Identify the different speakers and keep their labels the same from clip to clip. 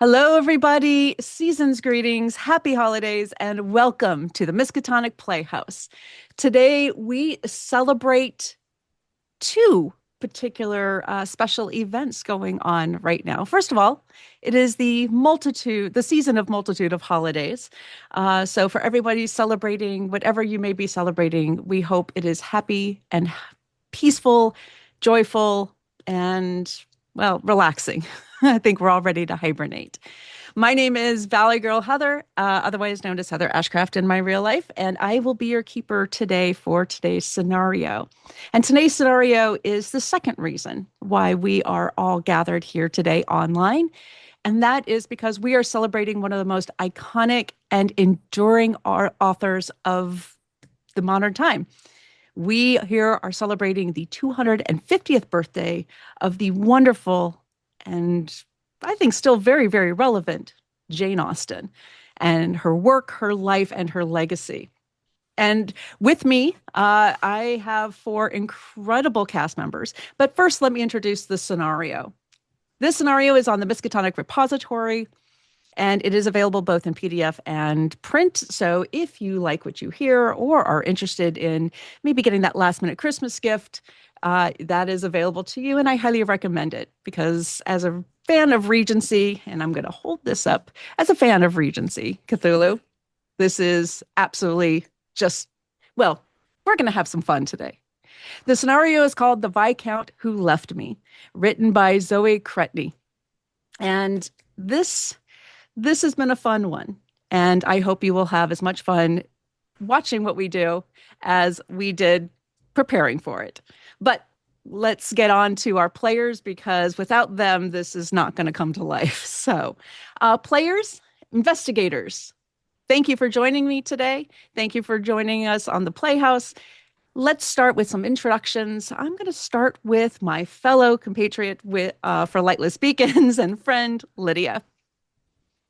Speaker 1: Hello, everybody. Season's greetings, happy holidays, and welcome to the Miskatonic Playhouse. Today, we celebrate two particular special events going on right now. First of all, it is the season of multitude of holidays. So, for everybody celebrating whatever you may be celebrating, we hope it is happy and peaceful, joyful, and well, relaxing. I think we're all ready to hibernate. My name is ValyGirl Heather, otherwise known as Heather Ashcraft in my real life, and I will be your keeper today for today's scenario. And today's scenario is the second reason why we are all gathered here today online. And that is because we are celebrating one of the most iconic and enduring authors of the modern time. We here are celebrating the 250th birthday of the wonderful and I think still very, very relevant Jane Austen and her work, her life, and her legacy. And with me, I have four incredible cast members. But first, let me introduce the scenario. This scenario is on the Miskatonic repository, and it is available both in PDF and print. So if you like what you hear or are interested in maybe getting that last minute Christmas gift, that is available to you. And I highly recommend it because as a fan of Regency, and I'm going to hold this up as a fan of Regency Cthulhu, this is absolutely just, well, we're going to have some fun today. The scenario is called The Viscount Who Left Me, written by Zoe Cretney. And this has been a fun one, and I hope you will have as much fun watching what we do as we did preparing for it. But let's get on to our players because without them, this is not going to come to life. So, players, investigators, thank you for joining me today. Thank you for joining us on the Playhouse. Let's start with some introductions. I'm going to start with my fellow compatriot for Lightless Beacons and friend, Lydia.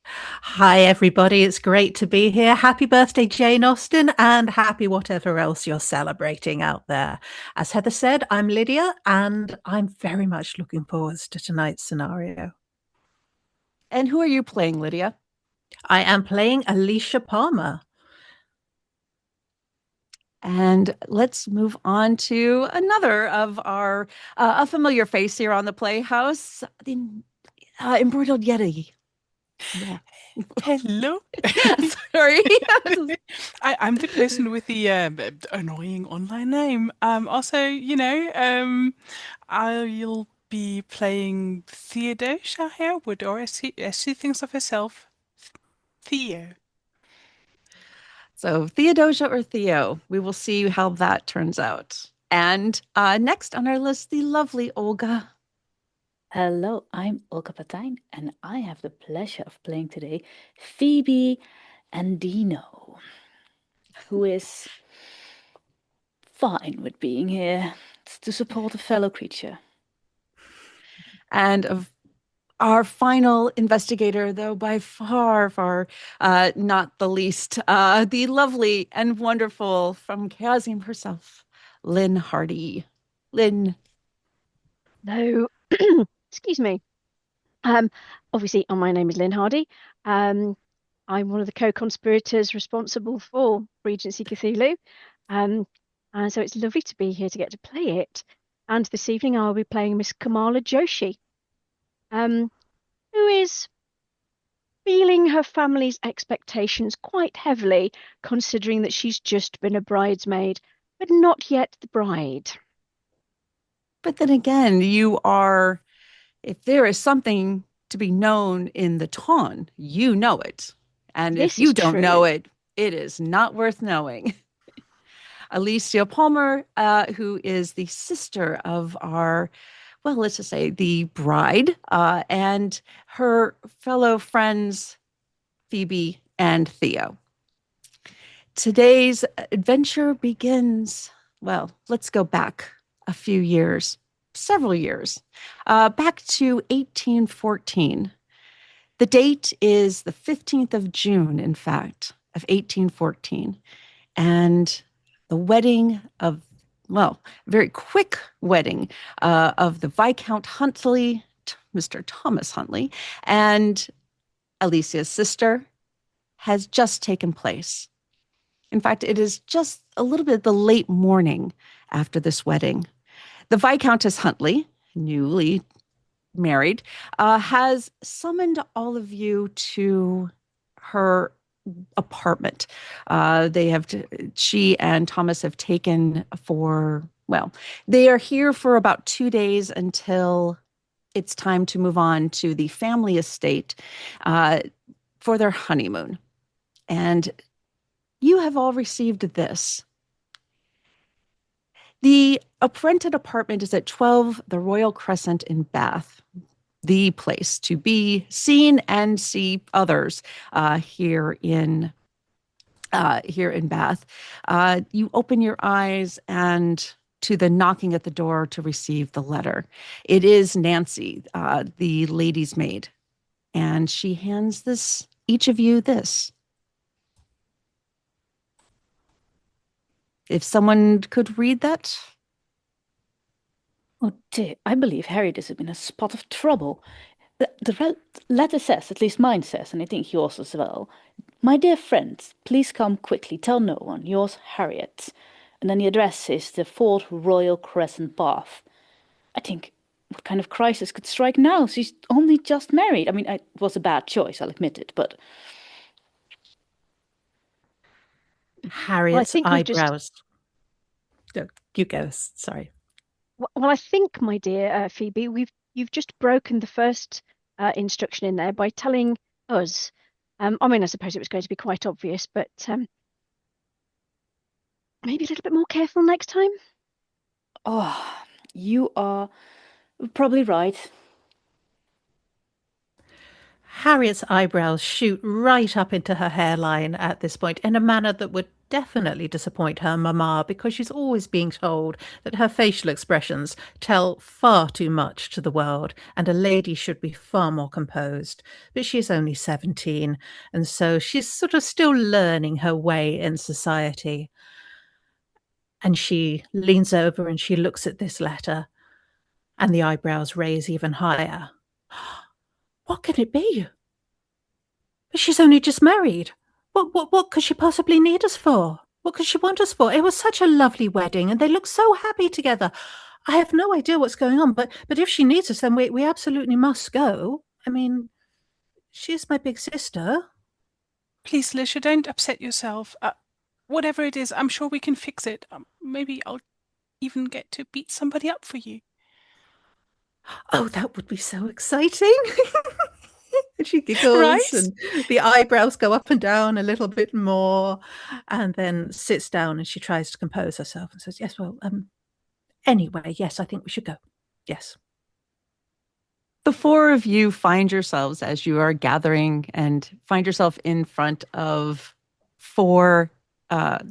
Speaker 2: Hi, everybody. It's great to be here. Happy birthday, Jane Austen, and happy whatever else you're celebrating out there. As Heather said, I'm Lydia, and I'm very much looking forward to tonight's scenario.
Speaker 1: And who are you playing, Lydia?
Speaker 2: I am playing Alicia Palmer.
Speaker 1: And let's move on to another of our a familiar face here on the Playhouse, the embroidered Yeti. Yeah.
Speaker 3: Hello.
Speaker 1: Sorry.
Speaker 3: I'm the person with the annoying online name. I'll be playing Theodosia Harewood, or as she thinks of herself, Theo.
Speaker 1: So Theodosia or Theo, we will see how that turns out. And next on our list, the lovely Olga.
Speaker 4: Hello, I'm Olga and I have the pleasure of playing today Phoebie Andino, who is fine with being here to support a fellow creature.
Speaker 1: And of our final investigator, though by far, far not the least, the lovely and wonderful from Chaosium herself, Lynn Hardy. Lynn.
Speaker 5: No, excuse me. Obviously, my name is Lynn Hardy. I'm one of the co-conspirators responsible for Regency Cthulhu. And so it's lovely to be here to get to play it. And this evening I'll be playing Miss Kamala Joshi, who is feeling her family's expectations quite heavily, considering that she's just been a bridesmaid, but not yet the bride.
Speaker 1: But then again, if there is something to be known in the ton, you know it. And if you don't know it, it is not worth knowing. Alicia Palmer, who is the sister of let's just say the bride, and her fellow friends, Phoebie and Theo. Today's adventure begins, let's go back a few years, several years, back to 1814. The date is the 15th of June, in fact, of 1814. And the wedding of, very quick wedding of the Viscount Huntley, Mr. Thomas Huntley, and Alicia's sister, has just taken place. In fact, it is just a little bit the late morning after this wedding. The Viscountess Huntley, newly married, has summoned all of you to her apartment. She and Thomas have taken they are here for about 2 days until it's time to move on to the family estate for their honeymoon. And you have all received this. The rented apartment is at 12 the Royal Crescent in Bath, the place to be seen and see others here in Bath. You open your eyes and to the knocking at the door to receive the letter. It is Nancy, the lady's maid, and she hands each of you this. If someone could read that.
Speaker 4: Oh dear, I believe Harriet is in a spot of trouble. The letter says, at least mine says, and I think yours as well. My dear friends, please come quickly. Tell no one. Yours, Harriet. And then the address is the 4th Royal Crescent, Bath. I think, what kind of crisis could strike now? She's only just married. I mean, it was a bad choice, I'll admit it, but...
Speaker 2: Harriet's
Speaker 5: think we've just-
Speaker 2: eyebrows. You go, sorry.
Speaker 5: Well, I think, my dear Phoebe, you've just broken the first instruction in there by telling us. I mean, I suppose it was going to be quite obvious, but maybe a little bit more careful next time.
Speaker 4: Oh, you are probably right.
Speaker 2: Harriet's eyebrows shoot right up into her hairline at this point in a manner that would definitely disappoint her mamma, because she's always being told that her facial expressions tell far too much to the world and a lady should be far more composed. But she's only 17, and so she's sort of still learning her way in society. And she leans over and she looks at this letter, and the eyebrows raise even higher. What can it be? But she's only just married. What could she possibly need us for? What could she want us for? It was such a lovely wedding, and they look so happy together. I have no idea what's going on, but if she needs us, then we absolutely must go. I mean, she's my big sister.
Speaker 3: Please, Alicia, don't upset yourself. Whatever it is, I'm sure we can fix it. Maybe I'll even get to beat somebody up for you.
Speaker 2: Oh, that would be so exciting. And she giggles,
Speaker 3: Right?
Speaker 2: and the eyebrows go up and down a little bit more, and then sits down and she tries to compose herself and says, yes, well, anyway, yes, I think we should go. Yes.
Speaker 1: The 4 of you find yourselves, as you are gathering, and find yourself in front of for the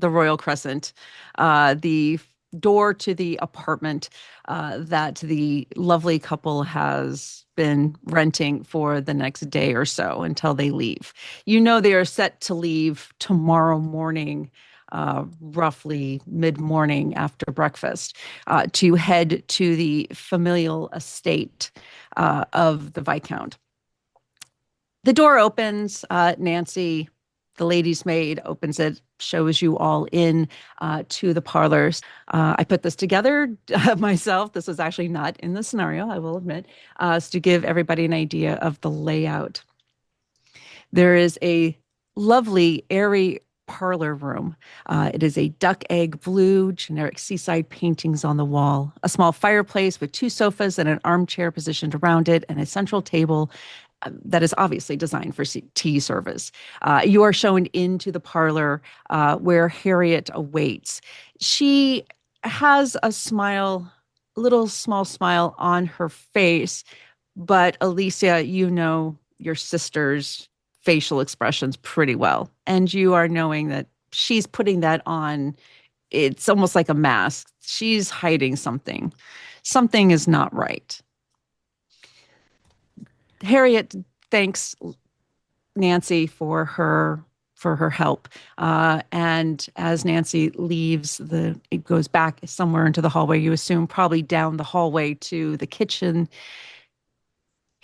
Speaker 1: Royal Crescent, the door to the apartment that the lovely couple has been renting for the next day or so until they leave. You know they are set to leave tomorrow morning, roughly mid-morning after breakfast, to head to the familial estate of the Viscount. The door opens. Nancy, the lady's maid, opens it, shows you all in to the parlors. I put this together myself. This was actually not in the scenario, I will admit, to give everybody an idea of the layout. There is a lovely, airy parlor room. It is a duck egg blue, generic seaside paintings on the wall, a small fireplace with 2 sofas and an armchair positioned around it, and a central table that is obviously designed for tea service. You are shown into the parlor where Harriet awaits. She has a smile, a little small smile on her face, but Alicia, you know your sister's facial expressions pretty well, and you are knowing that she's putting that on. It's almost like a mask. She's hiding something. Something is not right. Harriet thanks Nancy for her help, and as Nancy leaves, it goes back somewhere into the hallway. You assume probably down the hallway to the kitchen.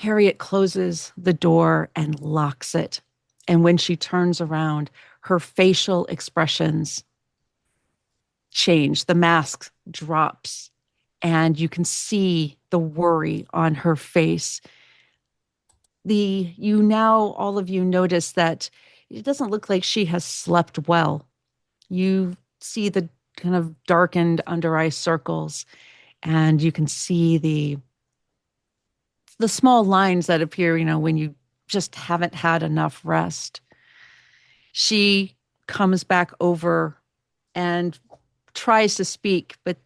Speaker 1: Harriet closes the door and locks it. And when she turns around, her facial expressions change. The mask drops, and you can see the worry on her face. All of you notice that it doesn't look like she has slept well. You see the kind of darkened under eye circles, and you can see the small lines that appear, when you just haven't had enough rest. She comes back over and tries to speak, but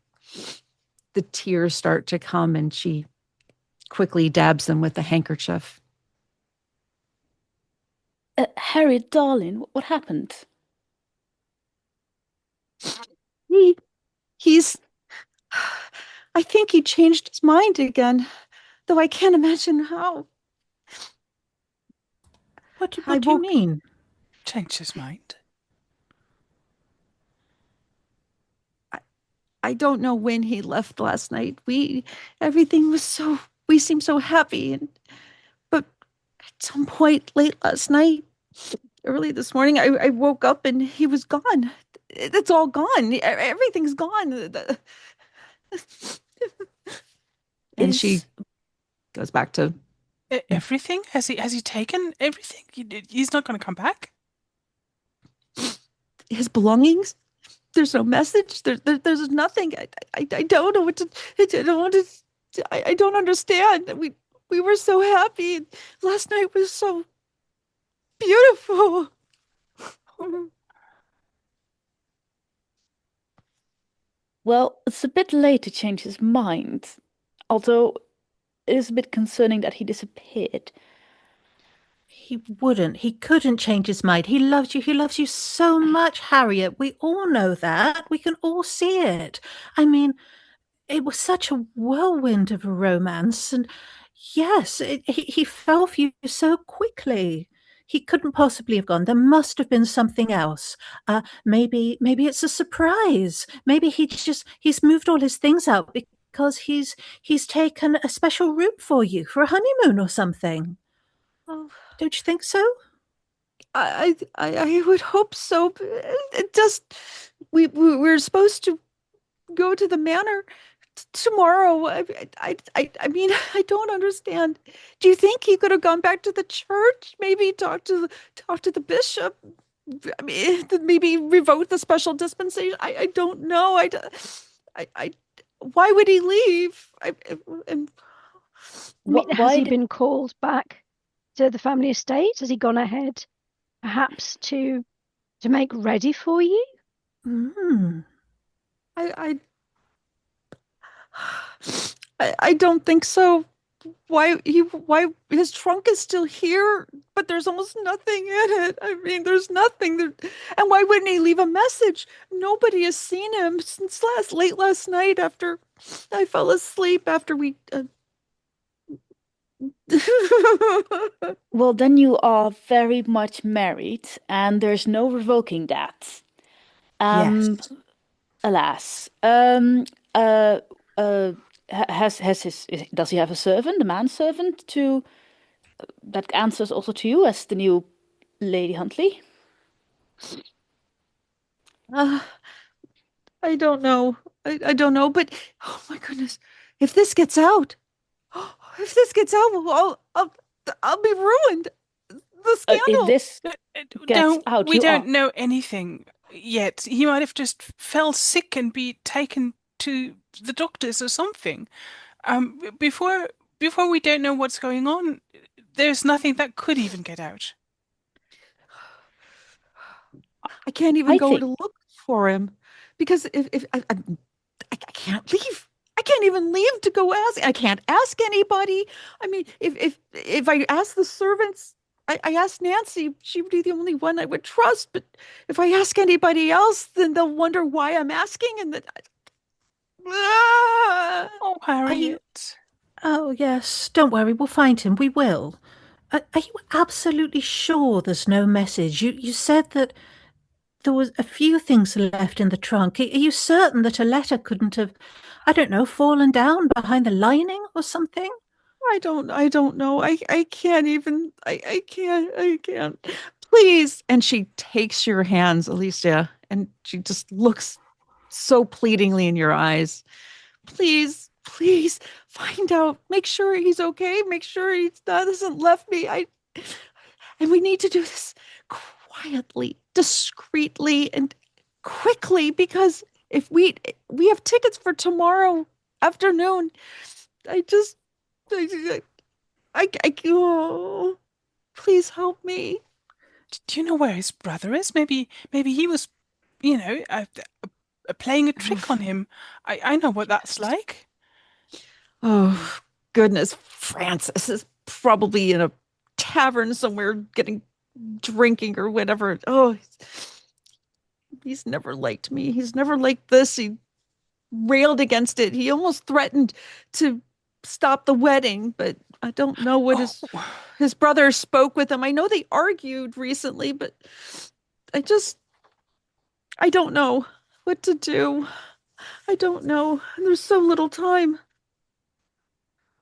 Speaker 1: the tears start to come, and she quickly dabs them with the handkerchief.
Speaker 4: Harriet, darling, what happened?
Speaker 1: He's I think he changed his mind again, though I can't imagine how.
Speaker 2: What do you mean?
Speaker 3: Changed his mind.
Speaker 1: I don't know when he left last night. We seemed so happy, but at some point late last night, early this morning, I woke up and he was gone. It's all gone. Everything's gone. And she goes back to
Speaker 3: Everything? Has he taken everything? He's not going to come back?
Speaker 1: his belongings. There's no message. There's nothing. I don't know what to. I don't want to. I don't understand. We were so happy. Last night was so beautiful.
Speaker 4: Well, it's a bit late to change his mind, although it is a bit concerning that he disappeared.
Speaker 2: He wouldn't. He couldn't change his mind. He loves you. He loves you so much, Harriet. We all know that. We can all see it. I mean, it was such a whirlwind of a romance. And yes, he fell for you so quickly. He couldn't possibly have gone. There must have been something else. Maybe it's a surprise. Maybe he's moved all his things out because he's taken a special room for you for a honeymoon or something.
Speaker 1: Oh,
Speaker 2: Don't you think so?
Speaker 1: I would hope so. But it just we're supposed to go to the manor tomorrow. I mean, I don't understand. Do you think he could have gone back to the church? Maybe talk to the bishop. I mean, maybe revoke the special dispensation. I don't know. I why would he leave?
Speaker 5: Has he been called back to the family estate? Has he gone ahead, perhaps to make ready for you?
Speaker 1: I don't think so. Why his trunk is still here, but there's almost nothing in it. I mean, there's nothing there. And why wouldn't he leave a message? Nobody has seen him since late last night after I fell asleep after we
Speaker 4: Well, then you are very much married, and there's no revoking that.
Speaker 2: Yes.
Speaker 4: Alas. Does he have a servant, a manservant, that answers also to you as the new Lady Huntley?
Speaker 1: I don't know. I don't know, but oh my goodness, if this gets out, I'll be ruined. The scandal.
Speaker 4: If this gets out,
Speaker 3: we don't know anything yet. He might have just fell sick and be taken to the doctors or something. Before we don't know what's going on, there's nothing that could even get out.
Speaker 1: I can't even go to look for him because if I can't leave. I can't even leave to go ask. I can't ask anybody. I mean, if I ask the servants, I asked Nancy, she would be the only one I would trust. But if I ask anybody else, then they'll wonder why I'm asking. And
Speaker 3: Oh, Harriet.
Speaker 2: Oh, yes. Don't worry. We'll find him. We will. Are you absolutely sure there's no message? You said that there was a few things left in the trunk. Are you certain that a letter couldn't have, I don't know, fallen down behind the lining or something?
Speaker 1: I don't know. I can't even, I can't. Please. And she takes your hands, Alicia, and she just looks so pleadingly in your eyes. Please, please find out. Make sure he's okay. Make sure he doesn't left me. And we need to do this quietly, discreetly, and quickly because if we have tickets for tomorrow afternoon. I just oh, please help me.
Speaker 3: Do you know where his brother is? Maybe he was, playing a trick on him. I know what that's like.
Speaker 1: Oh, goodness. Francis is probably in a tavern somewhere getting drinking or whatever. Oh, he's never liked me. He's never liked this. He railed against it. He almost threatened to stop the wedding, but I don't know what his brother spoke with him. I know they argued recently, but I just I don't know what to do. I don't know. There's so little time.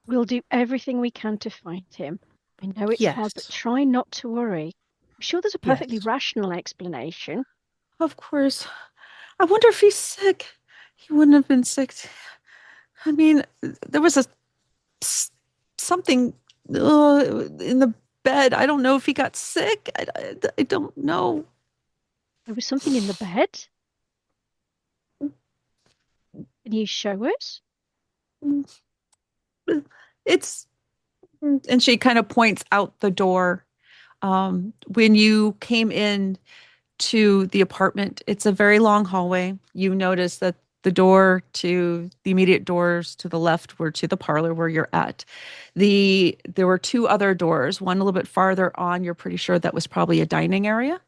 Speaker 5: We'll do everything we can to find him. I know it's hard, but
Speaker 2: Yes.
Speaker 5: try not to worry. I'm sure there's a perfectly
Speaker 2: Yes.
Speaker 5: rational explanation.
Speaker 1: Of course. I wonder if he's sick. He wouldn't have been sick. I mean, there was something in the bed. I don't know if he got sick. I don't know.
Speaker 5: There was something in the bed. Can you show us?
Speaker 1: It's, and she kind of points out the door. When you came in to the apartment, it's a very long hallway. You notice that the door to the immediate doors to the left were to the parlor where you're at. There were two other doors, one a little bit farther on. You're pretty sure that was probably a dining area.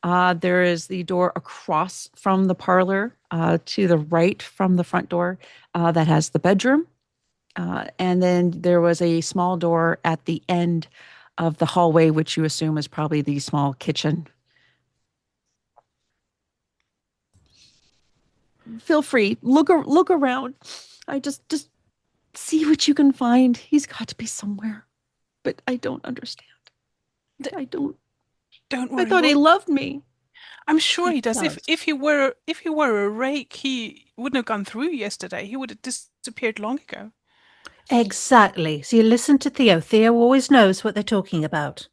Speaker 1: There is the door across from the parlor to the right from the front door that has the bedroom. And then there was a small door at the end of the hallway, which you assume is probably the small kitchen. Feel free, look around. I just see what you can find. He's got to be somewhere, but I don't understand. I don't.
Speaker 3: Don't
Speaker 1: I
Speaker 3: worry.
Speaker 1: thought he loved me.
Speaker 3: I'm sure he does.
Speaker 2: does.
Speaker 3: If he were a rake, he wouldn't have gone through yesterday. He would have disappeared long ago.
Speaker 2: Exactly. So you listen to Theo. Theo always knows what they're talking about.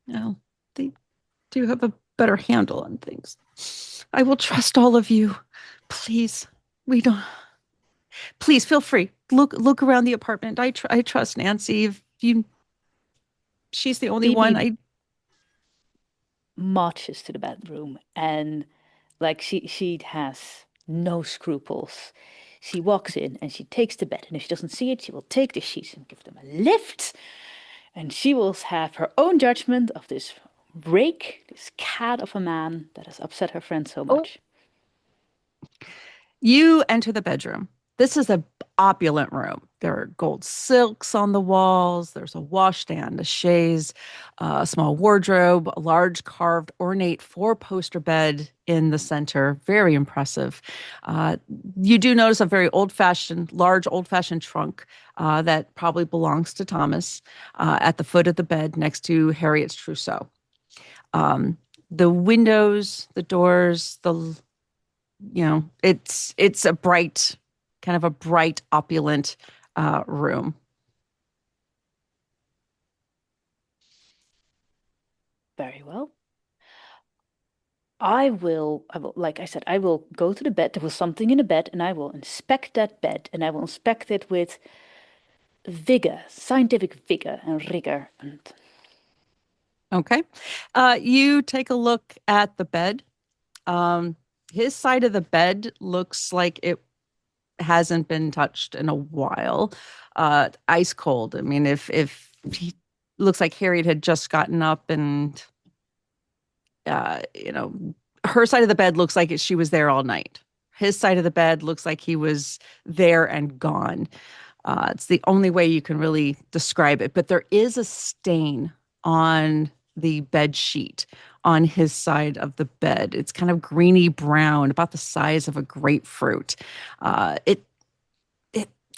Speaker 1: No, they do have a better handle on things. I will trust all of you. Please, we don't. Please feel free. Look around the apartment. I trust Nancy. If you, she's the only one.
Speaker 4: Phoebe marches to the bedroom and like she has no scruples. She walks in and she takes the bed, and if she doesn't see it, she will take the sheets and give them a lift, and she will have her own judgment of this rake, this cat of a man that has upset her friend so
Speaker 1: Oh,
Speaker 4: much.
Speaker 1: you enter the bedroom. This is a opulent room. There are gold silks on the walls. There's a washstand, a chaise, a small wardrobe, a large carved ornate four-poster bed in the center. Very impressive. Uh, you do notice a very large old-fashioned trunk that probably belongs to Thomas at the foot of the bed next to Harriet's trousseau. Um, the windows, the doors, it's a bright, kind of a bright, opulent room.
Speaker 4: Very well. Like I said, I will go to the bed. There was something in the bed, and I will inspect that bed, and I will inspect it with vigor, scientific vigor and rigor. And
Speaker 1: Okay. You take a look at the bed. His side of the bed looks like it hasn't been touched in a while. Ice cold. I mean, if he looks like Harriet had just gotten up and uh, you know, her side of the bed looks like she was there all night. His side of the bed looks like he was there and gone. It's the only way you can really describe it. But there is a stain on the bed sheet on his side of the bed. It's kind of greeny brown, about the size of a grapefruit. It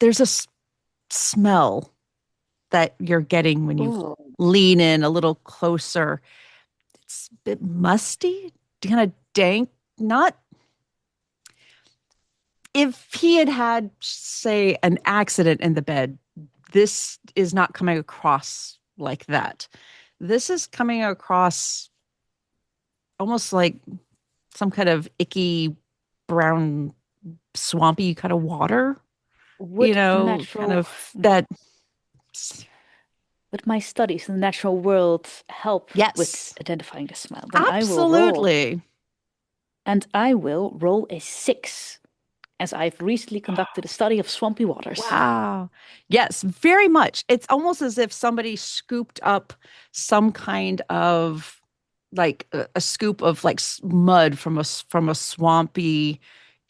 Speaker 1: there's a smell that you're getting when you
Speaker 4: Oh,
Speaker 1: lean in a little closer. It's a bit musty, kind of dank. Not if he had had, say, an accident in the bed, this is not coming across like that. This is coming across almost like some kind of icky brown swampy kind of water,
Speaker 4: would
Speaker 1: kind
Speaker 4: natural,
Speaker 1: of that.
Speaker 4: would my studies in the natural world help with
Speaker 1: Yes,
Speaker 4: identifying the smell? Then I will roll,
Speaker 1: absolutely.
Speaker 4: and I will roll a 6, as I've recently conducted a study of swampy waters.
Speaker 1: Wow. Yes, very much. It's almost as if somebody scooped up some kind of like a scoop of like mud from a swampy,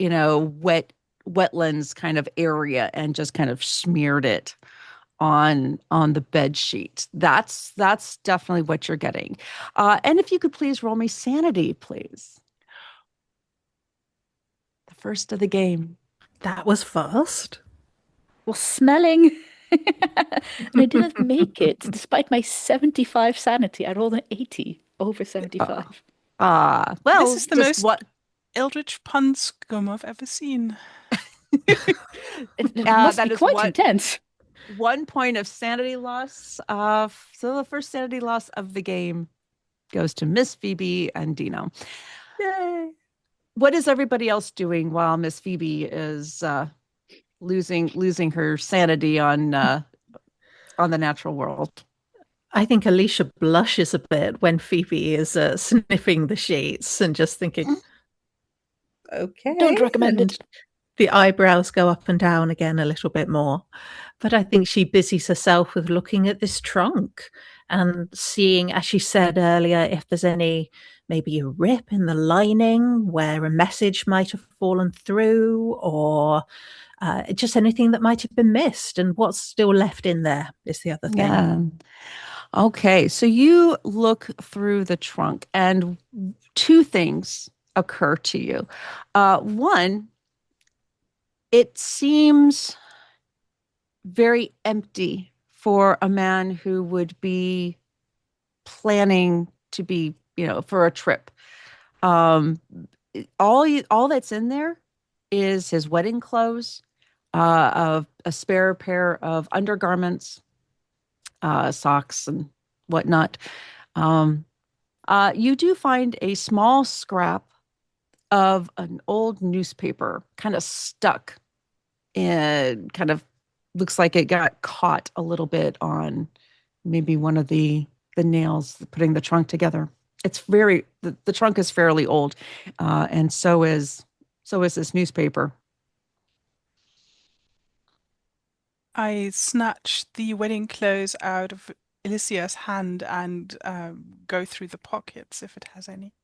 Speaker 1: wetlands kind of area and just kind of smeared it on the bed sheet. That's definitely what you're getting. And if you could please roll me sanity, please. The first of the game.
Speaker 2: That was fast.
Speaker 4: Well, smelling. And I didn't make it, despite my 75 sanity. I rolled an 80 over 75.
Speaker 1: Well,
Speaker 3: This is the
Speaker 1: just
Speaker 3: most
Speaker 1: what
Speaker 3: eldritch pun scum I've ever seen.
Speaker 4: It must
Speaker 1: that
Speaker 4: be
Speaker 1: is
Speaker 4: quite
Speaker 1: what
Speaker 4: intense.
Speaker 1: 1 point of sanity loss. So the first sanity loss of the game goes to Miss Phoebe and Dino.
Speaker 2: Yay.
Speaker 1: What is everybody else doing while Miss Phoebe is losing her sanity on the natural world?
Speaker 2: I think Alicia blushes a bit when Phoebe is sniffing the sheets and just thinking, okay.
Speaker 4: Don't recommend
Speaker 2: and
Speaker 4: it.
Speaker 2: the eyebrows go up and down again a little bit more. But I think she busies herself with looking at this trunk and seeing, as she said earlier, if there's maybe a rip in the lining where a message might have fallen through, or just anything that might have been missed. And what's still left in there is the other thing.
Speaker 1: Yeah. Okay, so you look through the trunk, and two things occur to you. One, it seems very empty for a man who would be planning to be, for a trip. Um, all that's in there is his wedding clothes, of a spare pair of undergarments, socks and whatnot. Um, you do find a small scrap of an old newspaper kind of stuck and kind of looks like it got caught a little bit on maybe one of the nails putting the trunk together. It's the trunk is fairly old, and so is this newspaper.
Speaker 3: I snatch the wedding clothes out of Alicia's hand and go through the pockets if it has any.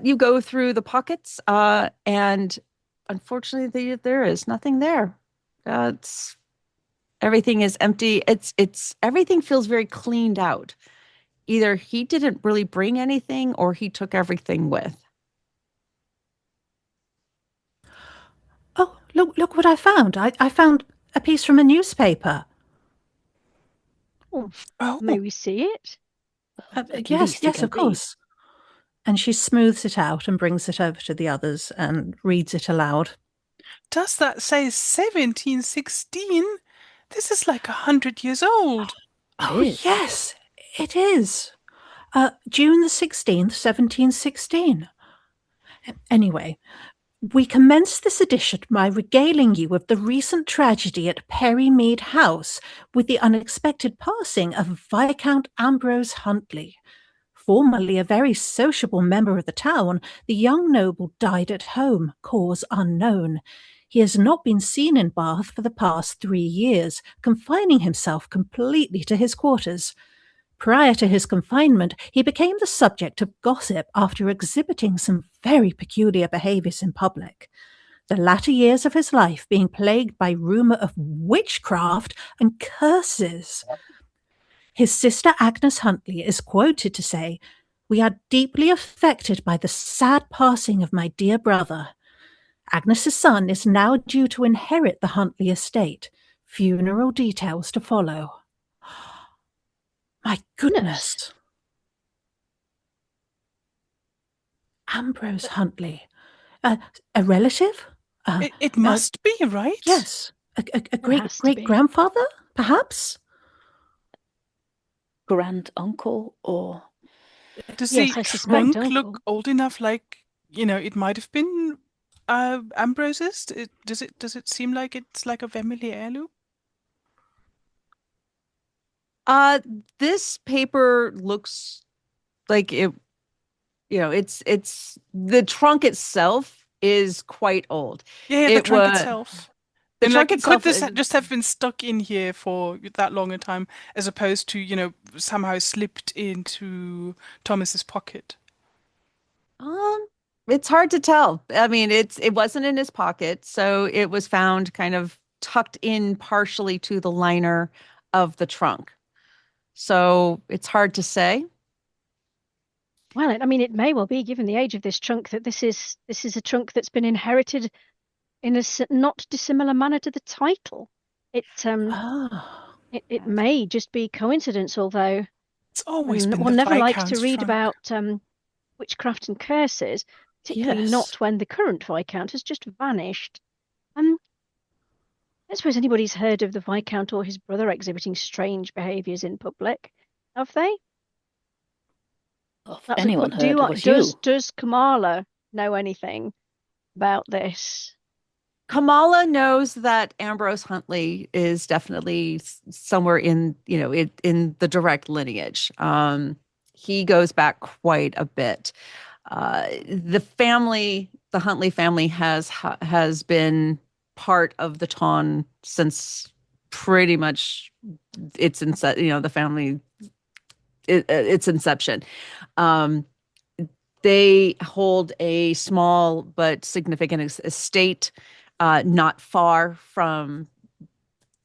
Speaker 1: You go through the pockets, and unfortunately, there is nothing there. Everything is empty. It's everything feels very cleaned out. Either he didn't really bring anything, or he took everything with.
Speaker 2: Oh, look what I found. I found a piece from a newspaper.
Speaker 3: Oh,
Speaker 5: May we see it?
Speaker 4: At
Speaker 2: Yes,
Speaker 4: least you
Speaker 2: yes,
Speaker 4: can
Speaker 2: of course. And she smooths it out and brings it over to the others and reads it aloud.
Speaker 3: does that say 1716? This is like 100 years old.
Speaker 4: It
Speaker 2: Oh,
Speaker 4: is.
Speaker 2: yes, it is. June the 16th, 1716. Anyway, we commence this edition by regaling you of the recent tragedy at Perrymead House with the unexpected passing of Viscount Ambrose Huntley. Formerly a very sociable member of the town, the young noble died at home, cause unknown. He has not been seen in Bath for the past 3 years, confining himself completely to his quarters. Prior to his confinement, he became the subject of gossip after exhibiting some very peculiar behaviours in public. The latter years of his life being plagued by rumour of witchcraft and curses. His sister Agnes Huntley is quoted to say, "We are deeply affected by the sad passing of my dear brother. Agnes's son is now due to inherit the Huntley estate. Funeral details to follow. My goodness. Ambrose Huntley. A relative?
Speaker 3: It must be, right?
Speaker 2: Yes. A great grandfather, perhaps?
Speaker 4: Grand uncle or...
Speaker 3: Does
Speaker 5: Yes,
Speaker 3: the
Speaker 5: I suspect
Speaker 3: trunk
Speaker 5: uncle.
Speaker 3: look old enough, like, it might have been Ambrose's? Does it seem like it's like a family heirloom?
Speaker 1: This paper looks like it, it's the trunk itself is quite old.
Speaker 3: Yeah, the trunk itself.
Speaker 1: The
Speaker 3: And
Speaker 1: trunk
Speaker 3: like, could
Speaker 1: itself
Speaker 3: this just have been stuck in here for that long a time, as opposed to, somehow slipped into Thomas's pocket?
Speaker 1: It's hard to tell. I mean, it wasn't in his pocket, so it was found kind of tucked in partially to the liner of the trunk. So it's hard to say.
Speaker 5: Well, I mean, it may well be, given the age of this trunk, that this is a trunk that's been inherited in a not dissimilar manner to the title. It
Speaker 2: Oh.
Speaker 5: may just be coincidence, although
Speaker 3: It's always been
Speaker 5: one
Speaker 3: the
Speaker 5: never likes to
Speaker 3: Viscount's
Speaker 5: read
Speaker 3: trunk.
Speaker 5: about witchcraft and curses, particularly
Speaker 2: Yes.
Speaker 5: not when the current Viscount has just vanished. I suppose anybody's heard of the Viscount or his brother exhibiting strange behaviours in public, have they?
Speaker 4: If anyone heard, it was
Speaker 5: Does Kamala know anything about this?
Speaker 1: Kamala knows that Ambrose Huntley is definitely somewhere in, in the direct lineage. He goes back quite a bit. The Huntley family has been part of the Tawn since pretty much the family, its inception. They hold a small but significant estate not far from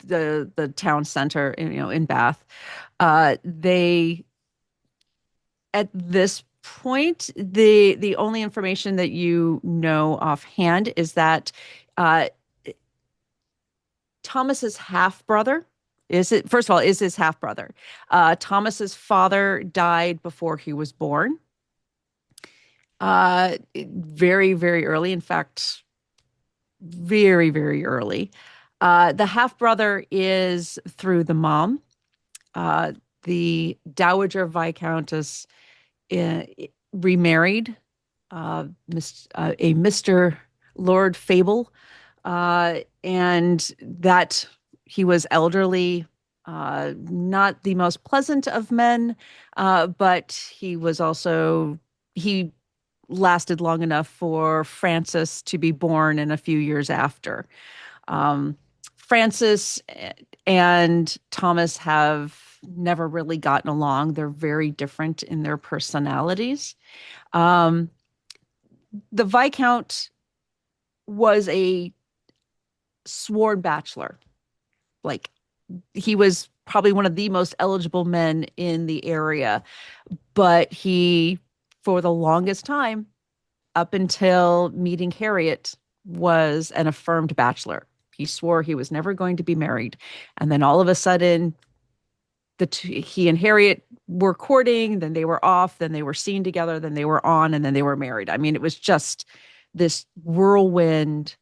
Speaker 1: the town center, in Bath. They At this point, the only information that you know offhand is that Thomas's half brother is his half brother. Thomas's father died before he was born. Very, very early. In fact, very, very early. The half brother is through the mom. The Dowager Viscountess remarried a Mr. Lord Fable, and that he was elderly, not the most pleasant of men, but he lasted long enough for Frances to be born in a few years after. Frances and Thomas have never really gotten along. They're very different in their personalities. The Viscount was a sworn bachelor. Like, he was probably one of the most eligible men in the area, but he, for the longest time, up until meeting Harriet, was an affirmed bachelor. He swore he was never going to be married. And then all of a sudden, he and Harriet were courting, then they were off, then they were seen together, then they were on, and then they were married. I mean, it was just this whirlwind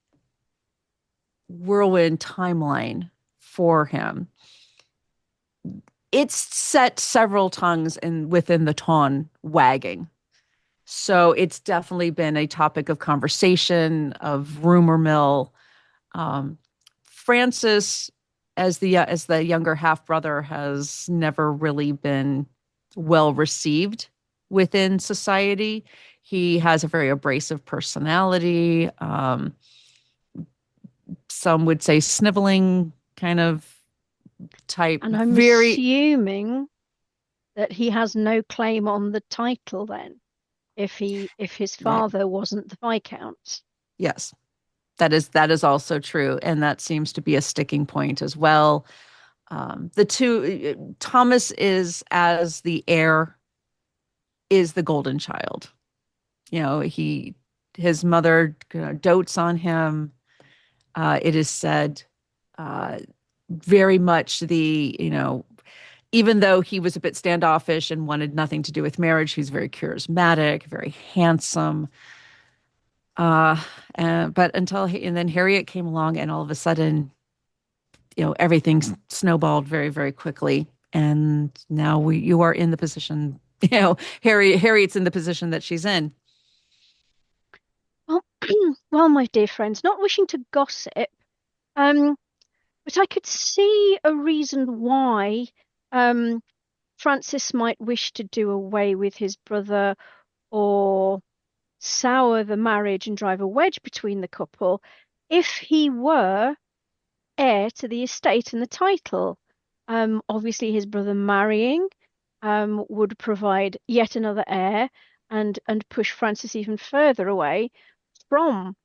Speaker 1: timeline for him. It's set several tongues within the Tawn wagging. So it's definitely been a topic of conversation, of rumor mill. Francis, as the younger half brother, has never really been well received within society. He has a very abrasive personality. Some would say sniveling kind of type.
Speaker 5: And I'm assuming that he has no claim on the title then, if his father wasn't the Viscount.
Speaker 1: Yes, that is also true, and that seems to be a sticking point as well. Thomas is, as the heir, is the golden child. His mother dotes on him. It is said very much the, even though he was a bit standoffish and wanted nothing to do with marriage, he's very charismatic, very handsome. But and then Harriet came along, and all of a sudden, everything snowballed very, very quickly. And now you are in the position, Harriet's in the position that she's in.
Speaker 5: Well, well, my dear friends, not wishing to gossip, but I could see a reason why Francis might wish to do away with his brother or sour the marriage and drive a wedge between the couple if he were heir to the estate and the title. Obviously, his brother marrying would provide yet another heir and push Francis even further away from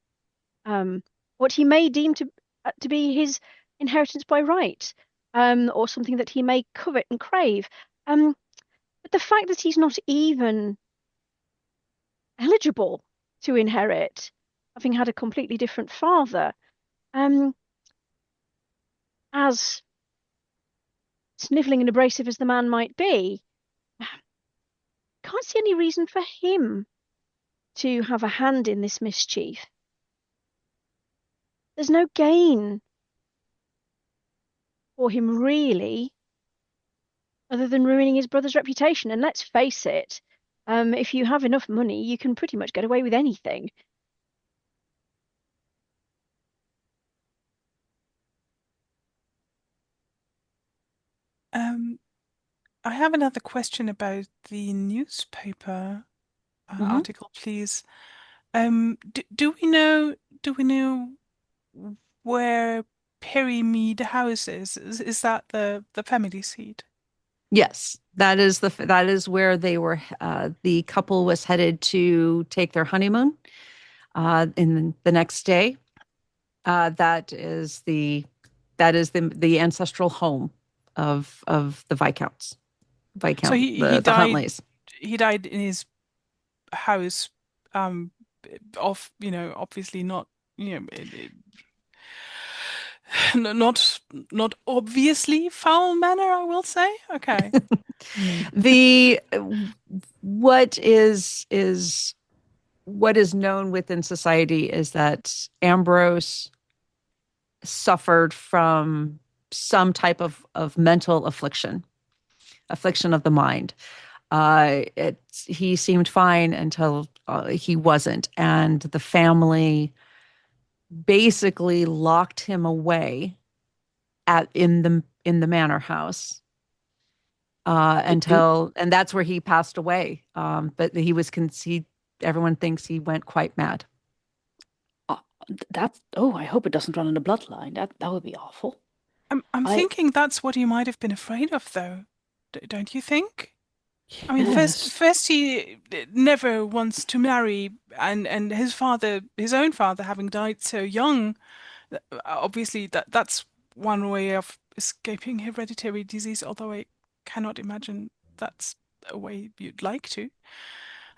Speaker 5: what he may deem to be his inheritance by right, or something that he may covet and crave. But the fact that he's not even eligible to inherit, having had a completely different father, as snivelling and abrasive as the man might be, can't see any reason for him to have a hand in this mischief. There's no gain for him, really, other than ruining his brother's reputation. And let's face it, if you have enough money, you can pretty much get away with anything.
Speaker 3: I have another question about the newspaper article, please. Do we know where Perrymead House is? Is that the family seat?
Speaker 1: Yes, that is where they were. The couple was headed to take their honeymoon in the next day. That is the ancestral home of the Viscounts.
Speaker 3: So he
Speaker 1: the
Speaker 3: died.
Speaker 1: Huntleys.
Speaker 3: He died in his house. Obviously not. Not obviously foul manner, I will say. Okay.
Speaker 1: The what is known within society is that Ambrose suffered from some type of mental affliction of the mind. He seemed fine until he wasn't, and the family basically locked him away in the manor house until, and that's where he passed away. But everyone thinks he went quite mad.
Speaker 4: I hope it doesn't run in the bloodline. That would be awful.
Speaker 3: I'm thinking that's what he might have been afraid of, though. Don't you think? I mean,
Speaker 2: Yes.
Speaker 3: first he never wants to marry, and his own father, having died so young, obviously that's one way of escaping hereditary disease. Although I cannot imagine that's a way you'd like to.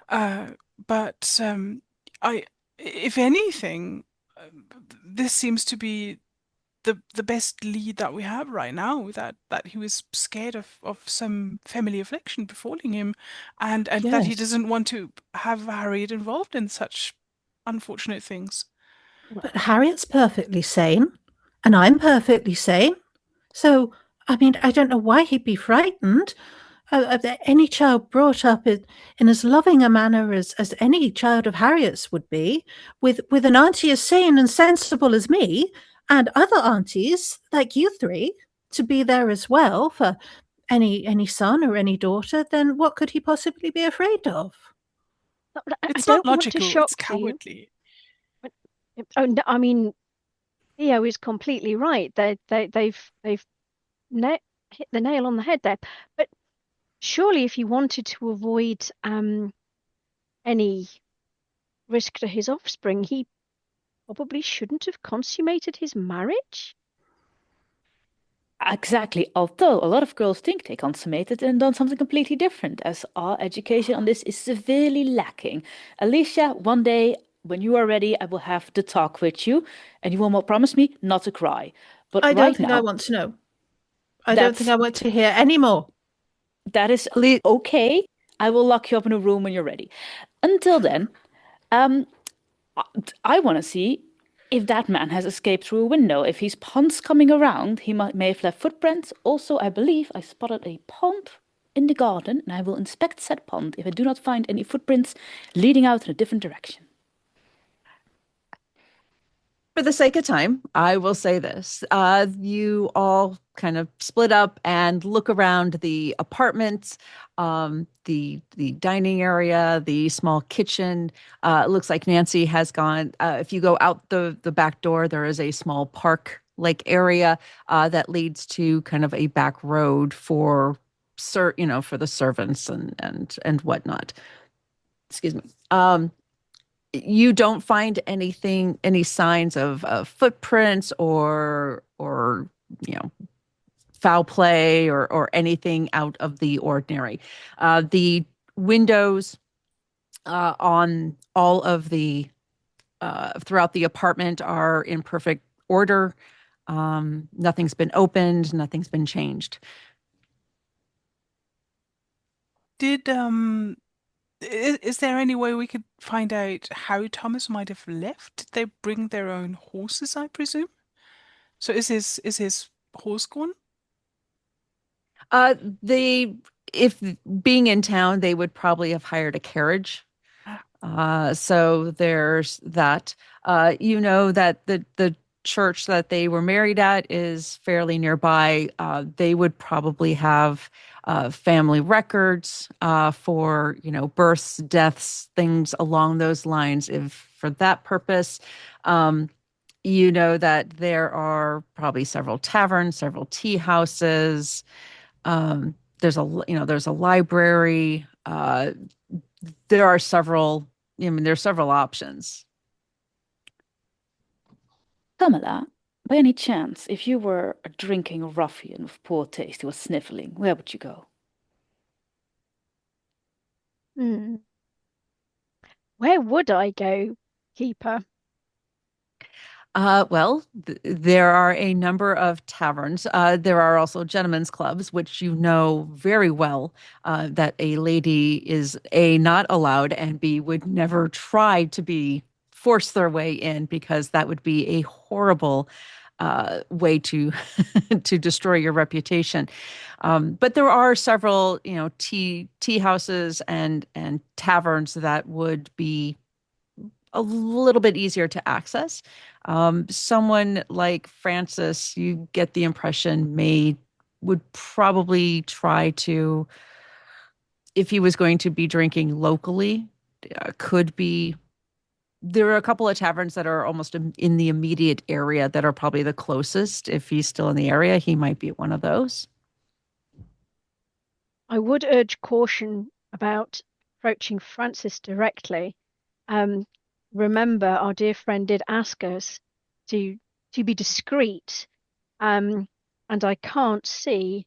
Speaker 3: But if anything, this seems to be the best lead that we have right now, that he was scared of some family affliction befalling him, and that he
Speaker 2: Yes.
Speaker 3: doesn't want to have Harriet involved in such unfortunate things.
Speaker 2: But Harriet's perfectly sane, and I'm perfectly sane. So, I mean, I don't know why he'd be frightened. Any child brought up in as loving a manner as any child of Harriet's would be, with an auntie as sane and sensible as me, and other aunties like you three to be there as well for any son or any daughter, then what could he possibly be afraid of?
Speaker 3: It's
Speaker 5: I
Speaker 3: not
Speaker 5: don't want to
Speaker 3: logical,
Speaker 5: shock
Speaker 3: it's cowardly.
Speaker 5: you. Oh, no, I mean, Theo is completely right. They've hit the nail on the head there. But surely, if he wanted to avoid any risk to his offspring, he probably shouldn't have consummated his marriage.
Speaker 4: Exactly. Although a lot of girls think they consummated and done something completely different, as our education on this is severely lacking. Alicia, one day when you are ready, I will have the talk with you, and you will promise me not to cry. But
Speaker 2: I don't
Speaker 4: right
Speaker 2: think
Speaker 4: now,
Speaker 2: I want to know. I don't think I want to hear any more.
Speaker 4: That is okay. I will lock you up in a room when you're ready. Until then, I want to see if that man has escaped through a window. If he's ponds coming around, he may have left footprints. Also, I believe I spotted a pond in the garden, and I will inspect said pond if I do not find any footprints leading out in a different direction.
Speaker 1: For the sake of time, I will say this. You all kind of split up and look around the apartments, the dining area, the small kitchen. It looks like Nancy has gone. If you go out the back door, there is a small park like area that leads to kind of a back road for for the servants and whatnot. Excuse me. You don't find any signs of footprints or foul play or anything out of the ordinary. The windows on all of the throughout the apartment are in perfect order. Nothing's been opened, nothing's been changed.
Speaker 3: Did is there any way we could find out how Thomas might have left? Did they bring their own horses, I presume? So is his horse gone?
Speaker 1: They if being in town, they would probably have hired a carriage. So there's that. That the church that they were married at is fairly nearby. They would probably have family records for births, deaths, things along those lines. If for that purpose, that there are probably several taverns, several tea houses. There's a library. There are several. There's several options.
Speaker 4: Kamala, by any chance, if you were a drinking ruffian with poor taste who was sniffling, where would you go?
Speaker 5: Where would I go, Keeper?
Speaker 1: There are a number of taverns. There are also gentlemen's clubs, which you know very well that a lady is A, not allowed, and B, would never try to force their way in because that would be a horrible way to to destroy your reputation. But there are several, tea houses and taverns that would be a little bit easier to access. Someone like Francis, you get the impression, would probably try to, if he was going to be drinking locally, could be. There are a couple of taverns that are almost in the immediate area that are probably the closest. If he's still in the area, he might be at one of those.
Speaker 5: I would urge caution about approaching Francis directly. Remember, our dear friend did ask us to be discreet, and I can't see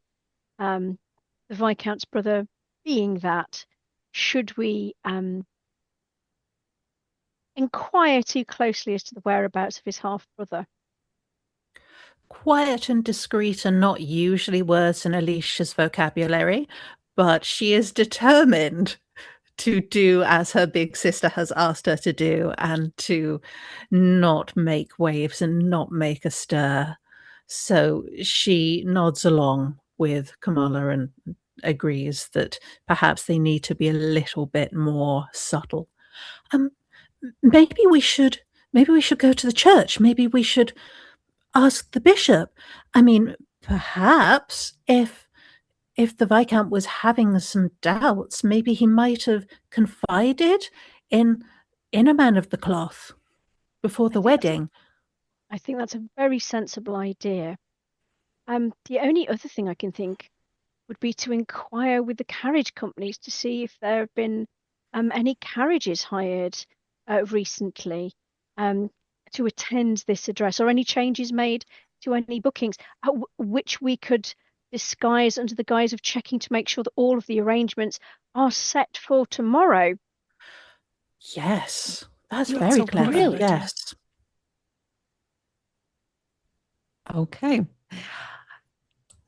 Speaker 5: the Viscount's brother being that. Should we inquire too closely as to the whereabouts of his half brother?
Speaker 2: Quiet and discreet are not usually words in Alicia's vocabulary, but she is determined to do as her big sister has asked her to do and to not make waves and not make a stir. So she nods along with Kamala and agrees that perhaps they need to be a little bit more subtle. Maybe we should go to the church. Maybe we should ask the bishop. I mean, perhaps if the Viscount was having some doubts, maybe he might have confided in a man of the cloth before the wedding.
Speaker 5: I think that's a very sensible idea. The only other thing I can think would be to inquire with the carriage companies to see if there have been any carriages hired recently to attend this address, or any changes made to any bookings, which we could disguise under the guise of checking to make sure that all of the arrangements are set for tomorrow.
Speaker 2: Yes, that's very clever.
Speaker 4: Brilliant.
Speaker 2: Yes.
Speaker 1: Okay.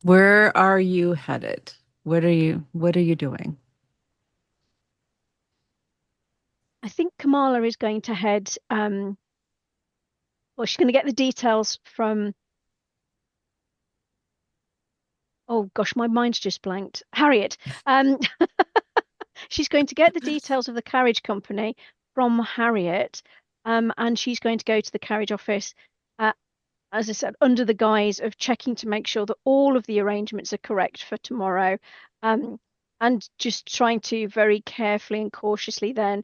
Speaker 1: Where are you headed? What are you doing?
Speaker 5: I think Kamala is going to head, well, she's going to get the details from, oh gosh, my mind's just blanked. Harriet. She's going to get the details of the carriage company from Harriet, and she's going to go to the carriage office, uh, as I said, under the guise of checking to make sure that all of the arrangements are correct for tomorrow, um, and just trying to very carefully and cautiously then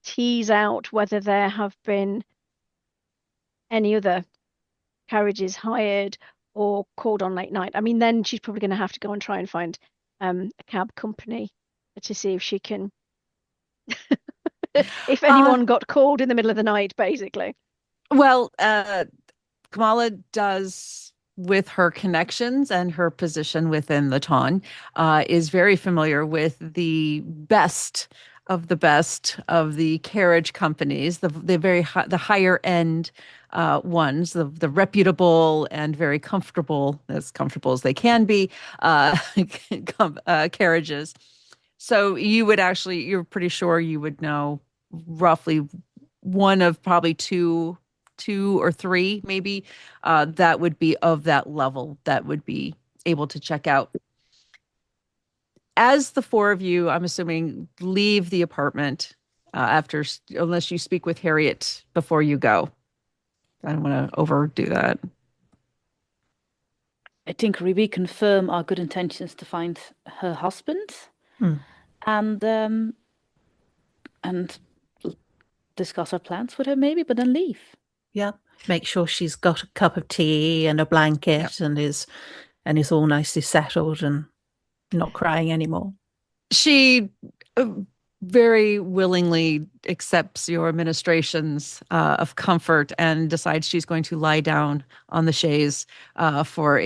Speaker 5: tease out whether there have been any other carriages hired or called on late night. I mean, then she's probably going to have to go and try and find a cab company to see if she can, if
Speaker 1: Uh,
Speaker 5: anyone got called in the middle of the night, basically.
Speaker 1: well, Kamala does, with her connections and her position within the town, is very familiar with the best of the carriage companies, the the higher end ones, the reputable and very comfortable, as comfortable as they can be, uh, carriages. So you're pretty sure you would know roughly one of probably two or three maybe that would be of that level that would be able to check out. As the four of you, I'm assuming, leave the apartment after, unless you speak with Harriet before you go. I don't want to overdo that.
Speaker 4: I think we reconfirm our good intentions to find her husband
Speaker 2: Hmm.
Speaker 4: and and discuss our plans with her maybe, but then leave.
Speaker 2: Yeah. Make sure she's got a cup of tea and a
Speaker 1: Yep.
Speaker 2: blanket and is all nicely settled and not crying anymore.
Speaker 1: She very willingly accepts your ministrations of comfort and decides she's going to lie down on the chaise for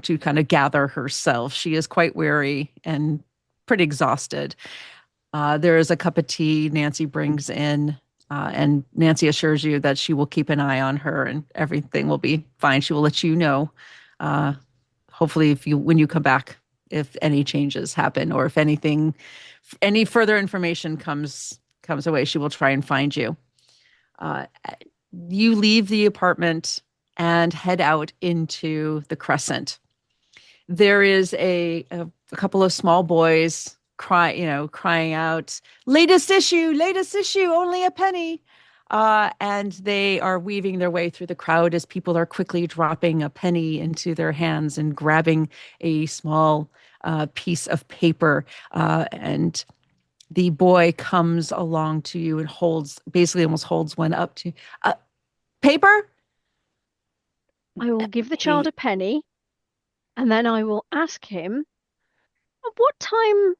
Speaker 1: to kind of gather herself. She is quite weary and pretty exhausted. There is a cup of tea Nancy brings in, and Nancy assures you that she will keep an eye on her and everything will be fine. She will let you know, uh, hopefully, if you when you come back, if any changes happen or if any further information comes away, she will try and find you. Uh, you leave the apartment and head out into the Crescent. There is a couple of small boys crying out, latest issue, only a penny. And they are weaving their way through the crowd as people are quickly dropping a penny into their hands and grabbing a small piece of paper. And the boy comes along to you and almost holds one up to uh, paper.
Speaker 5: I will give the child a penny, and then I will ask him, at what time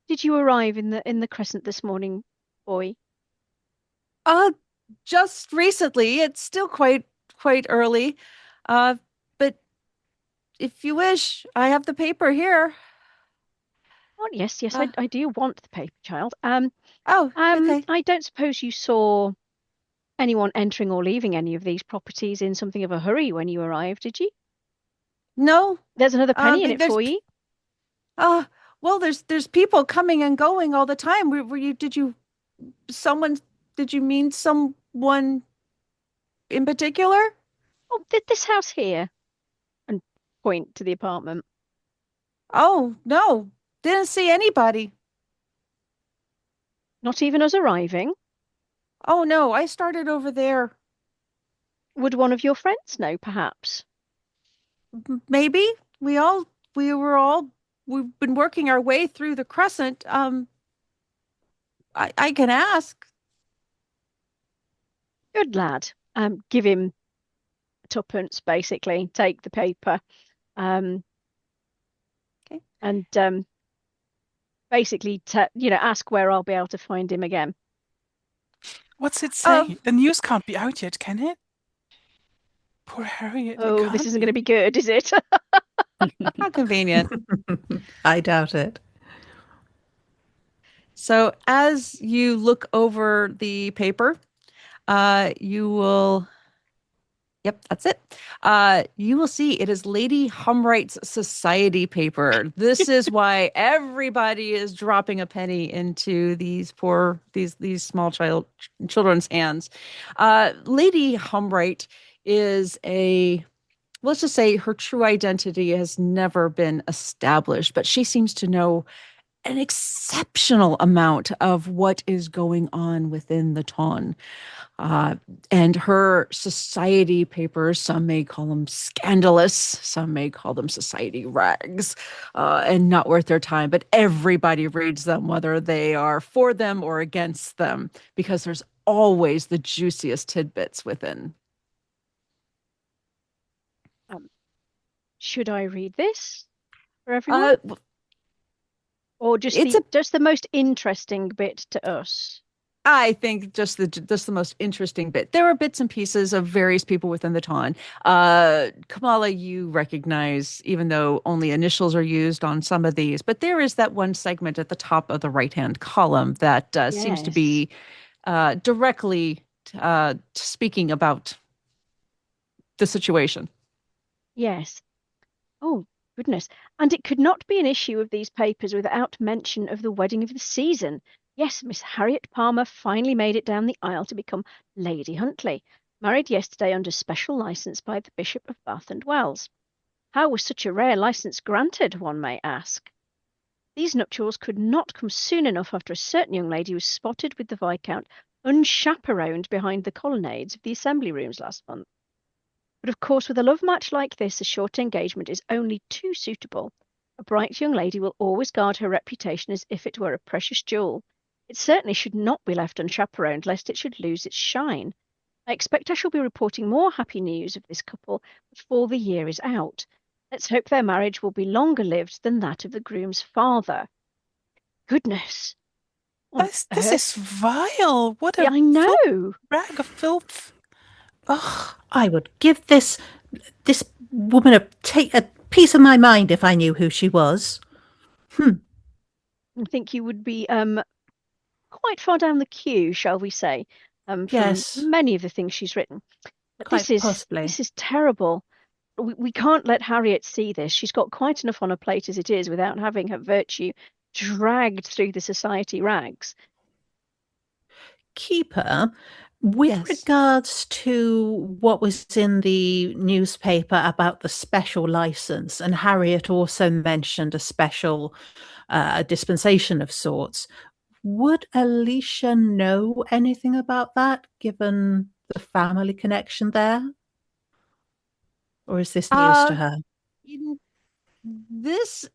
Speaker 5: did you arrive in the Crescent this morning, boy?
Speaker 1: Uh, just recently. It's still quite early. But if you wish, I have the paper here.
Speaker 5: Oh, yes,
Speaker 1: Uh,
Speaker 5: I do want the paper, child.
Speaker 1: oh, okay.
Speaker 5: I don't suppose you saw anyone entering or leaving any of these properties in something of a hurry when you arrived, did you?
Speaker 1: No.
Speaker 5: There's another penny in it
Speaker 1: There's
Speaker 5: for you.
Speaker 1: uh well, there's people coming and going all the time. Were you someone did you mean someone in particular?
Speaker 5: Oh, this house here, and point to the apartment.
Speaker 1: Oh, no. Didn't see anybody.
Speaker 5: Not even us arriving.
Speaker 1: Oh no, I started over there.
Speaker 5: Would one of your friends know, perhaps?
Speaker 1: Maybe we were all we've been working our way through the Crescent. I can ask.
Speaker 5: Good lad. Give him tuppence, basically. Take the paper. Um,
Speaker 1: Okay.
Speaker 5: and basically, ask where I'll be able to find him again.
Speaker 3: What's it
Speaker 1: Oh,
Speaker 3: say? The news can't be out yet, can it? Poor Harriet, it
Speaker 5: Oh, this
Speaker 3: can't
Speaker 5: isn't going
Speaker 3: be.
Speaker 5: to be good, is it?
Speaker 1: how convenient.
Speaker 2: I doubt it.
Speaker 1: So as you look over the paper, you will Yep, that's it. You will see it is Lady Humwright's society paper. This is why everybody is dropping a penny into these small children's hands. Lady Humwright is let's just say her true identity has never been established, but she seems to know an exceptional amount of what is going on within the ton. Uh, and her society papers, some may call them scandalous, some may call them society rags, and not worth their time. But everybody reads them, whether they are for them or against them, because there's always the juiciest tidbits within.
Speaker 5: Um, should I read this for everyone? Or just the most interesting bit to us?
Speaker 1: I think just the most interesting bit. There are bits and pieces of various people within the Ton. Kamala, you recognize, even though only initials are used on some of these, but there is that one segment at the top of the right-hand column that seems to
Speaker 5: Yes.
Speaker 1: be directly speaking about the situation.
Speaker 5: Yes. Oh, goodness. And it could not be an issue of these papers without mention of the wedding of the season. Yes, Miss Harriet Palmer finally made it down the aisle to become Lady Huntley, married yesterday under special license by the Bishop of Bath and Wells. How was such a rare license granted, one may ask? These nuptials could not come soon enough after a certain young lady was spotted with the Viscount unchaperoned behind the colonnades of the assembly rooms last month. But of course, with a love match like this, a short engagement is only too suitable. A bright young lady will always guard her reputation as if it were a precious jewel. It certainly should not be left unchaperoned, lest it should lose its shine. I expect I shall be reporting more happy news of this couple before the year is out. Let's hope their marriage will be longer lived than that of the groom's father. Goodness!
Speaker 3: This is vile. What a
Speaker 5: I know.
Speaker 3: rag of filth. Ugh.
Speaker 2: I would give this woman a piece of my mind if I knew who she was.
Speaker 5: I think you would be quite far down the queue, shall we say,
Speaker 2: Yes.
Speaker 5: from many of the things she's written. But
Speaker 2: Quite possibly.
Speaker 5: This is terrible. We can't let Harriet see this. She's got quite enough on her plate as it is without having her virtue dragged through the society rags.
Speaker 2: Keeper, with regards to what was in the newspaper about the special license, and Harriet also mentioned a special dispensation of sorts, would Alicia know anything about that, given the family connection there? Or is this news to her?
Speaker 1: This,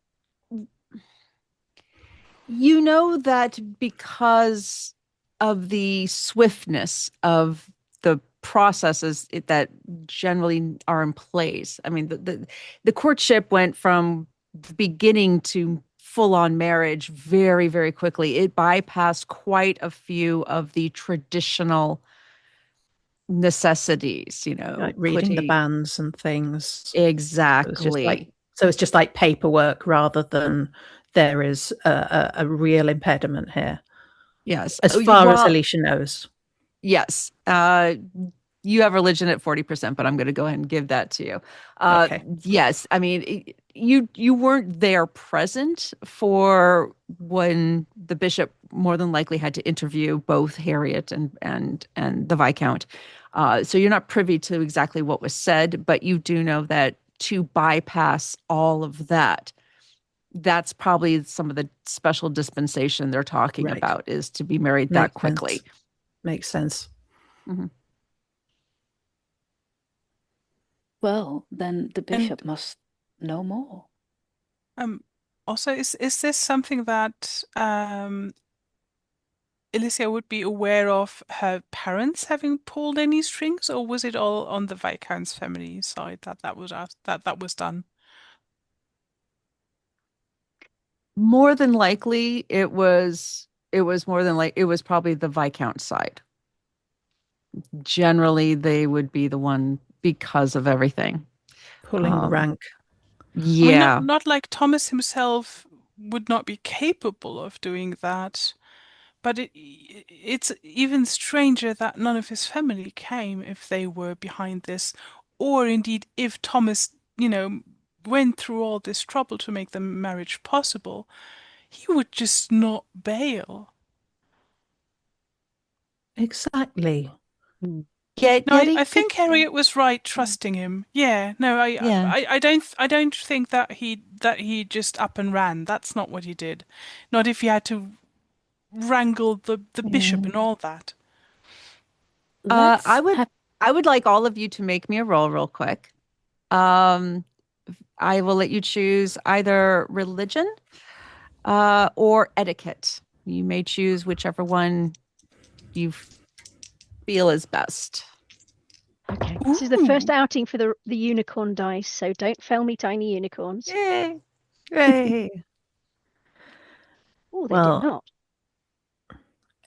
Speaker 1: you know, that because of the swiftness of the processes that generally are in place. I mean, the courtship went from the beginning to full-on marriage very, very quickly. It bypassed quite a few of the traditional necessities,
Speaker 2: like reading the bans and things.
Speaker 1: Exactly.
Speaker 2: So it's just like paperwork rather than there is a real impediment here.
Speaker 1: Yes.
Speaker 2: As far as Alicia knows.
Speaker 1: Yes. You have religion at 40%, but I'm going to go ahead and give that to you.
Speaker 2: Okay.
Speaker 1: Yes. I mean, you weren't there present for when the bishop more than likely had to interview both Harriet and the Viscount. So you're not privy to exactly what was said, but you do know that to bypass all of that, that's probably some of the special dispensation they're talking about, is to be married that quickly.
Speaker 2: Makes sense.
Speaker 1: Mm-hmm.
Speaker 4: Well, then the bishop must know more.
Speaker 3: Also, is this something that Alicia would be aware of her parents having pulled any strings, or was it all on the Viscount's family side that was done?
Speaker 1: More than likely, it was probably the Viscount side. Generally, they would be the one because of everything.
Speaker 2: Pulling the rank.
Speaker 1: Yeah.
Speaker 3: I mean, not like Thomas himself would not be capable of doing that, but it's even stranger that none of his family came if they were behind this, or indeed if Thomas, went through all this trouble to make the marriage possible, he would just not bail.
Speaker 2: Exactly.
Speaker 5: Hmm.
Speaker 3: No,
Speaker 1: Yet
Speaker 3: I
Speaker 1: he could.
Speaker 3: think Harriet was right trusting him. Yeah, no,
Speaker 1: Yeah.
Speaker 3: I don't think that he just up and ran. That's not what he did. Not if he had to wrangle the bishop
Speaker 4: Yeah.
Speaker 3: and all that.
Speaker 1: Uh,
Speaker 4: Let's
Speaker 1: I would
Speaker 4: have.
Speaker 1: I would like all of you to make me a roll real quick. Um, I will let you choose either religion or etiquette. You may choose whichever one you feel is best.
Speaker 5: Okay, this is the first
Speaker 3: Ooh.
Speaker 5: outing for the unicorn dice, so don't fail me, tiny unicorns.
Speaker 1: Yay. Yay.
Speaker 5: Oh, they did
Speaker 2: Well,
Speaker 5: not.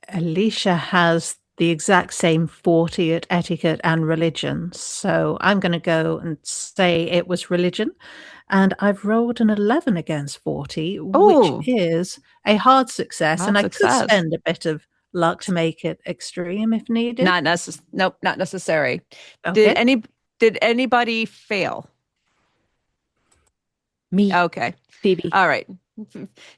Speaker 2: Alicia has the exact same 40 at etiquette and religion. So I'm going to go and say it was religion. And I've rolled an 11 against 40, which
Speaker 1: Oh,
Speaker 2: is a hard success. And
Speaker 1: hard
Speaker 2: I could
Speaker 1: success.
Speaker 2: spend a bit of luck to make it extreme if needed.
Speaker 1: Nope, not necessary. Did
Speaker 2: Okay.
Speaker 1: any did anybody fail?
Speaker 4: Me,
Speaker 1: Okay.
Speaker 4: Phoebe.
Speaker 1: All right.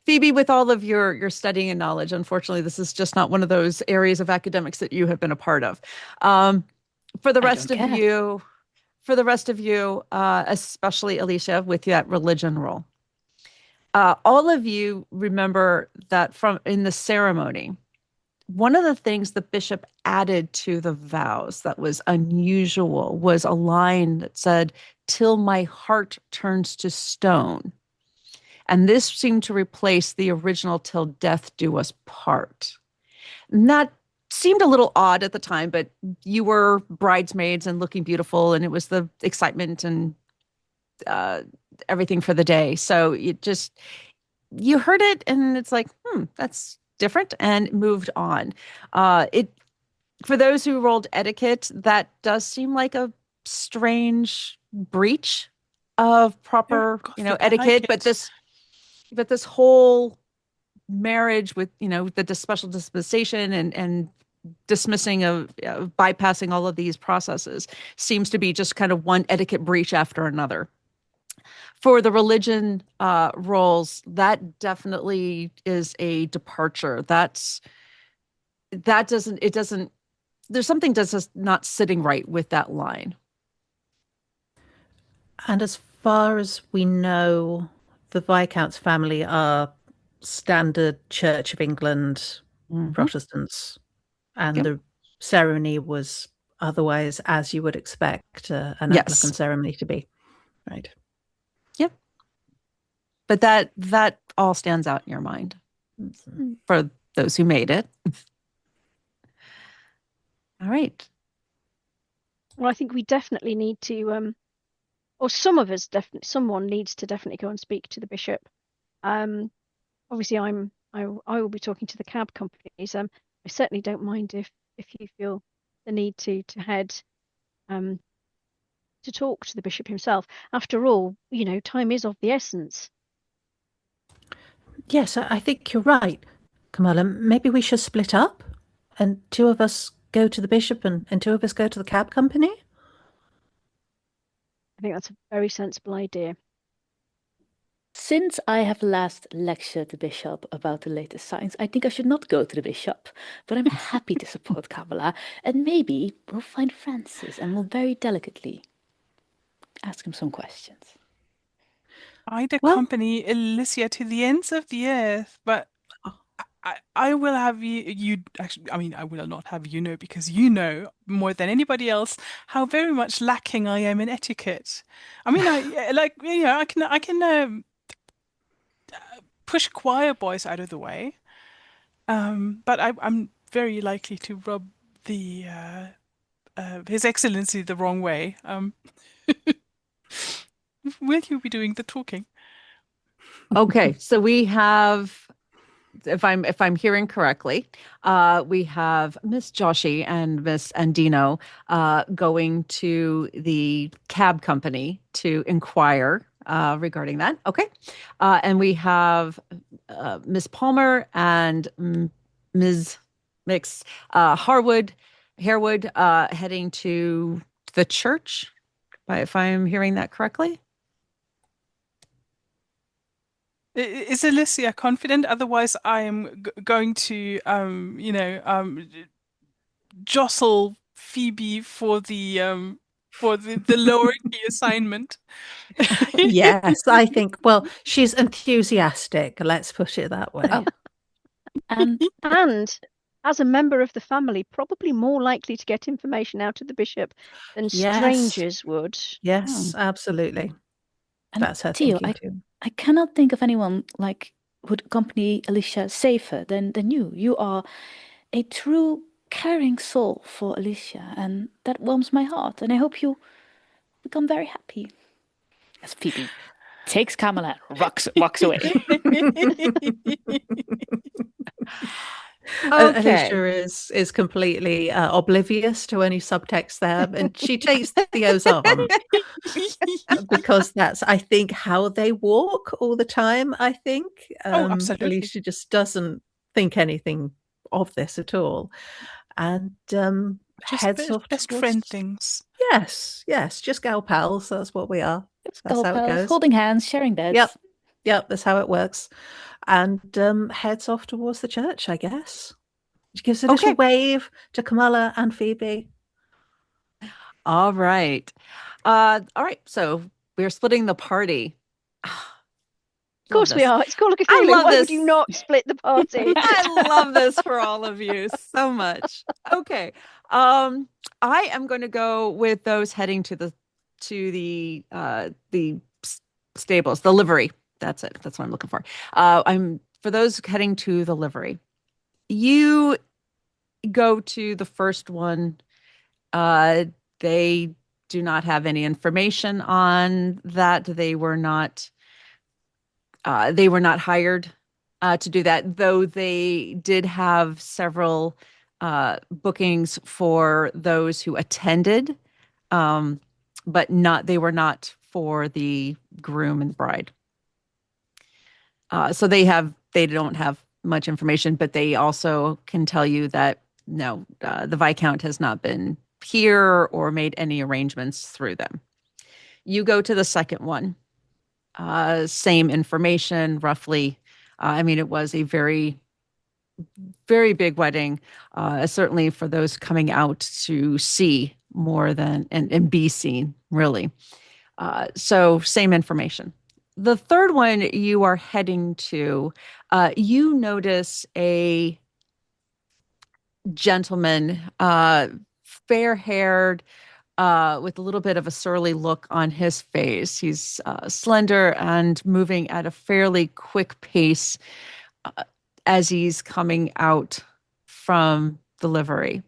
Speaker 1: Phoebe, with all of your studying and knowledge, unfortunately, this is just not one of those areas of academics that you have been a part of. Um, for the
Speaker 4: I
Speaker 1: rest
Speaker 4: don't
Speaker 1: of
Speaker 4: care.
Speaker 1: you, especially Alicia, with that religion role, all of you remember that from in the ceremony, one of the things the bishop added to the vows that was unusual was a line that said, "Till my heart turns to stone." And this seemed to replace the original "Till death do us part." And that seemed a little odd at the time, but you were bridesmaids and looking beautiful, and it was the excitement and uh, everything for the day. So you heard it, and it's like, that's different, and moved on. It For those who rolled etiquette, that does seem like a strange breach of
Speaker 3: Yeah,
Speaker 1: proper,
Speaker 3: Gothic, I like
Speaker 1: etiquette,
Speaker 3: it.
Speaker 1: but this whole marriage with, the special dispensation and dismissing of bypassing all of these processes seems to be just kind of one etiquette breach after another. For the religion roles, that definitely is a departure. That doesn't it doesn't there's something that's just not sitting right with that line.
Speaker 2: And as far as we know, the Viscount's family are standard Church of England
Speaker 1: Hmm.
Speaker 2: Protestants, and
Speaker 1: Yep.
Speaker 2: the ceremony was otherwise as you would expect an Anglican
Speaker 1: Yes.
Speaker 2: ceremony to be. Right.
Speaker 1: Yep. But that all stands out in your mind
Speaker 2: Mhm.
Speaker 5: Hmm.
Speaker 1: for those who made it. All right.
Speaker 5: Well, I think we definitely need to, or some of us definitely, someone needs to definitely go and speak to the bishop. Um, Obviously, I will be talking to the cab companies. I certainly don't mind if you feel the need to head um to talk to the bishop himself. After all, time is of the essence.
Speaker 2: Yes, I think you're right, Kamala. Maybe we should split up and two of us go to the bishop and two of us go to the cab company.
Speaker 5: I think that's a very sensible idea.
Speaker 4: Since I have last lectured the bishop about the latest science, I think I should not go to the bishop. But I'm happy to support Kabbalah, and maybe we'll find Francis and we'll very delicately ask him some questions.
Speaker 3: I'd
Speaker 1: Well,
Speaker 3: accompany Alicia to the ends of the earth, but I will have you actually, I mean, I will not have you know, because you know more than anybody else how very much lacking I am in etiquette. I mean, I can push choir boys out of the way, but I'm very likely to rub the His Excellency the wrong way. Will you be doing the talking?
Speaker 1: okay. So we have, if I'm hearing correctly, we have Miss Joshi and Miss Andino going to the cab company to inquire regarding that. Okay. And we have Miss Palmer and Ms. Mix Harewood heading to the church. if I'm hearing that correctly.
Speaker 3: Is Alicia confident? Otherwise, I am going to, jostle Phoebe for the lower key assignment.
Speaker 2: Yes, I think, well, she's enthusiastic, let's put it that way.
Speaker 4: Oh, and
Speaker 5: And as a member of the family, probably more likely to get information out of the bishop than
Speaker 2: Yes.
Speaker 5: strangers would.
Speaker 2: Yes, absolutely.
Speaker 4: and
Speaker 2: That's her
Speaker 4: Theo,
Speaker 2: thinking too.
Speaker 4: I cannot think of anyone like who'd accompany Alicia safer than you. You are a true caring soul for Alicia, and that warms my heart. And I hope you become very happy. As Phoebe takes Kamala and walks away.
Speaker 1: Okay.
Speaker 2: Alicia is completely oblivious to any subtext there, and she takes Theo's arm because that's, I think, how they walk all the time. I think
Speaker 3: absolutely.
Speaker 2: Alicia just doesn't think anything of this at all, and
Speaker 3: Just
Speaker 2: heads off
Speaker 3: best
Speaker 2: towards...
Speaker 3: friend things.
Speaker 2: Yes, just gal pals. That's what we are. That's how it goes.
Speaker 4: Holding hands, sharing beds.
Speaker 2: Yep, that's how it works. And heads off towards the church, I guess. She gives a little wave to Kamala and Phoebe.
Speaker 1: All right. All right. So we're splitting the party.
Speaker 5: Of course we are. It's Call of
Speaker 1: I
Speaker 5: Cthulhu.
Speaker 1: love
Speaker 5: Why
Speaker 1: this.
Speaker 5: would you not split the party?
Speaker 1: I love this for all of you so much. Okay. I am going to go with those heading to the stables, the livery. That's it. That's what I'm looking for. I'm for those heading to the livery. You go to the first one. They do not have any information on that. They were not hired to do that, though they did have several bookings for those who attended, but they were not for the groom and bride. So they don't have much information, but they also can tell you that no, the Viscount has not been here or made any arrangements through them. You go to the second one. Same information, roughly. I mean, it was a very, very big wedding, certainly for those coming out to see more than and be seen, really. So same information. The third one you are heading to, you notice a gentleman, fair-haired, with a little bit of a surly look on his face. He's slender and moving at a fairly quick pace as he's coming out from the livery.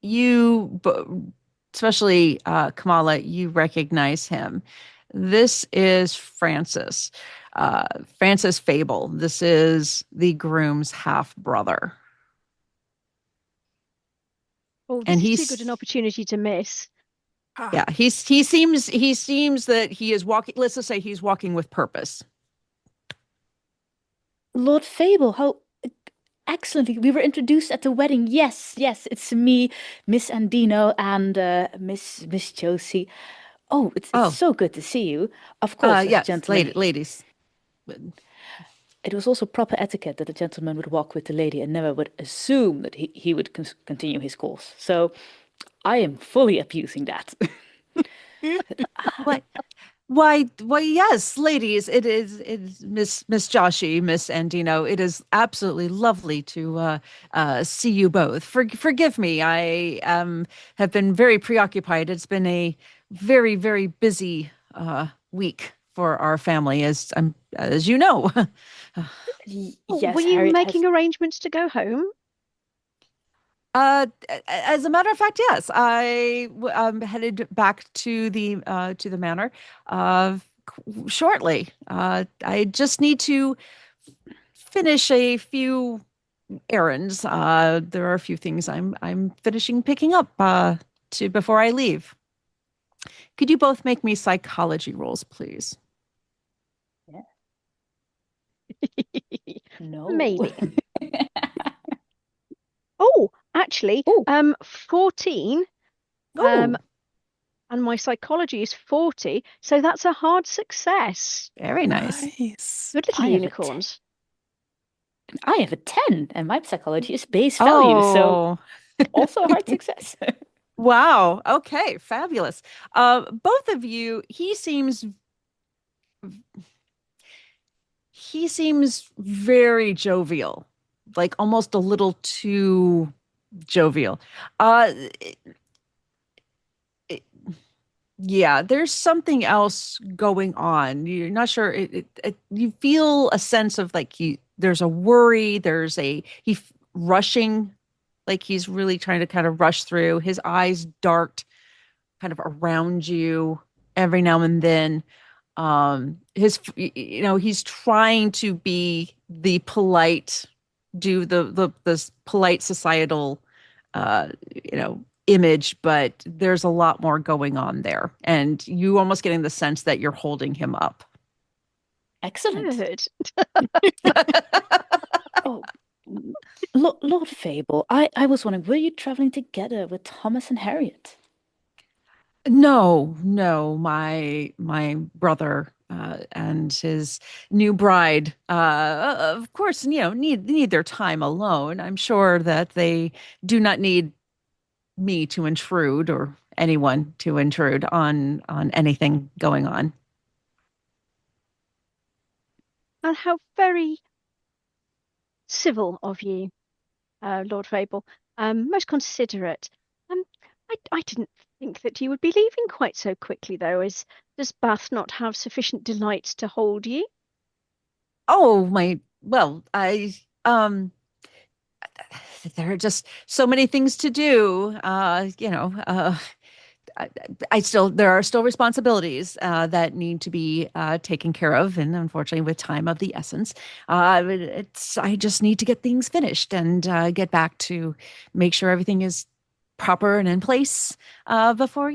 Speaker 1: You, especially Kamala, you recognize him. This is Francis. Francis Fable. This is the groom's half-brother.
Speaker 5: Oh,
Speaker 1: And
Speaker 5: this is too good an opportunity to miss.
Speaker 1: Yeah, he seems that he is walking. Let's just say he's walking with purpose.
Speaker 4: Lord Fable, how excellently. We were introduced at the wedding. Yes, it's me, Miss Andino, and Miss Josie. Oh, it's so good to see you. Of course, as
Speaker 1: yes,
Speaker 4: gentlemen.
Speaker 1: ladies.
Speaker 4: It was also proper etiquette that the gentleman would walk with the lady and never would assume that he would continue his course. So I am fully abusing that.
Speaker 1: What? Why, yes, ladies, it is Miss Joshi, Miss Andino. It is absolutely lovely to see you both. Forgive me, I have been very preoccupied. It's been a very, very busy week for our family, as you know.
Speaker 4: Yes,
Speaker 5: were you
Speaker 4: Harriet
Speaker 5: making arrangements to go home?
Speaker 1: As a matter of fact, yes, I headed back to the manor shortly. I just need to finish a few errands. There are a few things I'm finishing picking up before I leave. Could you both make me psychology rolls, please?
Speaker 4: No.
Speaker 5: Maybe. Oh, actually, 14. and my psychology is 40, so that's a hard success.
Speaker 1: Very nice.
Speaker 3: Nice.
Speaker 5: Good little
Speaker 4: I have a
Speaker 5: unicorns.
Speaker 4: I have a 10, and my psychology is base value, so also a hard success.
Speaker 1: Wow. Okay. Fabulous. Both of you, he seems very jovial, like almost a little too jovial. Uh, it- yeah, there's something else going on. You're not sure. You feel a sense of like there's a worry. Rushing, like he's really trying to kind of rush through. His eyes dart kind of around you every now and then. He's trying to be the polite, do the polite societal image, but there's a lot more going on there, and you almost getting the sense that you're holding him up.
Speaker 4: Excellent.
Speaker 5: Good.
Speaker 4: Oh, Lord Fable, I was wondering, were you traveling together with Thomas and Harriet?
Speaker 1: No, my brother and his new bride, of course, need their time alone. I'm sure that they do not need me to intrude or anyone to intrude on anything going on.
Speaker 5: And how very civil of you, Lord Fable. Most considerate. I didn't think that you would be leaving quite so quickly, though. Does Bath not have sufficient delights to hold you?
Speaker 1: Oh, there are just so many things to do. There are still responsibilities that need to be taken care of, and unfortunately, with time of the essence, I just need to get things finished and get back to make sure everything is proper and in place before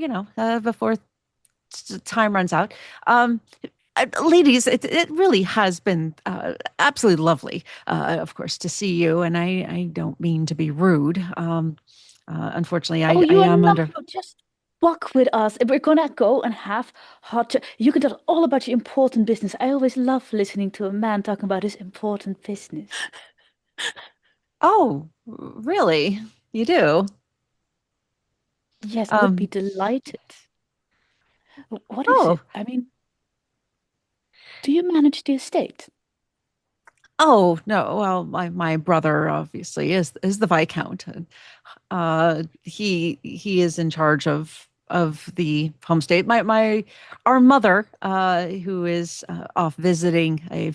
Speaker 1: time runs out. Ladies, it really has been absolutely lovely, of course, to see you. And I don't mean to be rude. Unfortunately,
Speaker 4: Oh,
Speaker 1: I
Speaker 4: you are
Speaker 1: am
Speaker 4: not.
Speaker 1: under.
Speaker 4: Just walk with us. We're gonna go and have hot. You can tell all about your important business. I always love listening to a man talking about his important business.
Speaker 1: Oh, really? You do?
Speaker 4: Yes, I would be
Speaker 1: Um,
Speaker 4: delighted. What is
Speaker 1: oh,
Speaker 4: it? I mean, do you manage the estate?
Speaker 1: oh no. Well, my brother obviously is the Viscount. And, he is in charge of the homestay. Our mother, who is off visiting a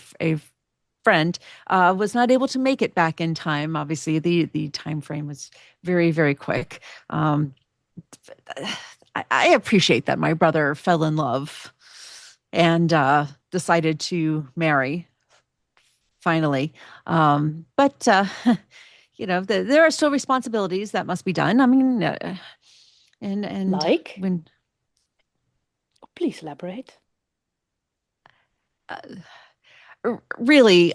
Speaker 1: friend, was not able to make it back in time. Obviously, the time frame was very, very quick. I appreciate that my brother fell in love and decided to marry finally. But there are still responsibilities that must be done. I mean, and
Speaker 4: Like?
Speaker 1: when
Speaker 4: Please elaborate.
Speaker 1: uh, really,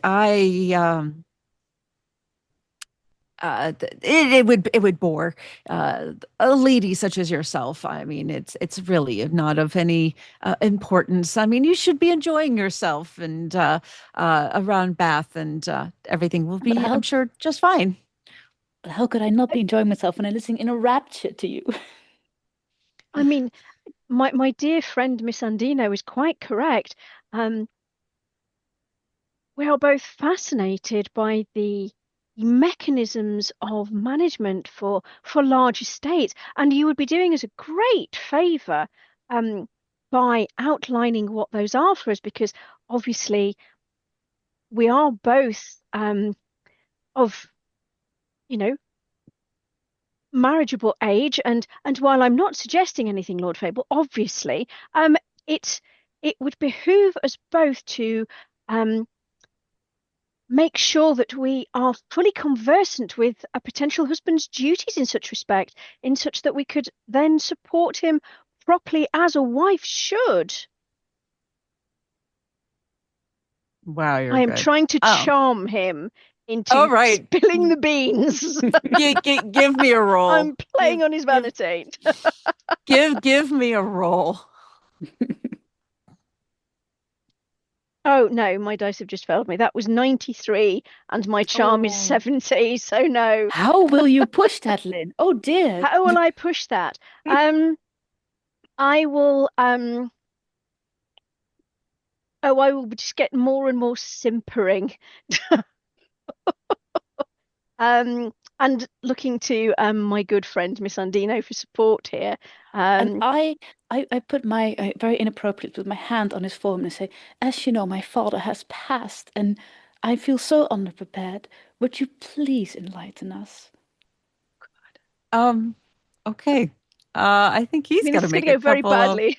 Speaker 1: it would bore a lady such as yourself. I mean, it's really not of any importance. I mean, you should be enjoying yourself and around Bath, and everything will
Speaker 4: But
Speaker 1: be, I'm sure, just fine.
Speaker 4: how could I not be enjoying myself when I'm listening in a rapture to you?
Speaker 5: I mean, my dear friend Miss Andino is quite correct. Um, we are both fascinated by the mechanisms of management for large estates, and you would be doing us a great favor um, by outlining what those are for us, because obviously we are both of you know marriageable age, and while I'm not suggesting anything, Lord Fable, obviously it it would behoove us both to um make sure that we are fully conversant with a potential husband's duties in such respect, in such that we could then support him properly as a wife should.
Speaker 1: Wow, you're
Speaker 5: I am
Speaker 1: good.
Speaker 5: trying to
Speaker 1: Oh,
Speaker 5: charm him
Speaker 1: all
Speaker 5: into
Speaker 1: right.
Speaker 5: spilling the beans.
Speaker 1: Give me a roll.
Speaker 5: I'm playing on his
Speaker 1: Give
Speaker 5: vanity.
Speaker 1: Give me a roll.
Speaker 5: Oh no, my dice have just failed me. That was 93 and my charm is
Speaker 1: Oh.
Speaker 5: 70, so no.
Speaker 4: How will you push that, Lynn? Oh dear.
Speaker 5: How will I push that? Um, I will I will just get more and more simpering. And looking to my good friend Miss Andino for support here.
Speaker 4: And
Speaker 5: Um,
Speaker 4: I put my very inappropriate with my hand on his forearm and say, as you know, my father has passed, and I feel so underprepared. Would you please enlighten us?
Speaker 1: Um, okay. I think
Speaker 5: I
Speaker 1: he's
Speaker 5: mean,
Speaker 1: got
Speaker 5: this
Speaker 1: to
Speaker 5: is going
Speaker 1: make
Speaker 5: to
Speaker 1: a
Speaker 5: go very
Speaker 1: couple of
Speaker 5: badly.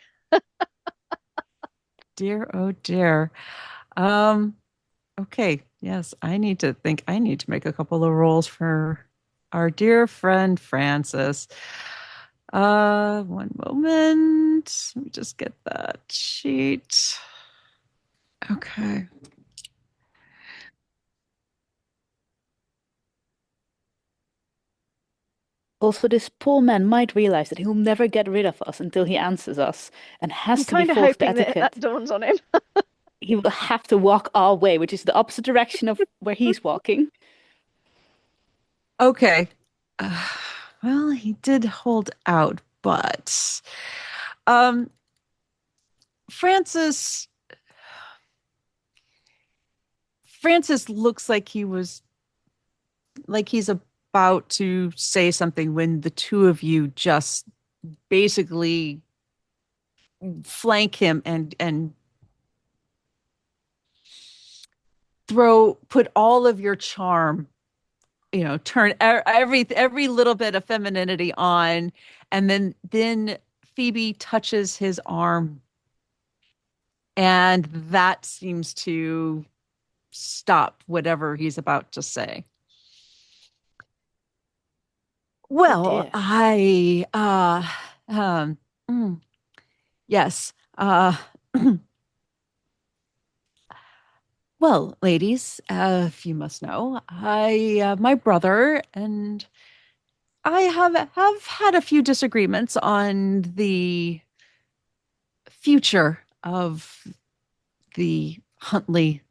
Speaker 1: dear, oh dear. Um, okay. Yes, I need to think. I need to make a couple of rolls for our dear friend Francis. One moment. Let me just get that sheet. Okay.
Speaker 4: Also, this poor man might realize that he'll never get rid of us until he answers us and
Speaker 5: I'm
Speaker 4: has to be
Speaker 5: kind of
Speaker 4: forced to
Speaker 5: hoping that that
Speaker 4: etiquette.
Speaker 5: dawns on him.
Speaker 4: He will have to walk our way, which is the opposite direction of where he's walking.
Speaker 1: Okay. Uh, well, he did hold out, but um, Francis Francis looks like he's about to say something when the two of you just basically flank him and put all of your charm, turn every little bit of femininity on, and then Phoebe touches his arm, and that seems to stop whatever he's about to say.
Speaker 4: Oh
Speaker 1: Well,
Speaker 4: dear.
Speaker 1: um mm, yes. Well, ladies, if you must know, my brother and I have had a few disagreements on the future of the Huntley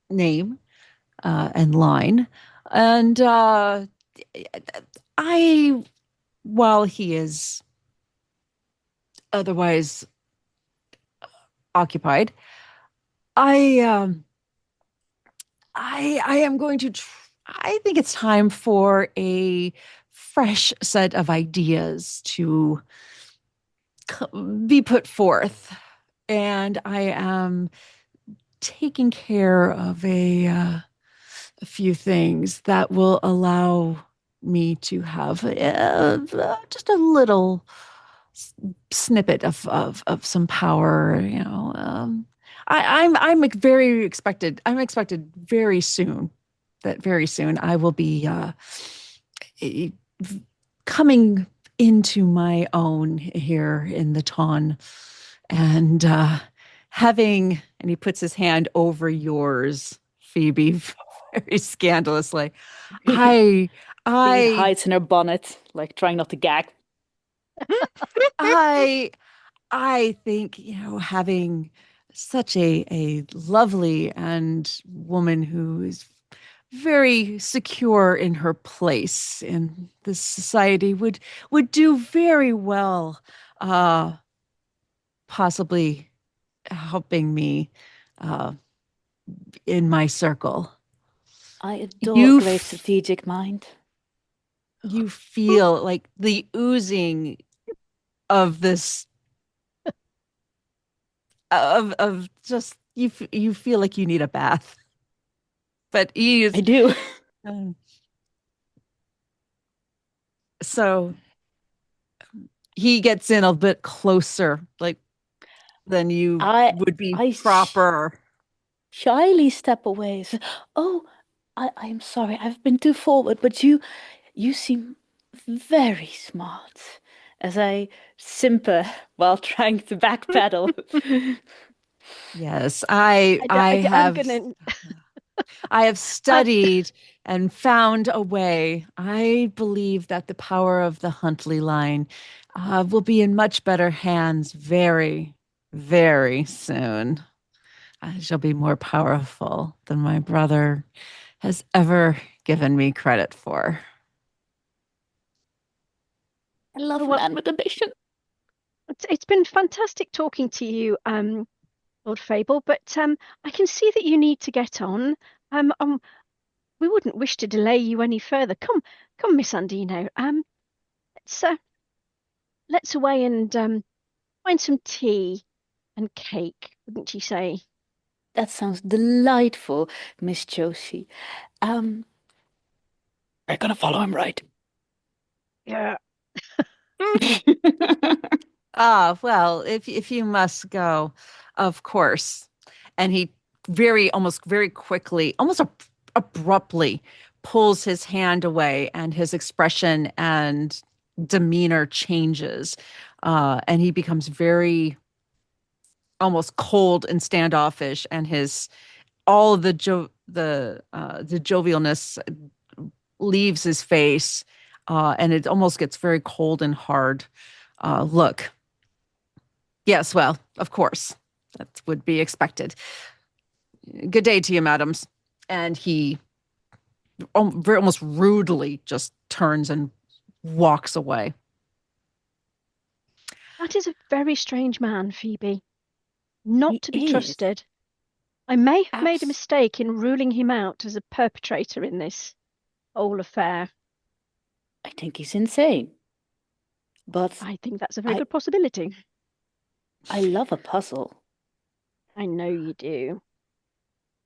Speaker 1: name and line, and I, while he is otherwise occupied, I I am going to I think it's time for a fresh set of ideas to be put forth, and I am taking care of a few things that will allow me to have just a little snippet of some power. I'm expected very soon. That very soon I will be eh, coming into my own here in the Ton, and and he puts his hand over yours, Phoebe, very scandalously. I,
Speaker 4: Phoebe
Speaker 1: I,
Speaker 4: hides in her bonnet, like trying not to gag.
Speaker 1: I, I think, having such a lovely and woman who is very secure in her place in this society would do very well, uh, possibly helping me uh, in my circle.
Speaker 4: I adore a
Speaker 1: You
Speaker 4: great
Speaker 1: f-
Speaker 4: strategic mind.
Speaker 1: you feel like the oozing of this of just you feel like you need a bath, but he
Speaker 4: I
Speaker 1: is
Speaker 4: do.
Speaker 1: um, so he gets in a bit closer, like than you
Speaker 4: I
Speaker 1: would be
Speaker 4: I
Speaker 1: proper.
Speaker 4: shyly step away. Oh, I am sorry. I've been too forward, but you seem very smart. As I simper while trying to backpedal.
Speaker 1: Yes,
Speaker 5: I
Speaker 1: I
Speaker 5: am
Speaker 1: have.
Speaker 5: gonna.
Speaker 1: I have
Speaker 5: I,
Speaker 1: studied and found a way. I believe that the power of the Huntley line will be in much better hands very, very soon. I shall be more powerful than my brother has ever given me credit for.
Speaker 4: I love
Speaker 5: oh,
Speaker 4: a
Speaker 5: well,
Speaker 4: man with ambition.
Speaker 5: it's been fantastic talking to you, Lord Fable, but I can see that you need to get on. Um, um, we wouldn't wish to delay you any further. Come, Miss Andino. Let's let's away and find some tea and cake, wouldn't you say?
Speaker 4: That sounds delightful, Miss Josie. Um, we're gonna follow him, right?
Speaker 5: Yeah.
Speaker 1: Ah, well, if you must go, of course. And he almost very quickly, almost abruptly pulls his hand away, and his expression and demeanor changes. And he becomes very almost cold and standoffish, and his all of the jovialness leaves his face, and it almost gets very cold and hard. Look, yes, well, of course, that would be expected. Good day to you, madams. And he very almost rudely just turns and walks away.
Speaker 5: That is a very strange man, Phoebe. Not
Speaker 4: He
Speaker 5: to be
Speaker 4: is.
Speaker 5: trusted. I may have made a
Speaker 4: Abs
Speaker 5: mistake in ruling him out as a perpetrator in this whole affair.
Speaker 4: I think he's insane. But
Speaker 5: I think that's a very
Speaker 4: I
Speaker 5: good possibility.
Speaker 4: I love a puzzle.
Speaker 5: I know you do.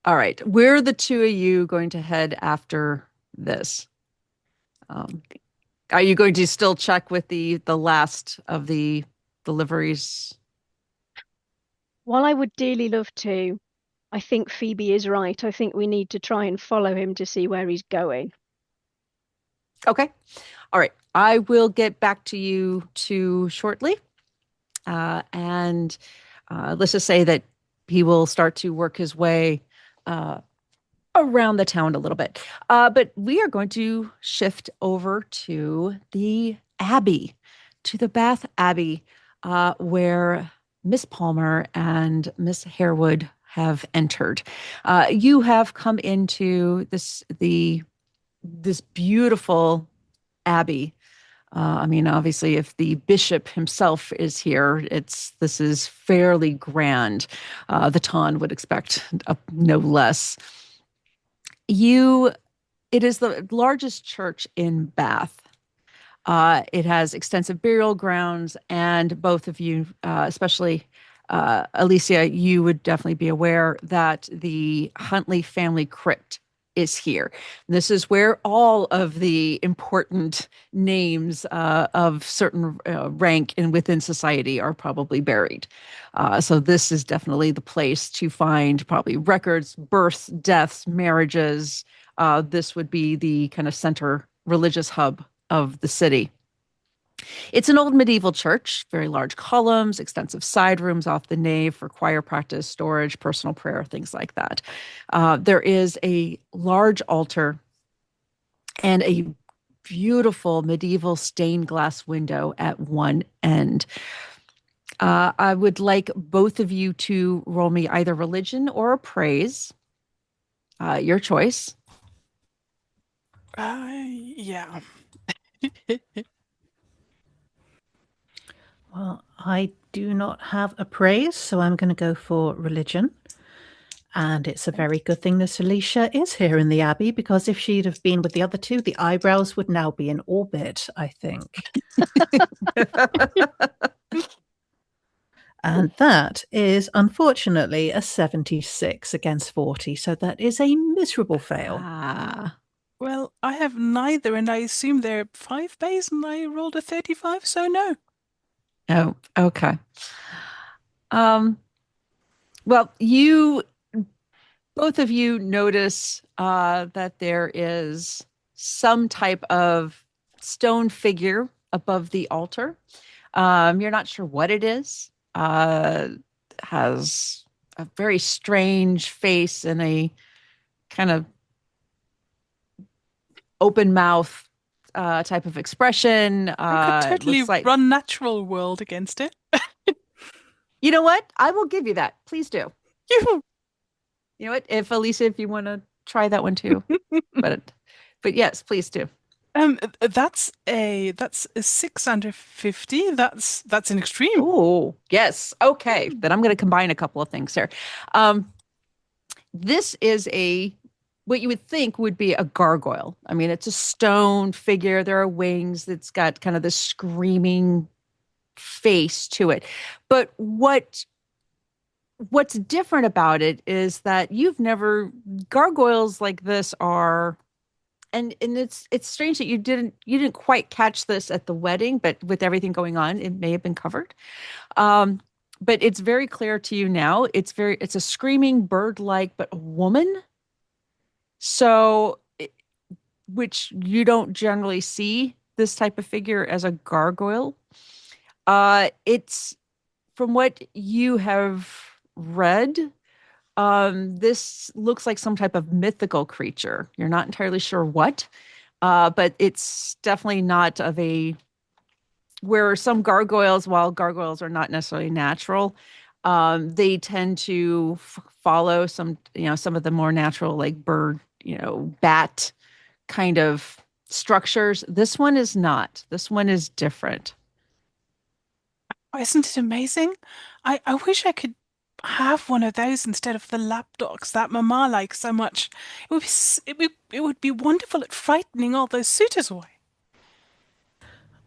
Speaker 1: All right, where the two of you going to head after this? Um, are you going to still check with the last of the deliveries?
Speaker 5: While I would dearly love to, I think Phoebe is right. I think we need to try and follow him to see where he's going.
Speaker 1: Okay. All right. I will get back to you two shortly. And let's just say that he will start to work his way uh, around the town a little bit. But we are going to shift over to the Abbey, to the Bath Abbey, where Miss Palmer and Miss Harewood have entered. You have come into this beautiful abbey. I mean, obviously, if the bishop himself is here, this is fairly grand. The Ton would expect no less. You, it is the largest church in Bath. It has extensive burial grounds, and both of you, especially Alicia, you would definitely be aware that the Huntley family crypt is here. This is where all of the important names of certain rank and within society are probably buried. So this is definitely the place to find probably records, births, deaths, marriages. This would be the kind of center religious hub of the city. It's an old medieval church, very large columns, extensive side rooms off the nave for choir practice, storage, personal prayer, things like that. There is a large altar and a beautiful medieval stained glass window at one end. I would like both of you to roll me either religion or praise, your choice.
Speaker 3: Yeah.
Speaker 2: Well, I do not have a praise, so I'm going to go for religion. And it's a very good thing that Alicia is here in the Abbey, because if she'd have been with the other two, the eyebrows would now be in orbit, I think. And that is, unfortunately, a 76 against 40. So that is a miserable fail.
Speaker 3: Well, I have neither, and I assume they're 5 base, and I rolled a 35, so no.
Speaker 1: Oh, okay. Well, you both of you notice that there is some type of stone figure above the altar. You're not sure what it is. Has a very strange face and a kind of open mouth type of expression.
Speaker 3: I could totally
Speaker 1: Looks like,
Speaker 3: run natural world against it.
Speaker 1: you know what? I will give you that. Please do.
Speaker 3: You.
Speaker 1: You know what? If Alicia, if you want to try that one too, but yes, please do.
Speaker 3: That's a 650. That's an extreme.
Speaker 1: Oh, yes. Okay. Then I'm going to combine a couple of things here. This is what you would think would be a gargoyle. I mean, it's a stone figure. There are wings. It's got kind of this screaming face to it. But what's different about it is that gargoyles like this are, and it's strange that you didn't quite catch this at the wedding, but with everything going on, it may have been covered. But it's very clear to you now. It's a screaming bird-like, but a woman. So, which you don't generally see this type of figure as a gargoyle. It's from what you have read, this looks like some type of mythical creature. You're not entirely sure what, but it's definitely not where some gargoyles, while gargoyles are not necessarily natural, they tend to follow some of the more natural, like bird, bat kind of structures. This one is not. This one is different.
Speaker 3: Isn't it amazing? I wish I could have one of those instead of the lapdogs that Mama likes so much. It would be wonderful at frightening all those suitors away.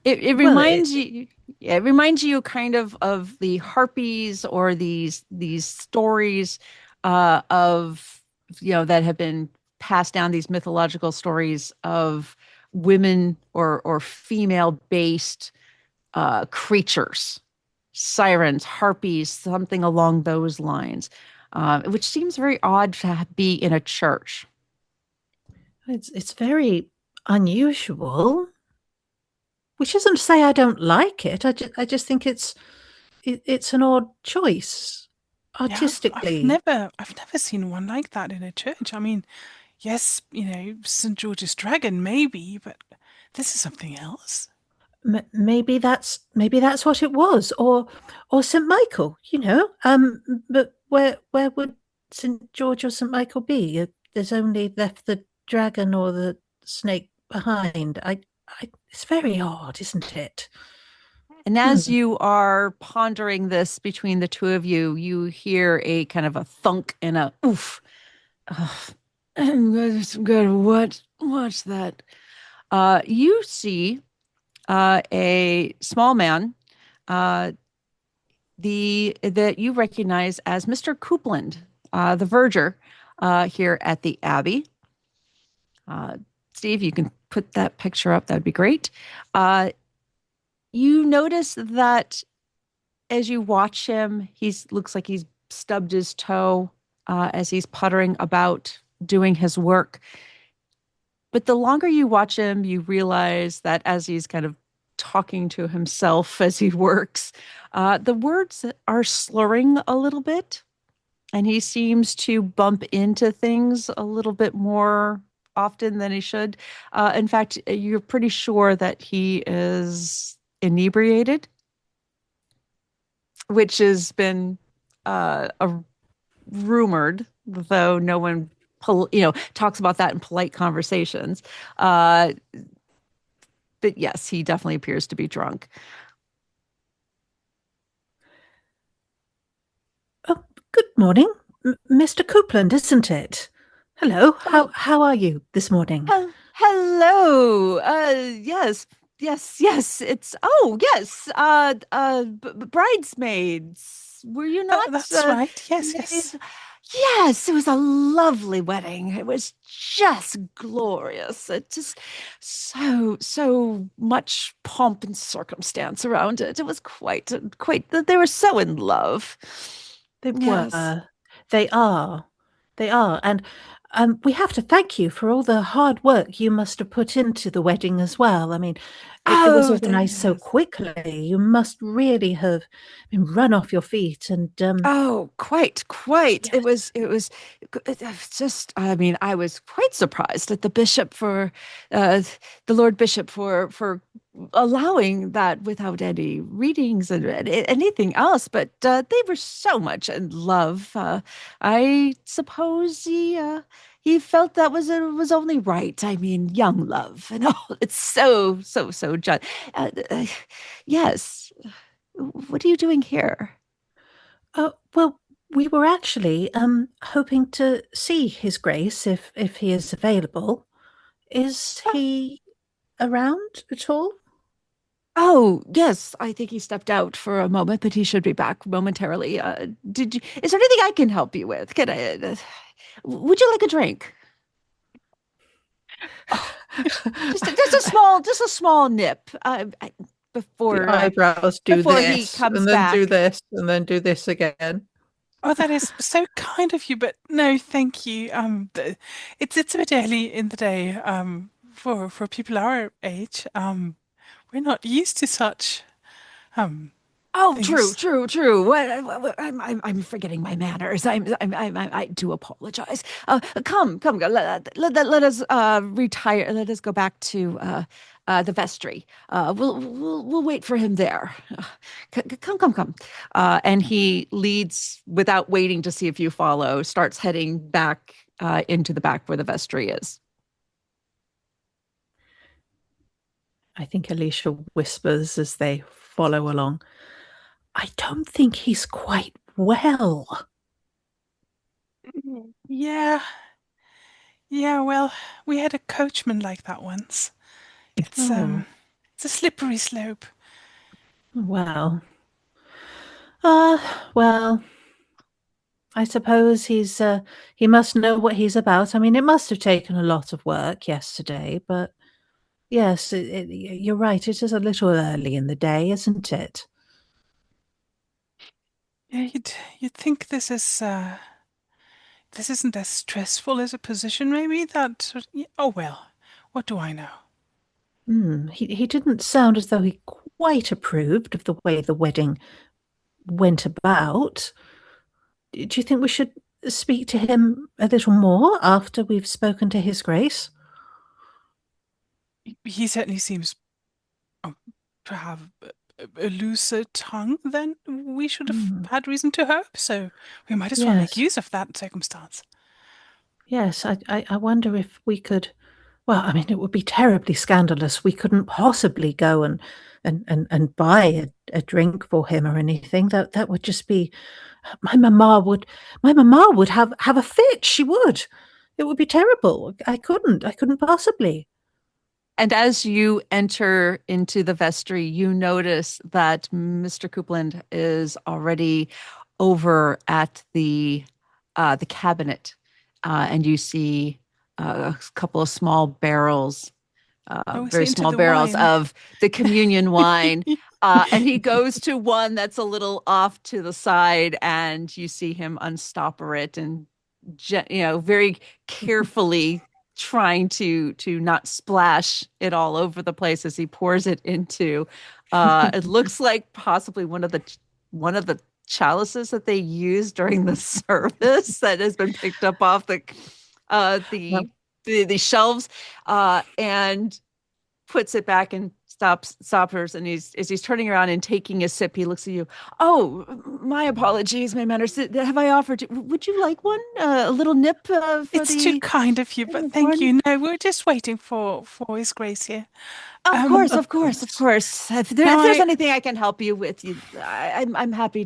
Speaker 1: It reminds you. Yeah, it reminds you kind of the harpies or these stories of that have been passed down, these mythological stories of women or female based creatures, sirens, harpies, something along those lines, which seems very odd to be in a church.
Speaker 2: It's very unusual, which isn't to say I don't like it. I just think it's an odd choice artistically.
Speaker 3: Yeah, I've never seen one like that in a church. I mean, yes, St. George's Dragon, maybe, but this is something else.
Speaker 2: Maybe that's what it was, or St. Michael. But where would St. George or St. Michael be? There's only left the dragon or the snake behind. It's very odd, isn't it?
Speaker 1: And as you are pondering this between the two of you, you hear a kind of a thunk and a oof. Good. What's that? You see a small man that you recognize as Mr. Coupland, the verger here at the Abbey. Steve, you can put that picture up. That would be great. You notice that as you watch him, looks like he's stubbed his toe as he's puttering about doing his work. But the longer you watch him, you realize that as he's kind of talking to himself as he works, the words are slurring a little bit, and he seems to bump into things a little bit more often than he should. In fact, you're pretty sure that he is inebriated, which has been rumored, though no one talks about that in polite conversations. But yes, he definitely appears to be drunk.
Speaker 2: Oh, good morning, Mr. Coupland, isn't it? Hello. How are you this morning?
Speaker 1: Hello. Yes. It's yes. Bridesmaids. Were you not?
Speaker 3: That's right. Yes.
Speaker 1: Yes, it was a lovely wedding. It was just glorious. It just so much pomp and circumstance around it. It was quite. They were so in love.
Speaker 2: They
Speaker 1: Yes.
Speaker 2: were. They are. And We have to thank you for all the hard work you must have put into the wedding as well. I mean, it was
Speaker 1: Oh,
Speaker 2: organized so quickly. You must really have been run off your feet. And
Speaker 1: oh, quite.
Speaker 2: yes.
Speaker 1: It's just, I mean, I was quite surprised at the bishop uh, the Lord Bishop for allowing that without any readings and anything else. But they were so much in love. I suppose he felt that was only right. I mean, young love and all. It's so John. Yes. What are you doing here?
Speaker 2: Well, we were actually hoping to see His Grace if he is available. Is he around at all?
Speaker 1: Oh, yes, I think he stepped out for a moment, but he should be back momentarily. Is there anything I can help you with? Would you like a drink? Oh, just a small nip,
Speaker 2: The
Speaker 1: before,
Speaker 2: eyebrows do
Speaker 1: before he
Speaker 2: this,
Speaker 1: comes
Speaker 2: and then do
Speaker 1: back.
Speaker 2: this, and then do this again.
Speaker 3: Oh, that is so kind of you, but no, thank you. It's a bit early in the day, for people our age. We're not used to such, um,
Speaker 1: Oh,
Speaker 3: things.
Speaker 1: true. I'm forgetting my manners. I do apologize. Come, go. Let us retire. Let us go back to the vestry. We'll wait for him there. Come. And he leads without waiting to see if you follow. Starts heading back into the back where the vestry is.
Speaker 2: I think Alicia whispers as they follow along. I don't think he's quite well.
Speaker 3: Yeah, yeah. Well, we had a coachman like that once. It's
Speaker 2: Oh,
Speaker 3: um, it's a slippery slope.
Speaker 2: well. Uh, well, I suppose he must know what he's about. I mean, it must have taken a lot of work yesterday, but yes, you're right. It is a little early in the day, isn't it?
Speaker 3: Yeah, you'd think this isn't as stressful as a position, maybe oh well, what do I know?
Speaker 2: He didn't sound as though he quite approved of the way the wedding went about. Do you think we should speak to him a little more after we've spoken to His Grace?
Speaker 3: He certainly seems, um, to have a looser tongue than we should have
Speaker 2: Hmm.
Speaker 3: had reason to hope, so we might as well make
Speaker 2: Yes,
Speaker 3: use of that circumstance.
Speaker 2: yes. I wonder if we could. Well, I mean, it would be terribly scandalous. We couldn't possibly go and buy a drink for him or anything. That would just be. My mamma would have a fit. She would. It would be terrible. I couldn't possibly.
Speaker 1: And as you enter into the vestry, you notice that Mr. Coupland is already over at the cabinet, and you see a couple of small barrels,
Speaker 3: Oh, is
Speaker 1: very
Speaker 3: he into
Speaker 1: small
Speaker 3: the
Speaker 1: barrels
Speaker 3: wine?
Speaker 1: of the communion wine. And he goes to one that's a little off to the side, and you see him unstopper it and very carefully trying to not splash it all over the place as he pours it into. It looks like possibly one of the chalices that they used during the service that has been picked up off uh, the
Speaker 2: Well,
Speaker 1: the shelves, and puts it back and stoppers, and he's turning around and taking a sip. He looks at you. Oh, my apologies, my manners. Have I offered you? Would you like one? A little nip for
Speaker 3: It's too
Speaker 1: the
Speaker 3: kind of you, but thank
Speaker 1: morning?
Speaker 3: you. No, we're just waiting for His Grace here.
Speaker 1: Of
Speaker 3: Um,
Speaker 1: course,
Speaker 2: of
Speaker 1: of course, of
Speaker 2: course.
Speaker 1: course.
Speaker 3: now
Speaker 1: If there's
Speaker 3: I
Speaker 1: anything I can help you with, I'm happy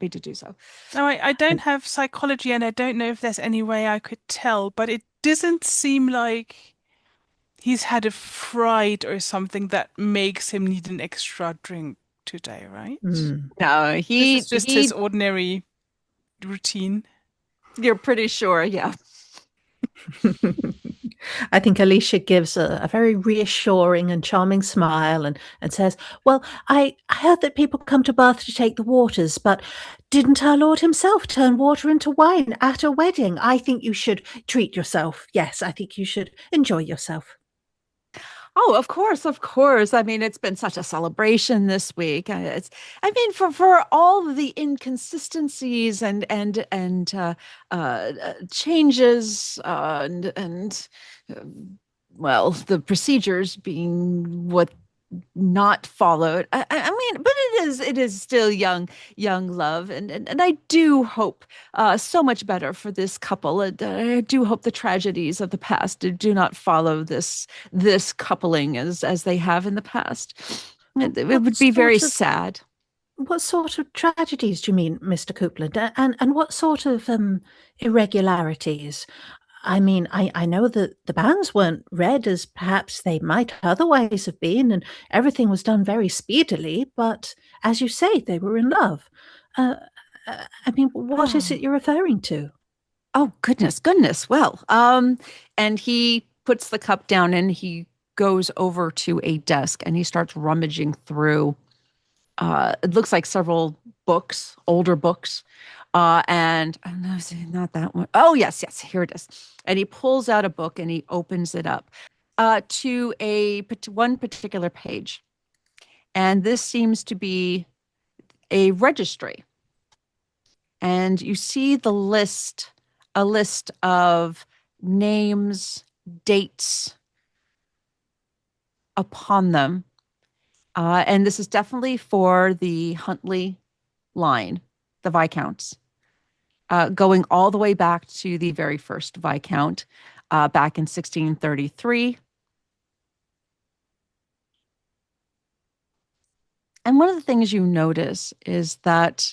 Speaker 1: to do so.
Speaker 3: now I don't
Speaker 2: And
Speaker 3: have psychology, and I don't know if there's any way I could tell, but it doesn't seem like he's had a fright or something that makes him need an extra drink today, right?
Speaker 2: mm,
Speaker 1: No,
Speaker 3: This is
Speaker 1: he
Speaker 3: just his
Speaker 1: he.
Speaker 3: ordinary routine.
Speaker 1: You're pretty sure, yeah.
Speaker 2: I think Alicia gives a very reassuring and charming smile and says, well, I heard that people come to Bath to take the waters, but didn't our Lord himself turn water into wine at a wedding? I think you should treat yourself. Yes, I think you should enjoy yourself.
Speaker 1: Oh, of course, of course. I mean, it's been such a celebration this week. I mean, for all of the inconsistencies and changes uh, well, the procedures being what not followed. I mean, but it is still young love, and I do hope so much better for this couple. And I do hope the tragedies of the past do not follow this coupling as they have in the past. It would be very sad.
Speaker 2: What sort of tragedies do you mean, Mr. Coupland? And what sort of irregularities? I mean, I know that the banns weren't read as perhaps they might otherwise have been, and everything was done very speedily, but as you say, they were in love. I mean, what is it you're referring to?
Speaker 1: Oh, goodness. Well, and he puts the cup down and he goes over to a desk and he starts rummaging through. It looks like several books, older books. And I don't know, not that one. Oh, yes, here it is. And he pulls out a book and he opens it up to one particular page. And this seems to be a registry. And you see a list of names, dates upon them. And this is definitely for the Huntley line, the Viscounts, going all the way back to the very first Viscount back in 1633. And one of the things you notice is that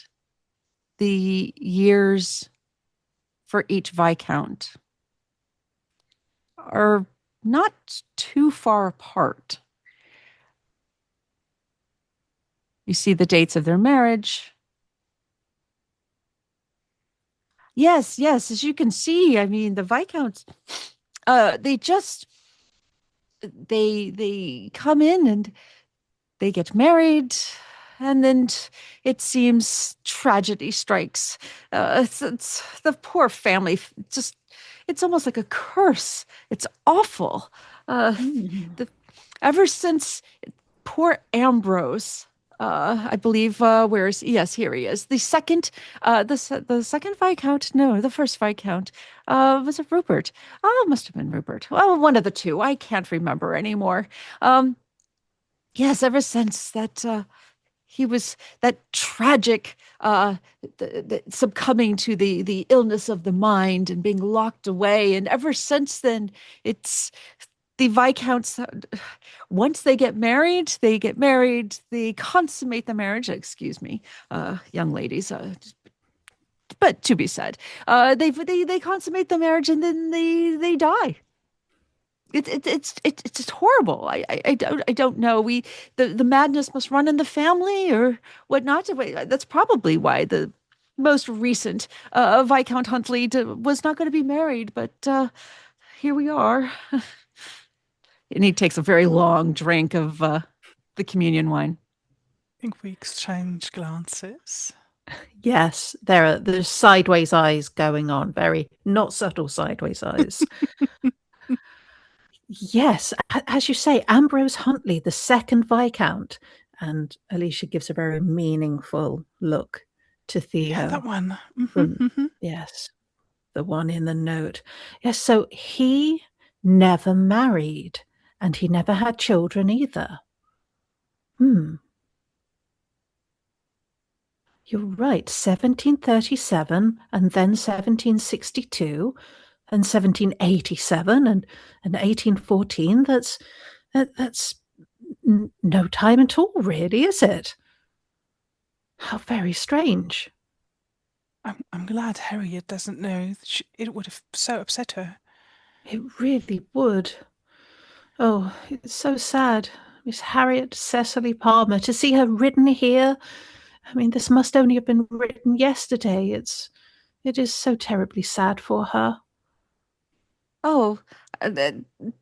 Speaker 1: the years for each Viscount are not too far apart. You see the dates of their marriage. Yes, as you can see, I mean, the Viscounts, they come in and they get married, and then it seems tragedy strikes. It's the poor family. It's almost like a curse. It's awful. Ever since poor Ambrose, I believe, yes, here he is. The second Viscount, no, the first Viscount, was it Rupert? Oh, it must have been Rupert. Well, one of the two. I can't remember anymore. Yes, ever since that, he was that tragic, succumbing to the illness of the mind and being locked away. And ever since then, it's the Viscounts, once they get married, they consummate the marriage. Excuse me, young ladies, but to be said, they consummate the marriage and then they die. It's just horrible. I don't know. The madness must run in the family or whatnot. That's probably why the most recent Viscount Huntley was not going to be married, but here we are. And he takes a very long drink of the communion wine.
Speaker 3: I think we exchange glances.
Speaker 2: Yes, there's sideways eyes going on, very not subtle sideways eyes. Yes, as you say, Ambrose Huntley, the second Viscount. And Alicia gives a very meaningful look to Theo.
Speaker 3: Yeah, that one.
Speaker 2: Yes, the one in the note. Yes, so he never married and he never had children either. You're right, 1737 and then 1762. And 1787 and 1814, that's no time at all, really, is it? How very strange.
Speaker 3: I'm glad Harriet doesn't know. It would have so upset her.
Speaker 2: It really would. Oh, it's so sad. Miss Harriet Cecily Palmer, to see her written here. I mean, this must only have been written yesterday. It is so terribly sad for her.
Speaker 1: Oh, uh,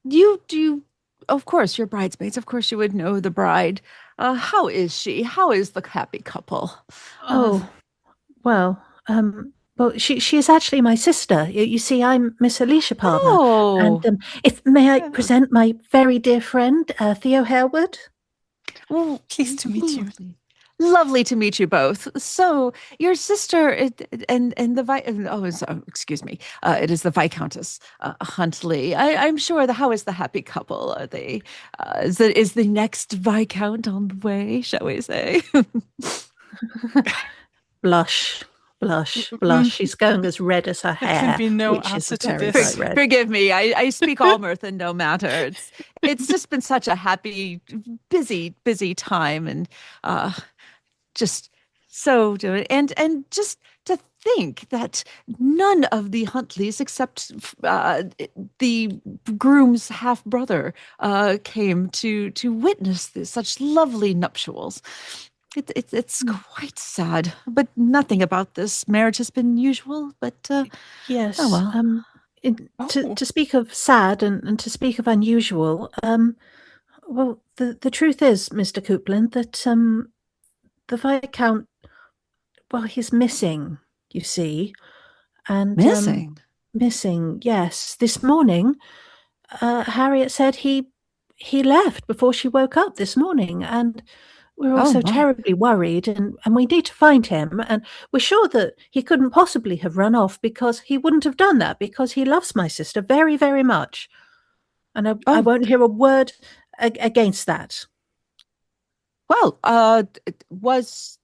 Speaker 1: you do. Of course, you're bridesmaids. Of course, you would know the bride. How is she? How is the happy couple?
Speaker 2: Oh, well, well, she is actually my sister. You see, I'm Miss Alicia Palmer, and
Speaker 1: Oh,
Speaker 2: if may I
Speaker 1: yeah.
Speaker 2: present my very dear friend, Theo Harewood.
Speaker 1: Well,
Speaker 3: Pleased to meet you.
Speaker 1: lovely. Lovely to meet you both. So, your sister and the excuse me, it is the Viscountess Huntley. I'm sure. How is the happy couple? Are they? Is the next Viscount on the way? Shall we say?
Speaker 2: Blush, blush, blush.
Speaker 3: Mm,
Speaker 2: She's going as red as her
Speaker 3: there can
Speaker 2: hair,
Speaker 3: be no
Speaker 2: which is
Speaker 3: answer
Speaker 2: a
Speaker 3: to
Speaker 2: very
Speaker 3: this.
Speaker 2: bright red.
Speaker 1: Forgive me. I speak all mirth and no matter. It's just been such a happy, busy time, and uh, just so doing and just to think that none of the Huntleys except the groom's half brother came to witness such lovely nuptials. It's quite sad, but nothing about this marriage has been usual. But oh
Speaker 2: Yes.
Speaker 1: well.
Speaker 3: Oh,
Speaker 2: To speak of sad and to speak of unusual, well, the truth is, Mr. Coupland, that the Viscount, well, he's missing, you see, and
Speaker 1: Missing.
Speaker 2: missing. Yes, this morning, Harriet said he left before she woke up this morning, and we're all
Speaker 1: Oh
Speaker 2: so
Speaker 1: my.
Speaker 2: terribly worried, and we need to find him, and we're sure that he couldn't possibly have run off because he wouldn't have done that because he loves my sister very, very much, and I
Speaker 1: Oh
Speaker 2: won't hear a word against that.
Speaker 1: well. Was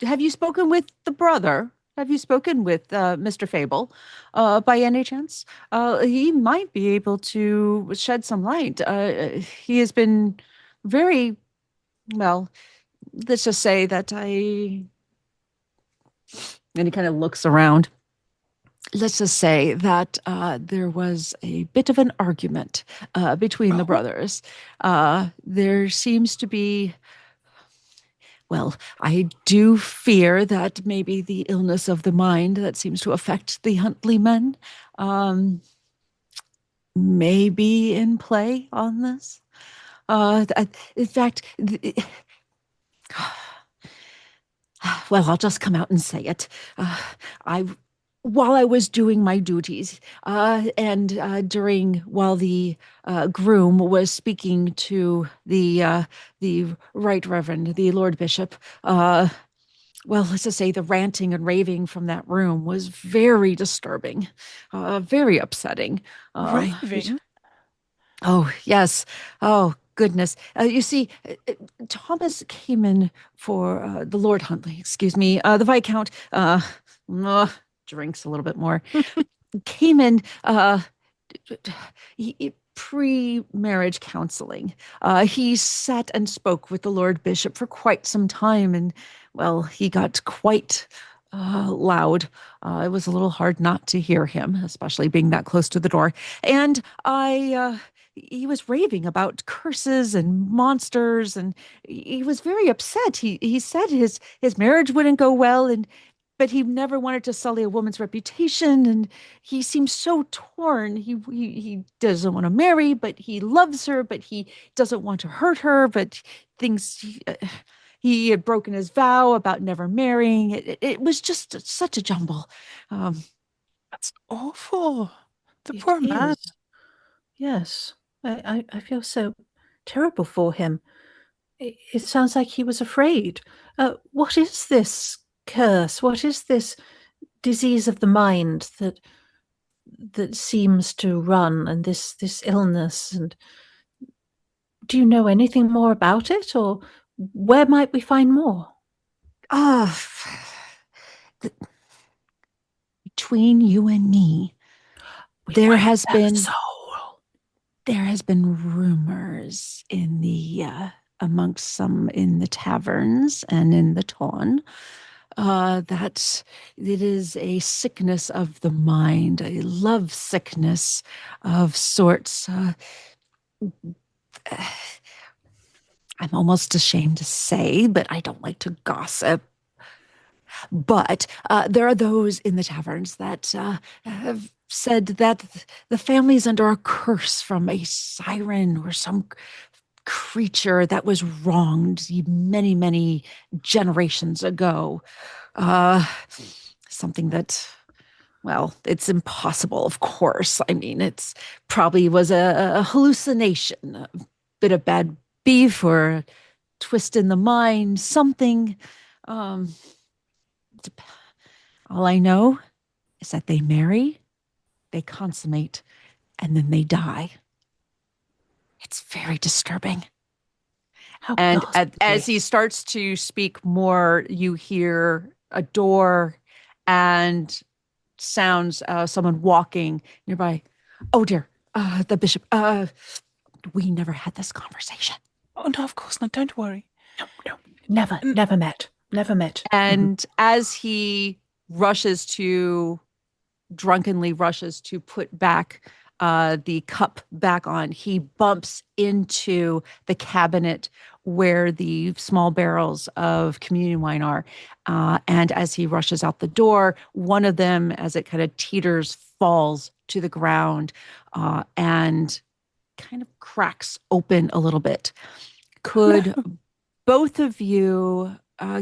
Speaker 1: have you spoken with the brother? Have you spoken with Mr. Fable by any chance? He might be able to shed some light. He has been very well. Let's just say that and he kind of looks around. Let's just say that there was a bit of an argument between the
Speaker 3: oh,
Speaker 1: brothers. There seems to be, well, I do fear that maybe the illness of the mind that seems to affect the Huntley men um, may be in play on this. In fact, well, I'll just come out and say it. I, while I was doing my duties, and while the groom was speaking to the Right Reverend, the Lord Bishop, well, let's just say the ranting and raving from that room was very disturbing, very upsetting. It
Speaker 3: raving.
Speaker 1: Oh, yes. Oh, goodness. You see, Thomas came in for the Lord Huntley, excuse me, the Viscount, drinks a little bit more, came in pre-marriage counseling. He sat and spoke with the Lord Bishop for quite some time, and, well, he got quite loud. It was a little hard not to hear him, especially being that close to the door. And he was raving about curses and monsters, and he was very upset. He said his marriage wouldn't go well, and but he never wanted to sully a woman's reputation, and he seems so torn. He doesn't want to marry, but he loves her, but he doesn't want to hurt her, but things. He had broken his vow about never marrying. It was just such a jumble. Um,
Speaker 3: That's awful. The
Speaker 2: It
Speaker 3: poor man.
Speaker 2: is. Yes, I feel so terrible for him. It sounds like he was afraid. What is this curse? What is this disease of the mind that seems to run, and this illness? And do you know anything more about it, or where might we find more?
Speaker 1: ah, between you and me,
Speaker 2: We
Speaker 1: there
Speaker 2: won't
Speaker 1: has
Speaker 2: tell a
Speaker 1: been
Speaker 2: soul.
Speaker 1: there has been rumors in the amongst some in the taverns and in the town that it is a sickness of the mind, a love sickness of sorts. I'm almost ashamed to say, but I don't like to gossip. But there are those in the taverns that have said that the family is under a curse from a siren or some creature that was wronged many, many generations ago. Uh, Something that, well, it's impossible, of course. I mean, it's probably was a hallucination, a bit of bad beef or a twist in the mind, something. Um, all I know is that they marry, they consummate, and then they die. It's very disturbing.
Speaker 2: How
Speaker 1: And as
Speaker 2: ghastly.
Speaker 1: he starts to speak more, you hear a door and sounds someone walking nearby. Oh dear, the bishop. We never had this conversation.
Speaker 3: Oh, no, of course not. Don't worry.
Speaker 2: No, no, never,
Speaker 3: N-
Speaker 2: never met. Never met.
Speaker 1: And as he rushes to drunkenly rushes to put back the cup back on, he bumps into the cabinet where the small barrels of communion wine are. And as he rushes out the door, one of them, as it kind of teeters, falls to the ground and kind of cracks open a little bit. Could both of you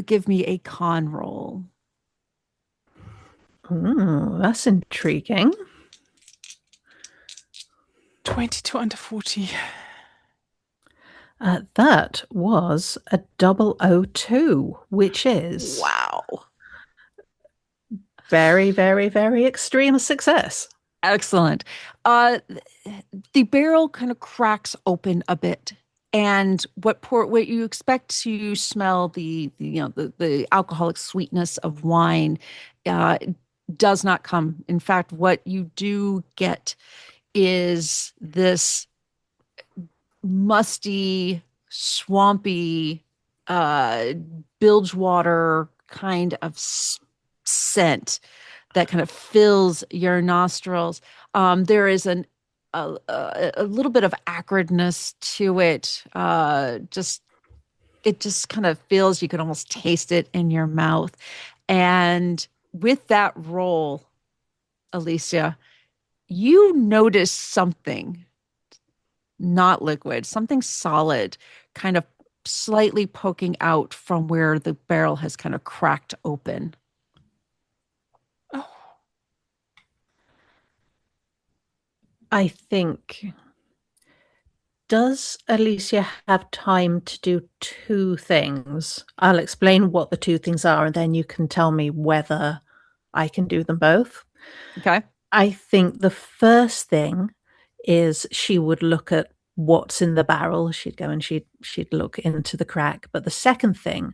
Speaker 1: give me a con roll?
Speaker 2: Ooh, that's intriguing.
Speaker 3: 22 under 40.
Speaker 2: That was a 002, which is
Speaker 1: Wow.
Speaker 2: very, very, very extreme success.
Speaker 1: Excellent. The barrel kind of cracks open a bit, and what you expect to smell the alcoholic sweetness of wine uh, does not come. In fact, what you do get is this musty, swampy, uh, bilge water kind of scent that kind of fills your nostrils. There is a little bit of acridness to it. It just kind of feels you can almost taste it in your mouth. And with that roll, Alicia, you notice something not liquid, something solid, kind of slightly poking out from where the barrel has kind of cracked open.
Speaker 3: Oh,
Speaker 2: I think. Does Alicia have time to do two things? I'll explain what the two things are, and then you can tell me whether I can do them both.
Speaker 1: Okay.
Speaker 2: I think the first thing is she would look at what's in the barrel. She'd go and she'd look into the crack. But the second thing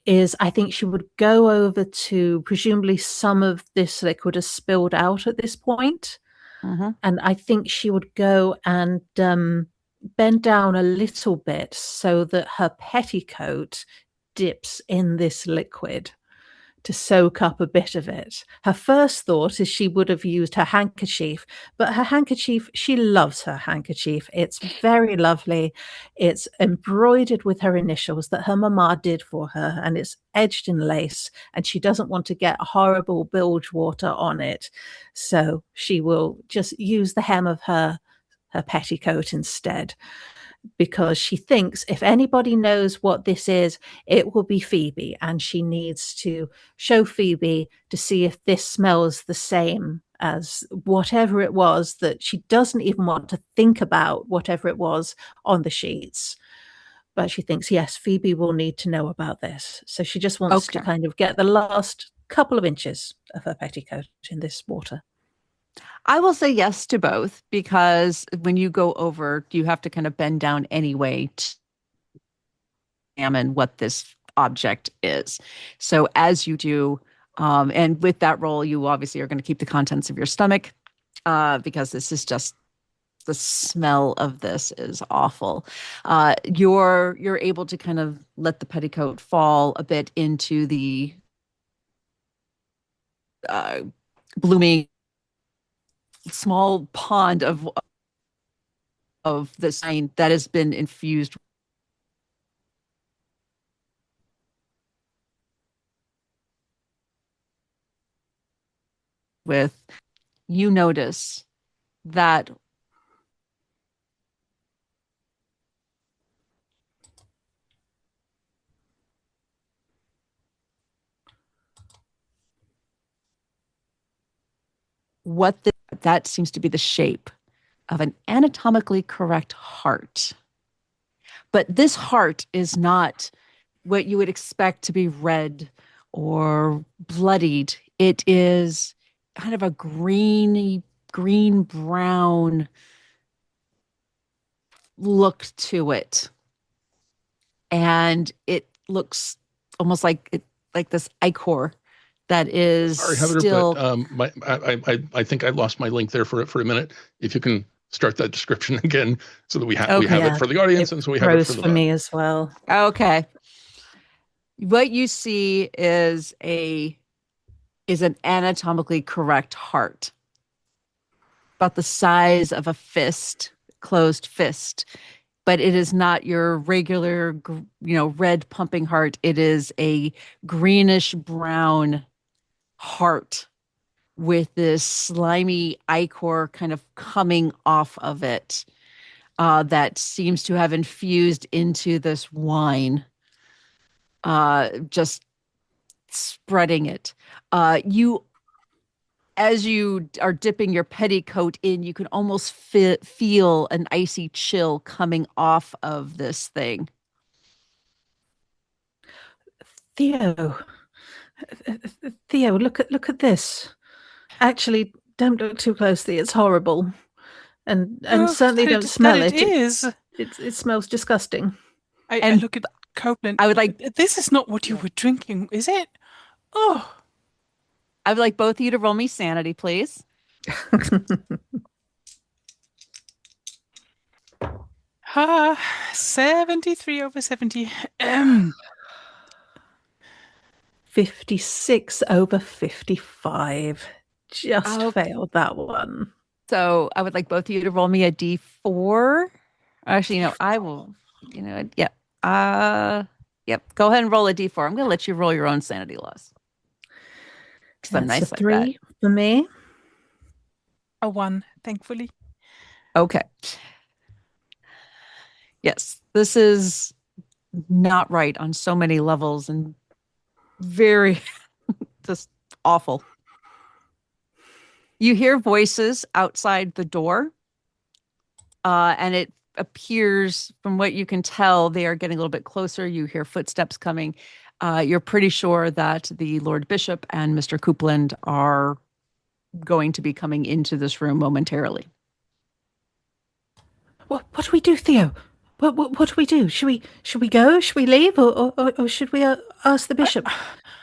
Speaker 2: is I think she would go over to presumably some of this liquid has spilled out at this point.
Speaker 1: Mm-hmm.
Speaker 2: And I think she would go and bend down a little bit so that her petticoat dips in this liquid to soak up a bit of it. Her first thought is she would have used her handkerchief, but her handkerchief, she loves her handkerchief. It's very lovely. It's embroidered with her initials that her mama did for her, and it's edged in lace, and she doesn't want to get horrible bilge water on it. So she will just use the hem of her petticoat instead, because she thinks if anybody knows what this is, it will be Phoebie, and she needs to show Phoebie to see if this smells the same as whatever it was that she doesn't even want to think about, whatever it was on the sheets. But she thinks, yes, Phoebie will need to know about this. So she just wants to
Speaker 1: Okay.
Speaker 2: kind of get the last couple of inches of her petticoat in this water.
Speaker 1: I will say yes to both because when you go over, you have to kind of bend down anyway to examine what this object is. So as you do, and with that roll, you obviously are going to keep the contents of your stomach because this is just the smell of this is awful. You're able to kind of let the petticoat fall a bit into the uh, blooming small pond of the sign that has been infused with you notice that that seems to be the shape of an anatomically correct heart. But this heart is not what you would expect to be red or bloodied. It is kind of a green brown look to it. And it looks almost like this ichor that is
Speaker 6: Sorry, Heather,
Speaker 1: still.
Speaker 6: but I think I lost my link there for a minute. If you can start that description again, so that we have
Speaker 2: Yeah,
Speaker 6: it for the audience,
Speaker 2: it
Speaker 6: and so we have it
Speaker 2: froze
Speaker 6: for
Speaker 2: for me as well.
Speaker 1: Okay. What you see is an anatomically correct heart, about the size of a fist, closed fist, but it is not your regular, red pumping heart. It is a greenish brown heart with this slimy ichor kind of coming off of it, that seems to have infused into this wine, just spreading it. As you are dipping your petticoat in, you can almost feel an icy chill coming off of this thing.
Speaker 2: Theo, look at this. Actually, don't look too closely. It's horrible, and certainly don't smell it. It smells disgusting.
Speaker 3: I look at Copeland.
Speaker 1: I would like.
Speaker 3: This is not what you were drinking, is it? Oh.
Speaker 1: I would like both of you to roll me sanity, please.
Speaker 3: 73 over 70.
Speaker 2: 56 over 55. Just failed that one.
Speaker 1: So I would like both of you to roll me a d4. Actually, I will. Yep. Yep. Go ahead and roll a d4. I'm going to let you roll your own sanity loss.
Speaker 2: Because I'm nice like 3 that. For me.
Speaker 3: A 1, thankfully.
Speaker 1: Okay. Yes, this is not right on so many levels and very just awful. You hear voices outside the door, and it appears, from what you can tell, they are getting a little bit closer. You hear footsteps coming. You're pretty sure that the Lord Bishop and Mr. Copeland are going to be coming into this room momentarily.
Speaker 2: What do we do, Theo? What do we do? Should we go? Should we leave, or should we ask the bishop?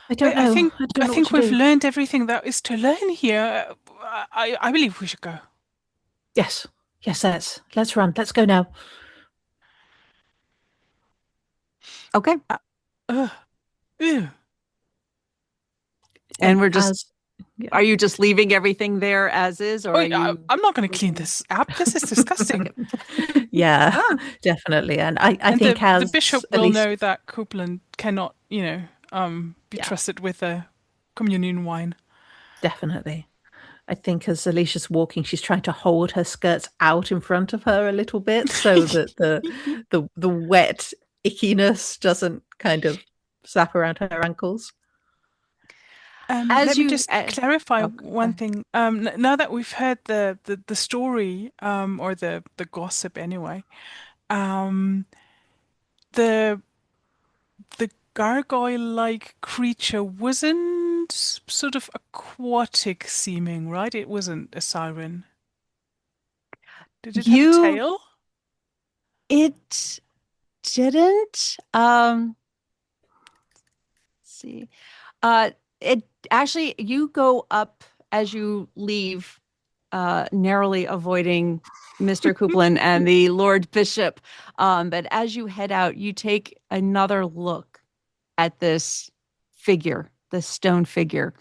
Speaker 2: I don't know.
Speaker 3: I think we've learned everything that is to learn here. I believe we should go.
Speaker 2: Yes, let's run. Let's go now.
Speaker 1: Okay.
Speaker 3: Ew.
Speaker 1: And we're just. Are you just leaving everything there as is, or
Speaker 3: I'm not going to clean this up. This is disgusting.
Speaker 2: Yeah, definitely. And I think
Speaker 3: the bishop will know that Copeland cannot, be trusted with a communion wine.
Speaker 2: Definitely. I think as Alicia's walking, she's trying to hold her skirts out in front of her a little bit so that the wet ickiness doesn't kind of zap around her ankles.
Speaker 3: Let me just clarify one thing. Now that we've heard the story, or the gossip anyway, the gargoyle-like creature wasn't sort of aquatic seeming, right? It wasn't a siren. Did it have a tail?
Speaker 1: It didn't. Let's see. It actually, you go up as you leave, narrowly avoiding Mr. Copeland and the Lord Bishop. But as you head out, you take another look at this figure, this stone figure.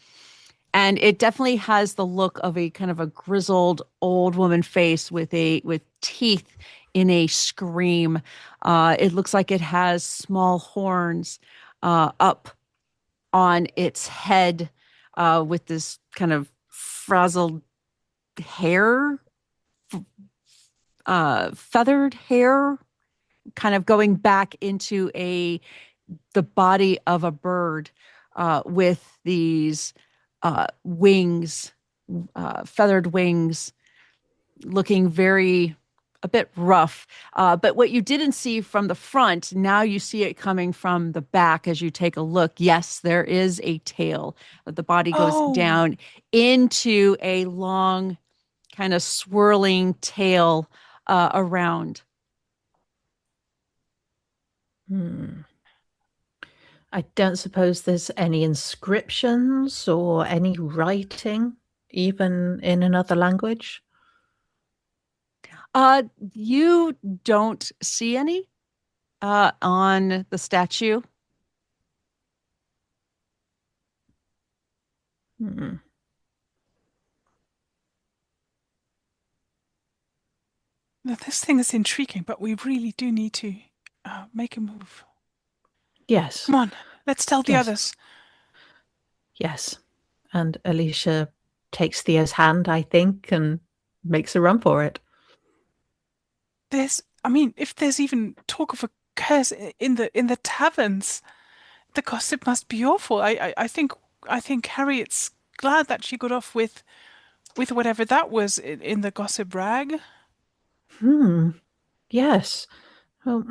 Speaker 1: And it definitely has the look of a kind of a grizzled old woman face with teeth in a scream. It looks like it has small horns up on its head, with this kind of frazzled hair, feathered hair, kind of going back into the body of a bird with these wings, feathered wings, looking a bit rough. But what you didn't see from the front, now you see it coming from the back as you take a look. Yes, there is a tail. The body goes
Speaker 3: Oh,
Speaker 1: down into a long, kind of swirling tail around.
Speaker 2: Hmm. I don't suppose there's any inscriptions or any writing, even in another language.
Speaker 1: You don't see any on the statue.
Speaker 2: Hmm.
Speaker 3: now this thing is intriguing, but we really do need to make a move.
Speaker 2: Yes,
Speaker 3: Come on, let's tell the
Speaker 2: yes,
Speaker 3: others.
Speaker 2: yes. And Alicia takes Theo's hand, I think, and makes a run for it.
Speaker 3: If there's even talk of a curse in the taverns, the gossip must be awful. I think Harriet's glad that she got off with whatever that was in the gossip rag.
Speaker 2: Hmm. Yes. Well,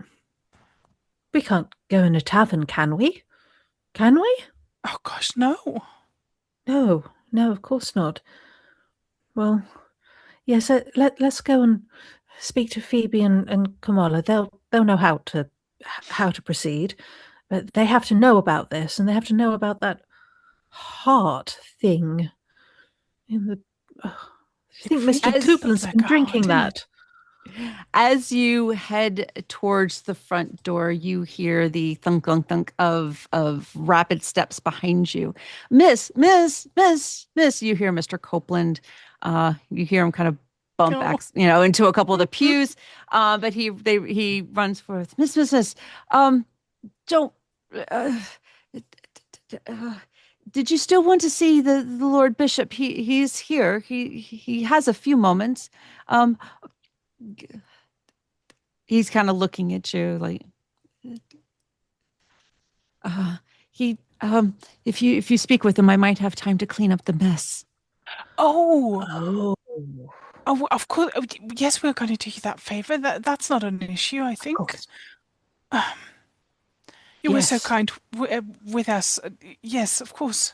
Speaker 2: we can't go in a tavern, can we? Can we?
Speaker 3: Oh gosh, no.
Speaker 2: No, no, of course not. Well, yes, let's go and speak to Phoebe and Kamala. They'll know how to proceed. But they have to know about this, and they have to know about that heart thing in the. Oh, I
Speaker 3: It
Speaker 2: think
Speaker 3: really
Speaker 2: Mr.
Speaker 3: feels
Speaker 2: Coupland's
Speaker 3: like
Speaker 2: been
Speaker 3: a
Speaker 2: drinking
Speaker 3: heart in
Speaker 2: that.
Speaker 3: it.
Speaker 1: As you head towards the front door, you hear the thunk thunk thunk of rapid steps behind you. Miss. You hear Mr. Copeland. You hear him kind of bump
Speaker 3: Oh,
Speaker 1: back, into a couple of the pews. But he runs forth. Miss. Um, don't. Uh, uh, did you still want to see the Lord Bishop? He's here. He has a few moments. Um, he's kind of looking at you like uh he if you speak with him, I might have time to clean up the mess.
Speaker 3: oh,
Speaker 2: Oh,
Speaker 3: oh, of course. Yes, we're going to do you that favor. That's not an issue, I
Speaker 2: of
Speaker 3: think.
Speaker 2: course.
Speaker 3: Um, you were so
Speaker 2: Yes,
Speaker 3: kind with us. Yes, of course.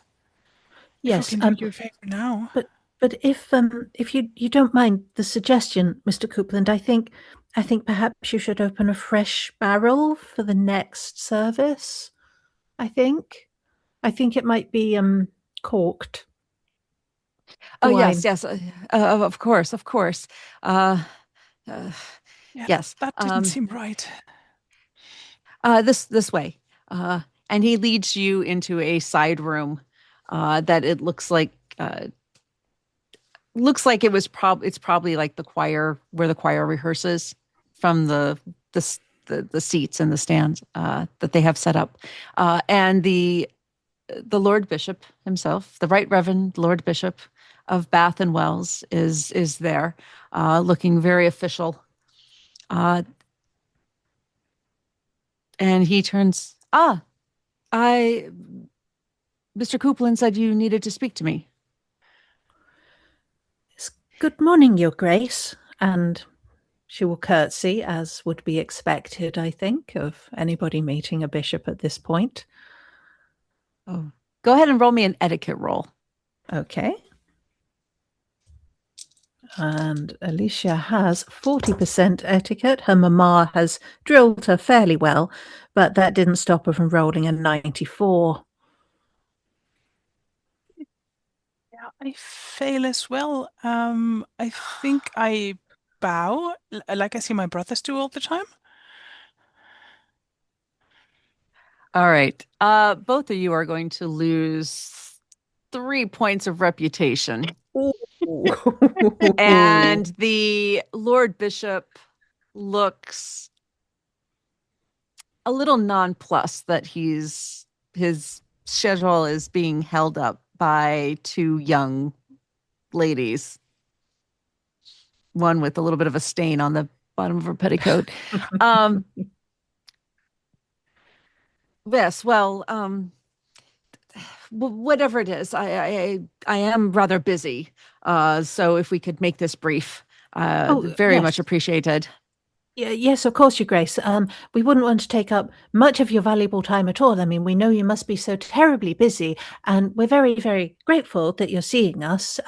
Speaker 3: If we
Speaker 2: yes.
Speaker 3: can do you a favor now.
Speaker 2: But if you don't mind the suggestion, Mr. Coupland, I think perhaps you should open a fresh barrel for the next service. I think. I think it might be corked.
Speaker 1: Oh
Speaker 2: The
Speaker 1: yes,
Speaker 2: wine.
Speaker 1: yes, of course. uh, uh
Speaker 3: Yeah,
Speaker 1: yes.
Speaker 3: that didn't seem right.
Speaker 1: This way. And he leads you into a side room that it looks like it's probably like the choir, where the choir rehearses, from the seats and the stands that they have set up. And the Lord Bishop himself, the Right Reverend Lord Bishop of Bath and Wells, is there, looking very official. Uh, and he turns. I Mr. Coupland said you needed to speak to me.
Speaker 2: Good morning, Your Grace. And she will curtsy, as would be expected, I think, of anybody meeting a bishop at this point.
Speaker 1: Oh, go ahead and roll me an etiquette roll.
Speaker 2: Okay. And Alicia has 40% etiquette. Her mama has drilled her fairly well, but that didn't stop her from rolling a 94.
Speaker 3: Yeah, I fail as well. I think I bow, like I see my brothers do all the time.
Speaker 1: All right. Both of you are going to lose 3 points of reputation. And the Lord Bishop looks a little nonplussed that his schedule is being held up by two young ladies. one with a little bit of a stain on the bottom of her petticoat. Um, yes, well, whatever it is, I am rather busy. So if we could make this brief, very
Speaker 2: yes.
Speaker 1: much appreciated.
Speaker 2: Yeah, yes, of course, Your Grace. We wouldn't want to take up much of your valuable time at all. I mean, we know you must be so terribly busy, and we're very, very grateful that you're seeing us.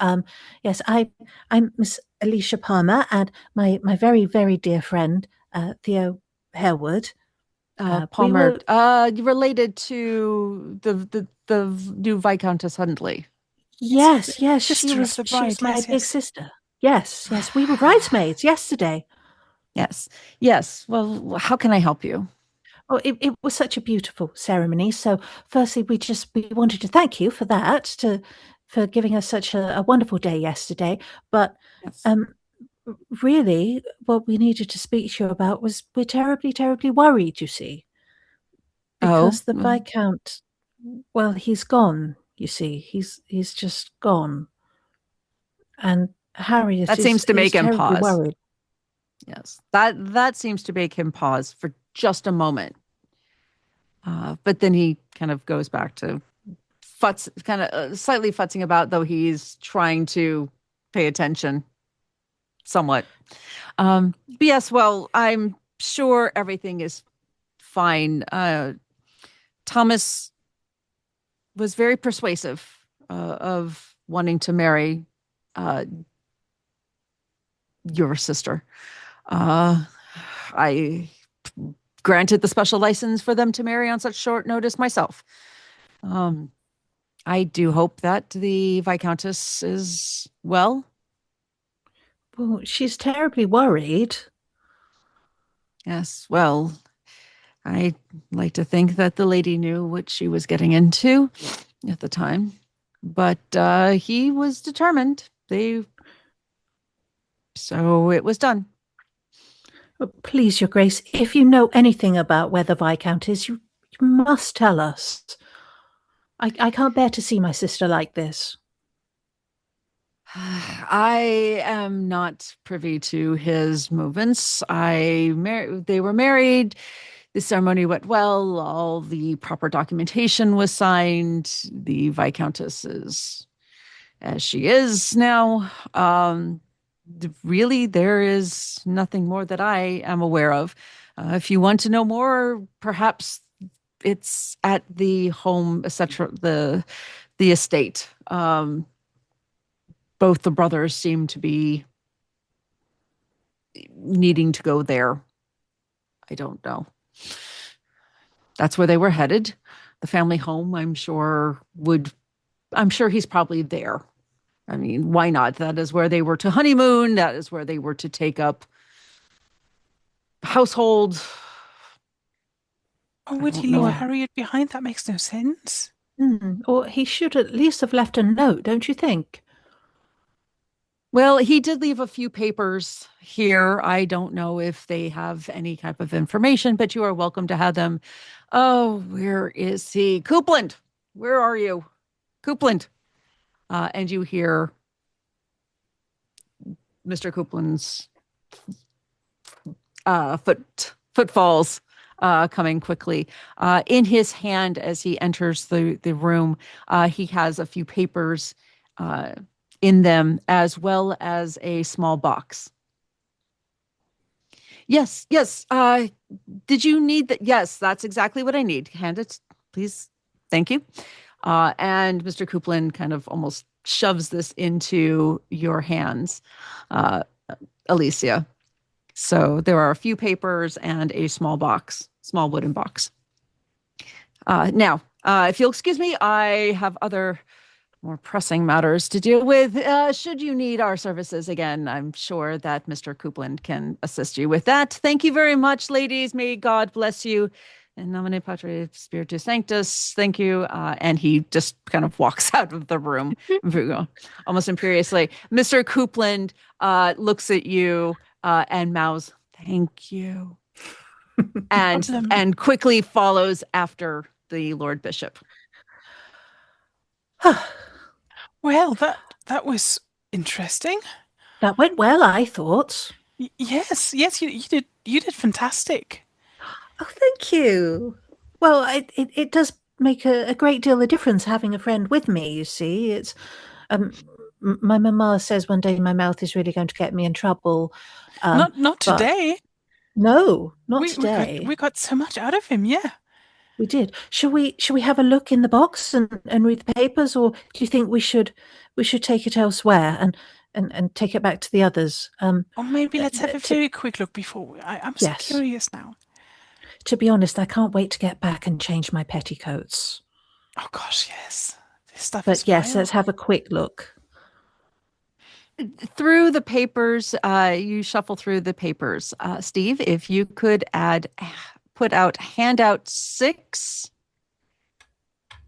Speaker 2: Yes, I'm Miss Alicia Palmer, and my very, very dear friend, Theo Harewood. We
Speaker 1: Palmer,
Speaker 2: were
Speaker 1: related to the new Viscountess Huntley.
Speaker 2: yes, yes,
Speaker 3: Sister of the
Speaker 2: she was
Speaker 3: bride,
Speaker 2: my
Speaker 3: yes,
Speaker 2: big
Speaker 3: yes.
Speaker 2: sister. Yes, yes, we were bridesmaids yesterday.
Speaker 1: Yes, yes. Well, how can I help you?
Speaker 2: Oh, it was such a beautiful ceremony. So, firstly, we wanted to thank you for that, for giving us such a wonderful day yesterday. But
Speaker 1: Yes.
Speaker 2: really, what we needed to speak to you about was we're terribly, terribly worried. You see, because the Viscount, well, he's gone. You see, he's just gone, and Harriet
Speaker 1: That seems to
Speaker 2: is
Speaker 1: make him
Speaker 2: terribly
Speaker 1: pause.
Speaker 2: worried.
Speaker 1: Yes, that seems to make him pause for just a moment. But then he kind of goes back to kind of slightly futzing about, though he's trying to pay attention somewhat. But yes, well, I'm sure everything is fine. Thomas was very persuasive of wanting to marry your sister. I granted the special license for them to marry on such short notice myself. I do hope that the Viscountess is well.
Speaker 2: Well, she's terribly worried.
Speaker 1: Yes, well, I like to think that the lady knew what she was getting into at the time, but he was determined. So it was done.
Speaker 2: Please, Your Grace, if you know anything about where the Viscount is, you must tell us. I can't bear to see my sister like this.
Speaker 1: I am not privy to his movements. They were married. The ceremony went well. All the proper documentation was signed. The Viscountess is as she is now. Really, there is nothing more that I am aware of. If you want to know more, perhaps it's at the home, etc., the estate. Both the brothers seem to be needing to go there. I don't know. That's where they were headed. The family home, I'm sure he's probably there. I mean, why not? That is where they were to honeymoon. That is where they were to take up household.
Speaker 3: Or would he
Speaker 1: know.
Speaker 3: leave Harriet behind? That makes no sense.
Speaker 2: Or he should at least have left a note, don't you think?
Speaker 1: Well, he did leave a few papers here. I don't know if they have any type of information, but you are welcome to have them. Oh, where is he? Coupland, where are you? Coupland. And you hear Mr. Coupland's footfalls coming quickly. In his hand, as he enters the room, he has a few papers in them, as well as a small box. Yes. Did you need that? Yes, that's exactly what I need. Hand it, please. Thank you. And Mr. Coupland kind of almost shoves this into your hands, Alicia. So there are a few papers and a small wooden box. Now, if you'll excuse me, I have other more pressing matters to deal with. Should you need our services again, I'm sure that Mr. Coupland can assist you with that. Thank you very much, ladies. May God bless you. In nomine Patri Spiritus Sanctus. Thank you. And he just kind of walks out of the room, almost imperiously. Mr. Coupland looks at you and mouths, "Thank you," and quickly follows after the Lord Bishop.
Speaker 3: Well, that was interesting.
Speaker 2: That went well, I thought.
Speaker 3: Yes, you did fantastic.
Speaker 2: Oh, thank you. Well, it does make a great deal of difference having a friend with me, you see. It's my mama says one day my mouth is really going to get me in trouble.
Speaker 3: Not
Speaker 2: But
Speaker 3: today.
Speaker 2: no, not
Speaker 3: We
Speaker 2: today.
Speaker 3: got so much out of him, yeah.
Speaker 2: We did. Shall we have a look in the box and read the papers, or do you think we should take it elsewhere and take it back to the others?
Speaker 3: Or maybe let's have a
Speaker 2: To
Speaker 3: very quick look before I'm so
Speaker 2: yes.
Speaker 3: curious now.
Speaker 2: To be honest, I can't wait to get back and change my petticoats.
Speaker 3: Oh gosh, yes. This stuff is
Speaker 2: But yes,
Speaker 3: vile.
Speaker 2: let's have a quick look.
Speaker 1: Through the papers, you shuffle through the papers. Steve, if you could put out handout 6,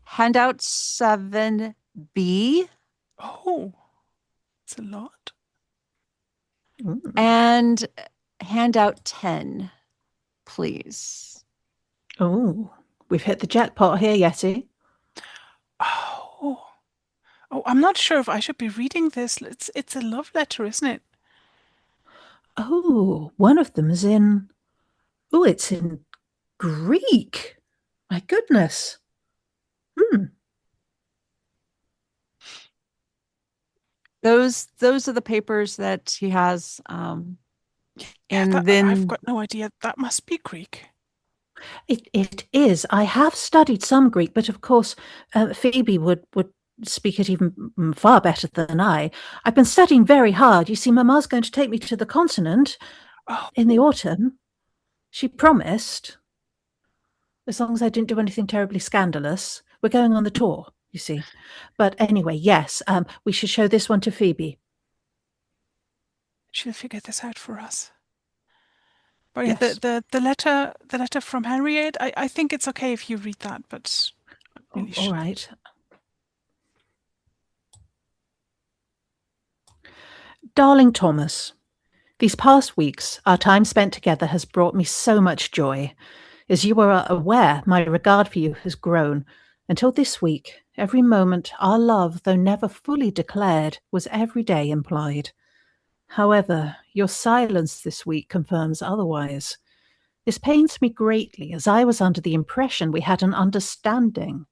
Speaker 1: handout 7B,
Speaker 3: Oh, it's a lot.
Speaker 1: and handout 10, please.
Speaker 2: Oh, we've hit the jackpot here, Yeti.
Speaker 3: Oh, I'm not sure if I should be reading this. It's a love letter, isn't it?
Speaker 2: Oh, one of them is in. Oh, it's in Greek. My goodness.
Speaker 1: Those are the papers that he has. And
Speaker 3: I've
Speaker 1: then
Speaker 3: got no idea. That must be Greek.
Speaker 2: It is. I have studied some Greek, but of course, Phoebe would speak it even far better than I. I've been studying very hard. You see, Mamma's going to take me to the continent in the autumn. She promised, as long as I didn't do anything terribly scandalous. We're going on the tour, you see. But anyway, yes, we should show this one to Phoebe.
Speaker 3: She'll figure this out for us. But
Speaker 2: Yes.
Speaker 3: the letter from Henriette, I think it's okay if you read that, but I really
Speaker 2: All right. Darling Thomas, these past weeks, our time spent together has brought me so much joy. As you are aware, my regard for you has grown. Until this week, every moment our love, though never fully declared, was every day implied. However, your silence this week confirms otherwise. This pains me greatly, as I was under the impression we had an understanding.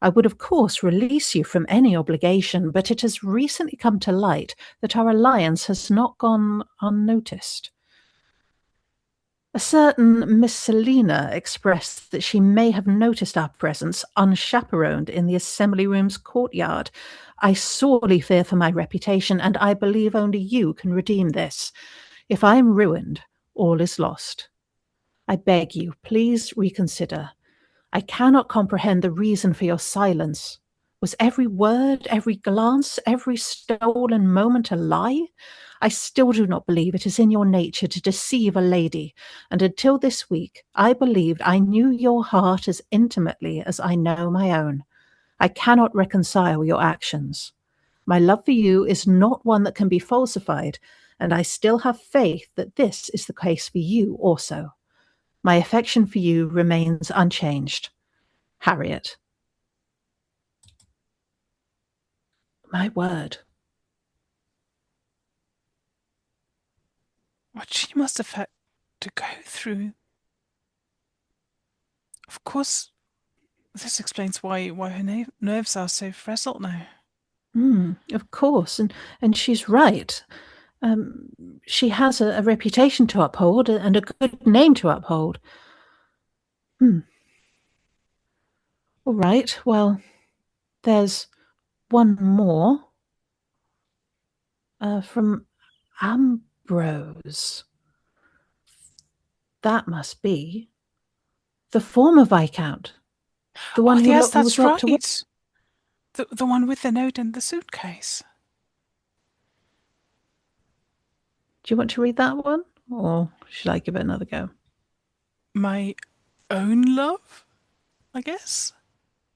Speaker 2: I would, of course, release you from any obligation, but it has recently come to light that our alliance has not gone unnoticed. A certain Miss Selina expressed that she may have noticed our presence unchaperoned in the assembly room's courtyard. I sorely fear for my reputation, and I believe only you can redeem this. If I am ruined, all is lost. I beg you, please reconsider. I cannot comprehend the reason for your silence. Was every word, every glance, every stolen moment a lie? I still do not believe it is in your nature to deceive a lady, and until this week I believed I knew your heart as intimately as I know my own. I cannot reconcile your actions. My love for you is not one that can be falsified, and I still have faith that this is the case for you also. My affection for you remains unchanged. Harriet. My word.
Speaker 3: What she must have had to go through. Of course, this explains why her nerves are so frazzled now.
Speaker 2: Of course, and she's right. She has a reputation to uphold and a good name to uphold. All right, well, there's one more from Ambrose. That must be the former Viscount, the one who
Speaker 3: yes,
Speaker 2: who
Speaker 3: that's
Speaker 2: was locked away.
Speaker 3: right. The one with the note in the suitcase.
Speaker 2: Do you want to read that one, or should I give it another go?
Speaker 3: My own love, I guess.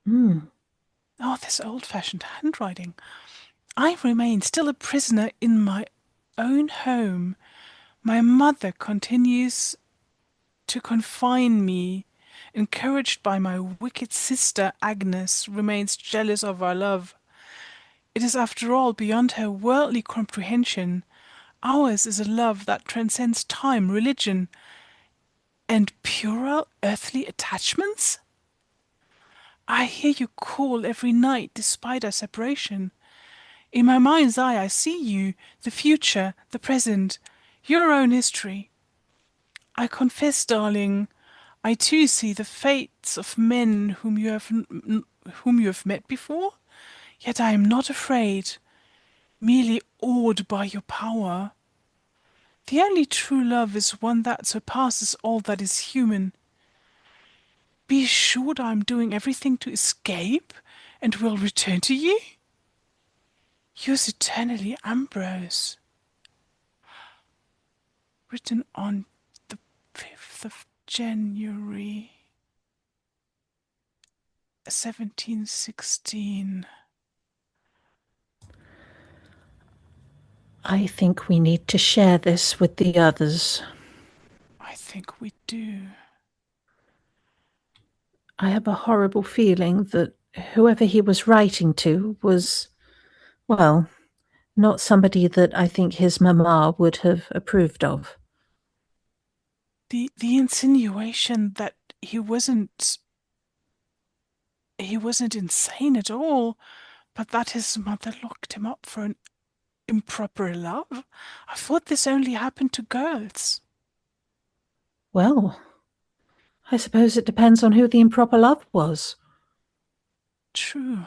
Speaker 3: Oh, this old-fashioned handwriting. I remain still a prisoner in my own home. My mother continues to confine me. Encouraged by my wicked sister, Agnes remains jealous of our love. It is after all beyond her worldly comprehension. Ours is a love that transcends time, religion, and purer earthly attachments? I hear you call every night despite our separation. In my mind's eye, I see you, the future, the present, your own history. I confess, darling, I too see the fates of men whom you have met before, yet I am not afraid, merely awed by your power. The only true love is one that surpasses all that is human. Be assured I am doing everything to escape, and will return to you. Yours eternally, Ambrose. Written on the 5th of January, 1716.
Speaker 2: I think we need to share this with the others.
Speaker 3: I think we do.
Speaker 2: I have a horrible feeling that whoever he was writing to was, well, not somebody that I think his mamma would have approved of.
Speaker 3: The insinuation that he wasn't insane at all, but that his mother locked him up for an improper love. I thought this only happened to girls.
Speaker 2: Well, I suppose it depends on who the improper love was.
Speaker 3: True.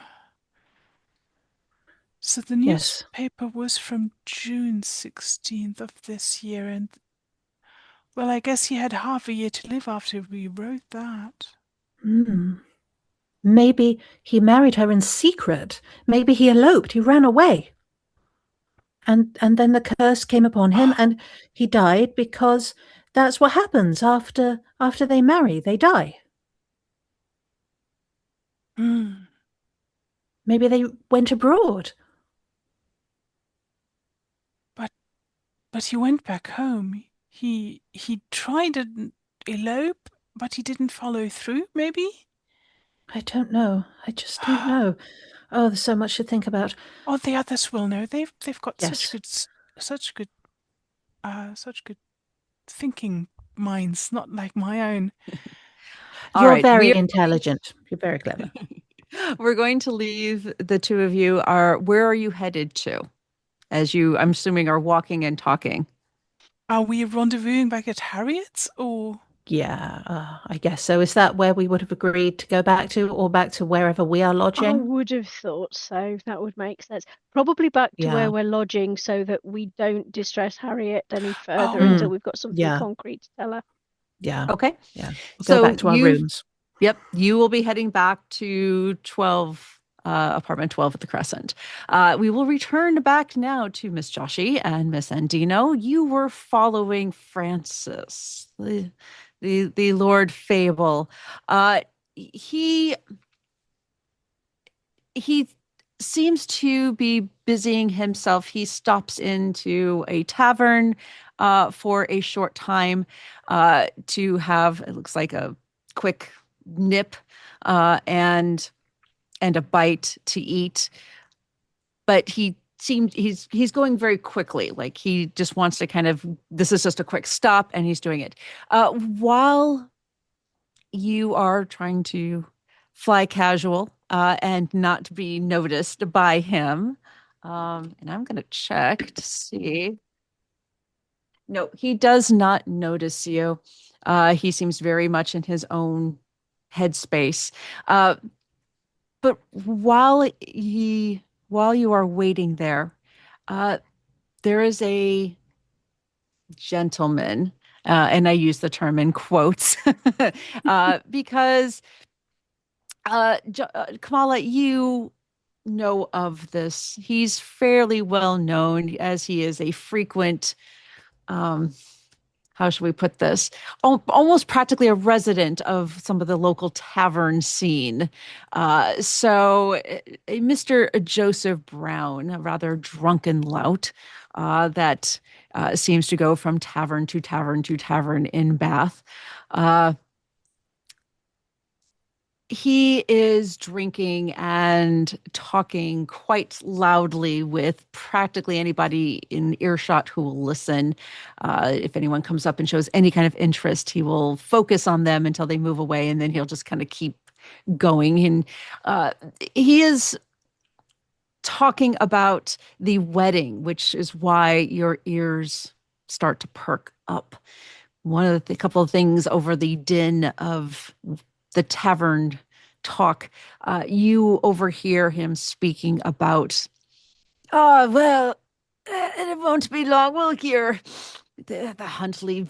Speaker 3: So the
Speaker 2: Yes.
Speaker 3: newspaper was from June 16th of this year, and well, I guess he had half a year to live after we wrote that.
Speaker 2: Maybe he married her in secret. Maybe he eloped. He ran away. And then the curse came upon him, and he died because that's what happens after they marry. They die. Maybe they went abroad.
Speaker 3: But he went back home. He tried to elope, but he didn't follow through, maybe?
Speaker 2: I don't know. I just don't know. Oh, there's so much to think about.
Speaker 3: Oh, the others will know. They've got
Speaker 2: Yes.
Speaker 3: such good thinking minds, not like my own.
Speaker 2: You're very intelligent. You're very clever.
Speaker 1: We're going to leave the two of you. Where are you headed to? As you, I'm assuming, are walking and talking.
Speaker 3: Are we rendezvousing back at Harriet's, or?
Speaker 2: Yeah, I guess so. Is that where we would have agreed to go back to, or back to wherever we are
Speaker 5: I
Speaker 2: lodging?
Speaker 5: would have thought so. That would make sense. Probably back to where we're lodging so that we don't distress Harriet any further until we've got something concrete to tell her.
Speaker 2: Yeah.
Speaker 1: Okay.
Speaker 2: Yeah. We'll go back to our rooms.
Speaker 1: Yep. You will be heading back to 12, apartment 12 at the Crescent. We will return back now to Miss Joshi and Miss Andino. You were following Francis, the Lord Fable. He seems to be busying himself. He stops into a tavern for a short time to have, it looks like, a quick nip and a bite to eat. But he's going very quickly. Like, he just wants to this is just a quick stop, and he's doing it. While you are trying to fly casual and not be noticed by him. And I'm going to check to see. No, he does not notice you. He seems very much in his own headspace. But while you are waiting there, there is a gentleman, and I use the term in quotes, because Kamala, you know of this. He's fairly well known, as he is a frequent, how should we put this? Almost practically a resident of some of the local tavern scene. So Mr. Joseph Brown, a rather drunken lout that seems to go from tavern to tavern to tavern in Bath. he is drinking and talking quite loudly with practically anybody in earshot who will listen. If anyone comes up and shows any kind of interest, he will focus on them until they move away, and then he'll just kind of keep going. And uh, he is talking about the wedding, which is why your ears start to perk up. One of the couple of things over the din of the tavern talk, you overhear him speaking about, oh, well, it won't be long. We'll hear the Huntley,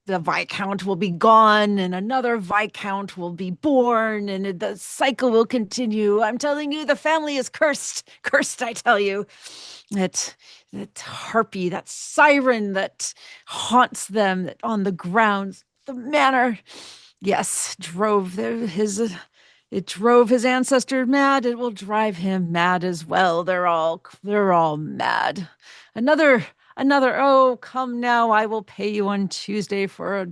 Speaker 1: the Viscount will be gone and another Viscount will be born and the cycle will continue. I'm telling you, the family is cursed. Cursed, I tell you. That harpy, that siren that haunts them that on the grounds, the manor, yes, it drove his ancestor mad. It will drive him mad as well. They're all mad. Another Another, oh, come now, I will pay you on Tuesday for a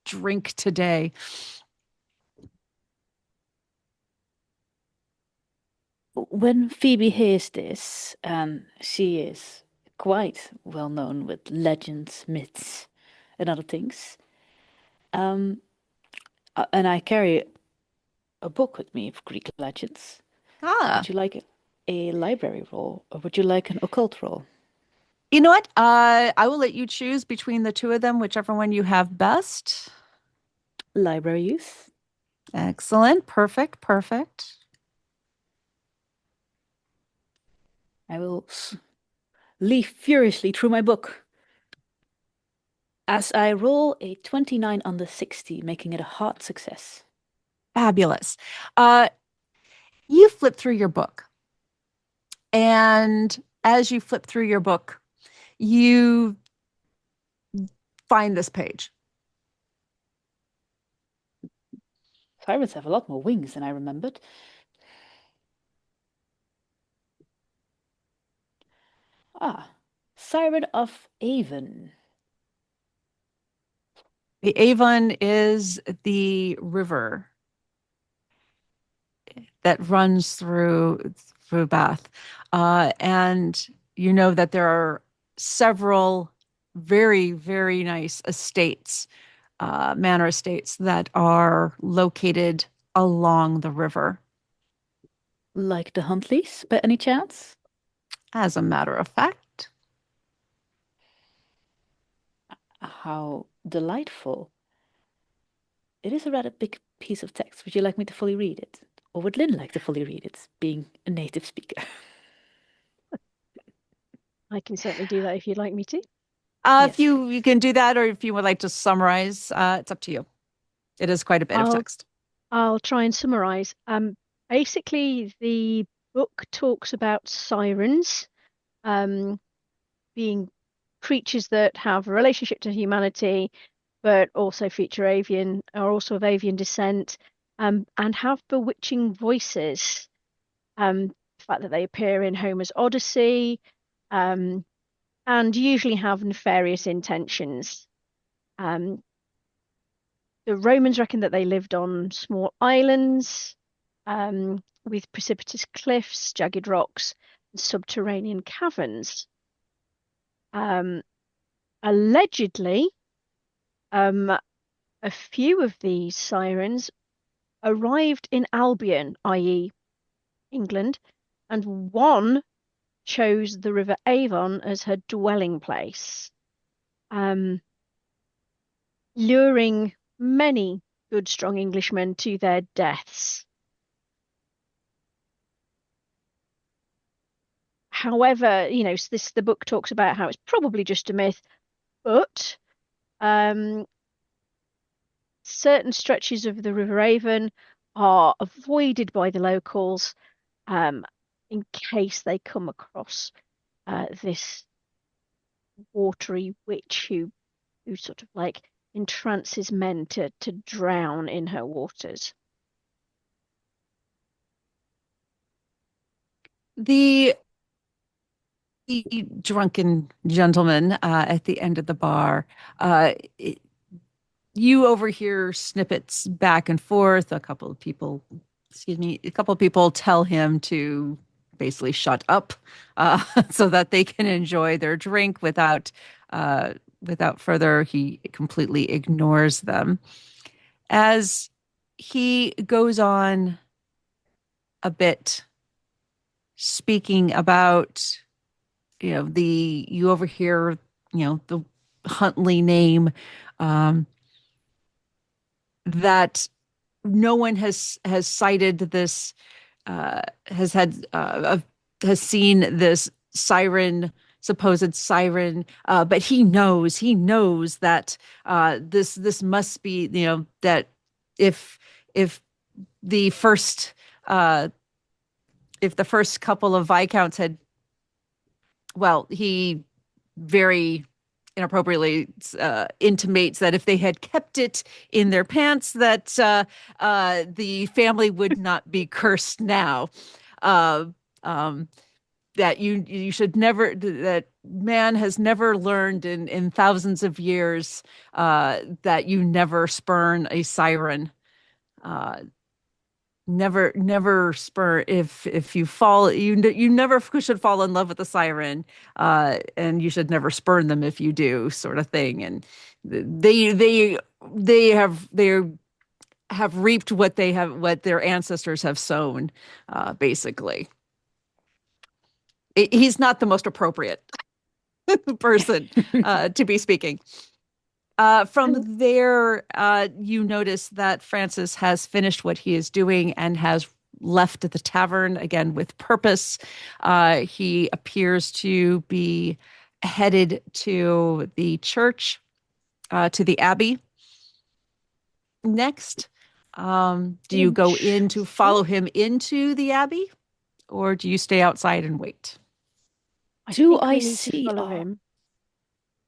Speaker 1: drink today.
Speaker 4: When Phoebe hears this, and she is quite well known with legends, myths, and other things, um, and I carry a book with me of Greek legends.
Speaker 1: Ah,
Speaker 4: Would you like a library roll, or would you like an occult roll?
Speaker 1: you know what? I will let you choose between the two of them, whichever one you have best.
Speaker 4: Library use.
Speaker 1: Excellent. Perfect. Perfect.
Speaker 4: I will leaf furiously through my book as I roll a 29 on the 60, making it a hard success.
Speaker 1: Fabulous. Uh, you flip through your book, and as you flip through your book, you find this page.
Speaker 4: Sirens have a lot more wings than I remembered. Ah, Siren of Avon.
Speaker 1: The Avon is the river that runs through Bath, and you know that there are several very, very nice estates, manor estates that are located along the river.
Speaker 4: Like the Huntleys, by any chance?
Speaker 1: As a matter of fact,
Speaker 4: How delightful. It is a rather big piece of text. Would you like me to fully read it? Or would Lynn like to fully read it, being a native speaker?
Speaker 5: I can certainly do that if you'd like me to.
Speaker 1: if
Speaker 4: Yes.
Speaker 1: you can do that, or if you would like to summarize, it's up to you. It is quite a bit of
Speaker 5: I'll
Speaker 1: text.
Speaker 5: I'll try and summarize. Basically, the book talks about sirens, um, being creatures that have a relationship to humanity, but also feature avian, are also of avian descent, and have bewitching voices. The fact that they appear in Homer's Odyssey, um, and usually have nefarious intentions. Um, the Romans reckon that they lived on small islands, with precipitous cliffs, jagged rocks, and subterranean caverns. Um, Allegedly, um, a few of these sirens arrived in Albion, i.e., England, and one chose the River Avon as her dwelling place, um, luring many good, strong Englishmen to their deaths. However, the book talks about how it's probably just a myth, but um, certain stretches of the River Avon are avoided by the locals, um, in case they come across this watery witch who sort of like entrances men to drown in her waters.
Speaker 1: The drunken gentleman at the end of the bar, you overhear snippets back and forth, a couple of people excuse me, a couple of people tell him to basically shut up, so that they can enjoy their drink without further. He completely ignores them. As he goes on a bit, speaking about, you overhear, the Huntley name, that no one has cited this, has had has seen this supposed siren, but he knows that this must be, that if if the first uh, if the first couple of viscounts had, well, he very inappropriately intimates that if they had kept it in their pants, that the family would not be cursed now. Uh, um, that you should never, that man has never learned in thousands of years, that you never spurn a siren. Uh, never spur, if you fall, you never should fall in love with a siren, and you should never spurn them if you do, sort of thing. And they have reaped what their ancestors have sown, basically. He's not the most appropriate person to be speaking. From there, you notice that Francis has finished what he is doing and has left the tavern again with purpose. He appears to be headed to the church, to the abbey. Next, do you go in to follow him into the abbey, or do you stay outside and wait?
Speaker 4: Do
Speaker 5: think
Speaker 4: I
Speaker 5: we need to
Speaker 4: see
Speaker 5: follow
Speaker 4: our...
Speaker 5: him.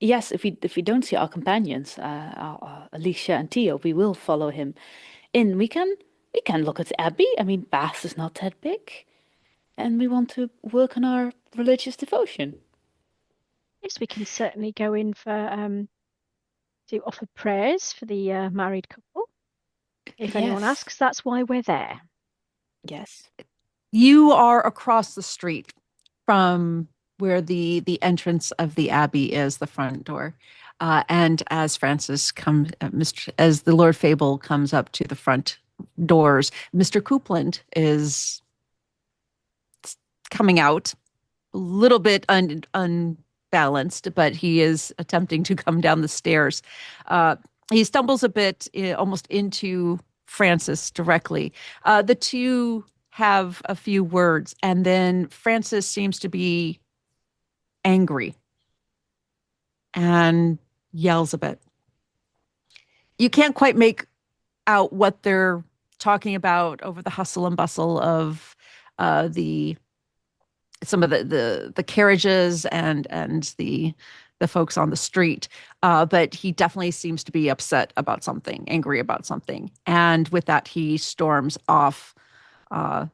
Speaker 4: Yes, if we don't see our companions, Alicia and Theo, we will follow him in. We can look at the abbey. I mean, Bath is not that big, and we want to work on our religious devotion.
Speaker 5: Yes, we can certainly go in for to offer prayers for the married couple. If anyone
Speaker 4: Yes.
Speaker 5: asks, that's why we're there.
Speaker 4: Yes.
Speaker 1: You are across the street from where the entrance of the abbey is, the front door. And as as the Lord Fable comes up to the front doors, Mr. Coupland is coming out, a little bit unbalanced, but he is attempting to come down the stairs. He stumbles a bit, almost into Francis directly. The two have a few words, and then Francis seems to be angry and yells a bit. You can't quite make out what they're talking about over the hustle and bustle of the some of the carriages and the folks on the street. But he definitely seems to be upset about something, angry about something. And with that, he storms off a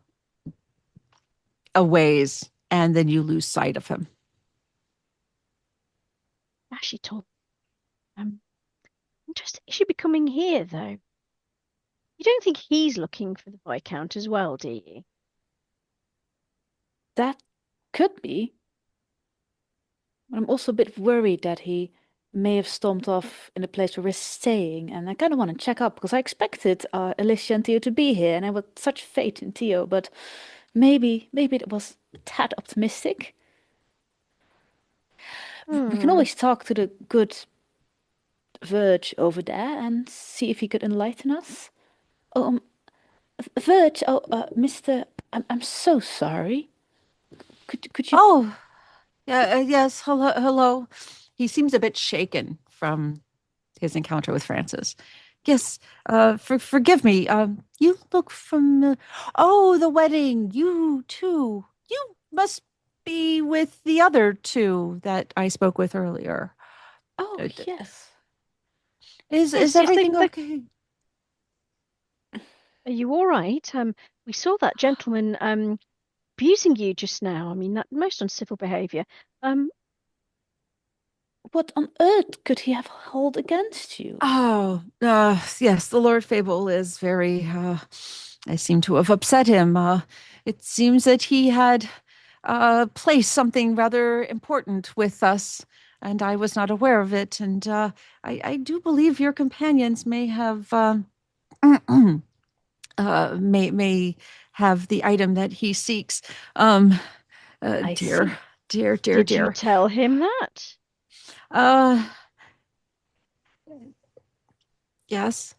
Speaker 1: ways, and then you lose sight of him.
Speaker 5: Actually, told. Interesting. He should be coming here, though. You don't think he's looking for the Viscount as well, do you?
Speaker 4: That could be. But I'm also a bit worried that he may have stormed off in the place where we're staying, and I kind of want to check up because I expected Alicia and Theo to be here, and I had such faith in Theo, but maybe it was a tad optimistic. We can always talk to the good Verge over there and see if he could enlighten us. Oh, Verge, Mr. I'm so sorry. Could you?
Speaker 1: Oh, yeah, yes. Hello, hello. He seems a bit shaken from his encounter with Francis. Yes, forgive me. You look familiar. Oh, the wedding. You too. You must be with the other two that I spoke with earlier.
Speaker 4: Oh, yes.
Speaker 1: Is
Speaker 5: Yes,
Speaker 1: everything okay?
Speaker 5: Are you all right? We saw that gentleman abusing you just now. I mean, that most uncivil behavior.
Speaker 4: What on earth could he have held against you?
Speaker 1: Oh, yes, the Lord Fable is very I seem to have upset him. It seems that he had placed something rather important with us, and I was not aware of it. And I do believe your companions may have may have the item that he seeks.
Speaker 4: I
Speaker 1: Dear,
Speaker 4: see.
Speaker 1: dear, dear,
Speaker 5: Did you
Speaker 1: dear.
Speaker 5: tell him that?
Speaker 1: Uh, yes.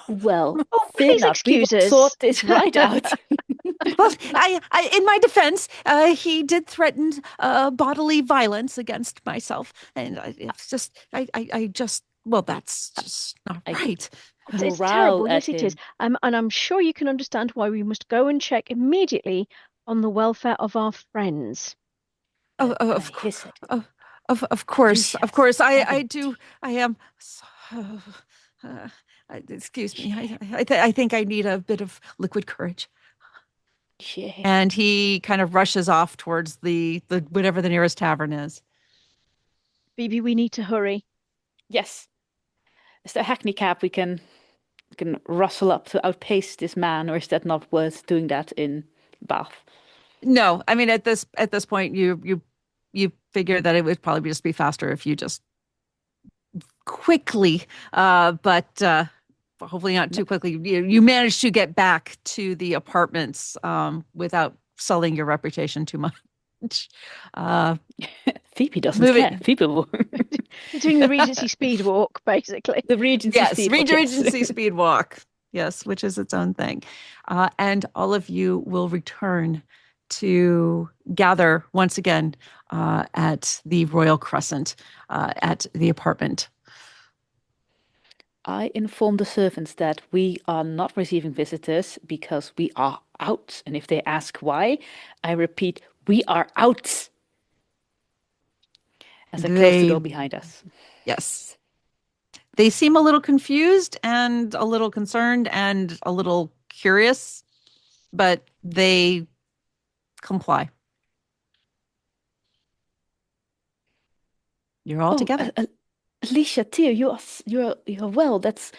Speaker 4: Well,
Speaker 5: Oh,
Speaker 4: fear
Speaker 5: please
Speaker 4: not. We will
Speaker 5: excuse us.
Speaker 4: sort this right out.
Speaker 1: Well, in my defense, he did threaten bodily violence against myself, and it's just, I just, well, that's just not
Speaker 4: I
Speaker 1: right.
Speaker 5: It's
Speaker 4: growl
Speaker 5: terrible.
Speaker 4: at
Speaker 5: Yes, it is.
Speaker 4: him.
Speaker 5: And I'm sure you can understand why we must go and check immediately on the welfare of our friends.
Speaker 4: And I
Speaker 1: Of
Speaker 4: hiss at him.
Speaker 1: of
Speaker 4: Alicia,
Speaker 1: of course, I
Speaker 4: serenity.
Speaker 1: do. I am. Uh, excuse me. I think I need a bit of liquid courage.
Speaker 4: Yeah.
Speaker 1: And he kind of rushes off towards the whatever the nearest tavern is.
Speaker 5: Phoebe, we need to hurry.
Speaker 4: Yes. Is there a hackney cab we can rustle up to outpace this man, or is that not worth doing that in Bath?
Speaker 1: No, I mean at this point you figure that it would probably just be faster if you just quickly, but hopefully not
Speaker 4: No.
Speaker 1: too quickly. You manage to get back to the apartments without sullying your reputation too much.
Speaker 4: Phoebe doesn't care.
Speaker 1: Moving,
Speaker 4: Phoebe will.
Speaker 5: Doing the Regency speed walk, basically.
Speaker 4: The Regency
Speaker 1: yes,
Speaker 4: speedwalk, yes.
Speaker 1: Regency speed walk, yes, which is its own thing, and all of you will return to gather once again at the Royal Crescent at the apartment.
Speaker 4: I inform the servants that we are not receiving visitors because we are out. And if they ask why, I repeat, we are out. As I close the
Speaker 1: They,
Speaker 4: door behind us.
Speaker 1: yes, they seem a little confused and a little concerned and a little curious, but they comply. You're all
Speaker 4: Oh,
Speaker 1: together.
Speaker 4: Alicia, dear, you're well. That's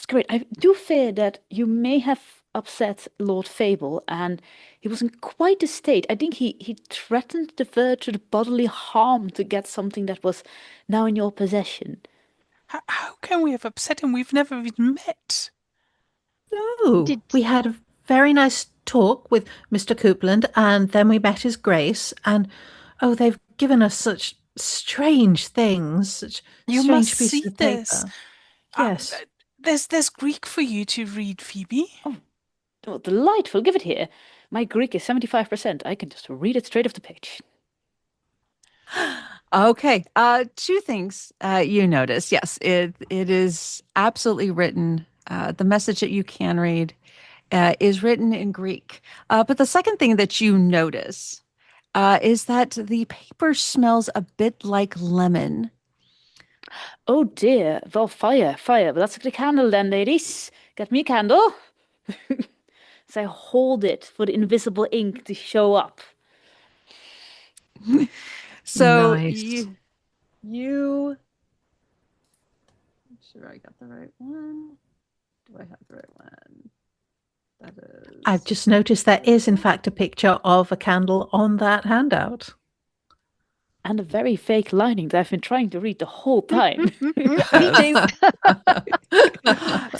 Speaker 4: great. I do fear that you may have upset Lord Fable, and he was in quite a state. I think he threatened to verge to the bodily harm to get something that was now in your possession.
Speaker 3: How can we have upset him? We've never even met.
Speaker 2: Oh,
Speaker 5: Did
Speaker 2: we had a very nice talk with Mr. Coupland, and then we met His Grace, and oh, they've given us such strange things, such
Speaker 3: You must
Speaker 2: strange pieces
Speaker 3: see
Speaker 2: of
Speaker 3: this.
Speaker 2: paper. Yes.
Speaker 3: There's Greek for you to read, Phoebe.
Speaker 4: Oh, delightful. Give it here. My Greek is 75%. I can just read it straight off the page.
Speaker 1: Okay. Two things you notice. Yes, it is absolutely written. The message that you can read is written in Greek. But the second thing that you notice is that the paper smells a bit like lemon.
Speaker 4: Oh dear. Well, fire. Well, let's get a candle then, ladies. Get me a candle. So I hold it for the invisible ink to show up.
Speaker 1: So
Speaker 2: Nice.
Speaker 1: you make sure I got the right one. Do I have the right one? That
Speaker 2: I've
Speaker 1: is.
Speaker 2: just noticed there is, in fact, a picture of a candle on that handout.
Speaker 4: And a very fake lining that I've been trying to read the whole time.
Speaker 5: me too.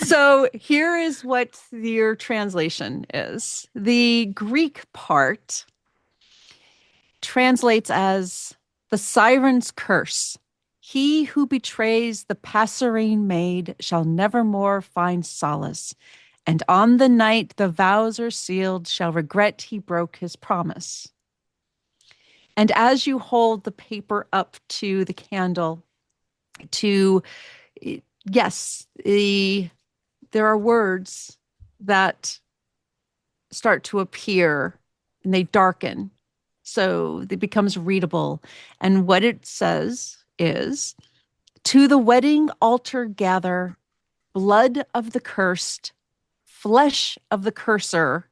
Speaker 1: So here is what your translation is. The Greek part translates as the siren's curse. He who betrays the passerine maid shall never more find solace, and on the night the vows are sealed shall regret he broke his promise. And as you hold the paper up to the candle, to yes, there are words that start to appear and they darken. So it becomes readable. And what it says is, to the wedding altar gather blood of the cursed, flesh of the curser,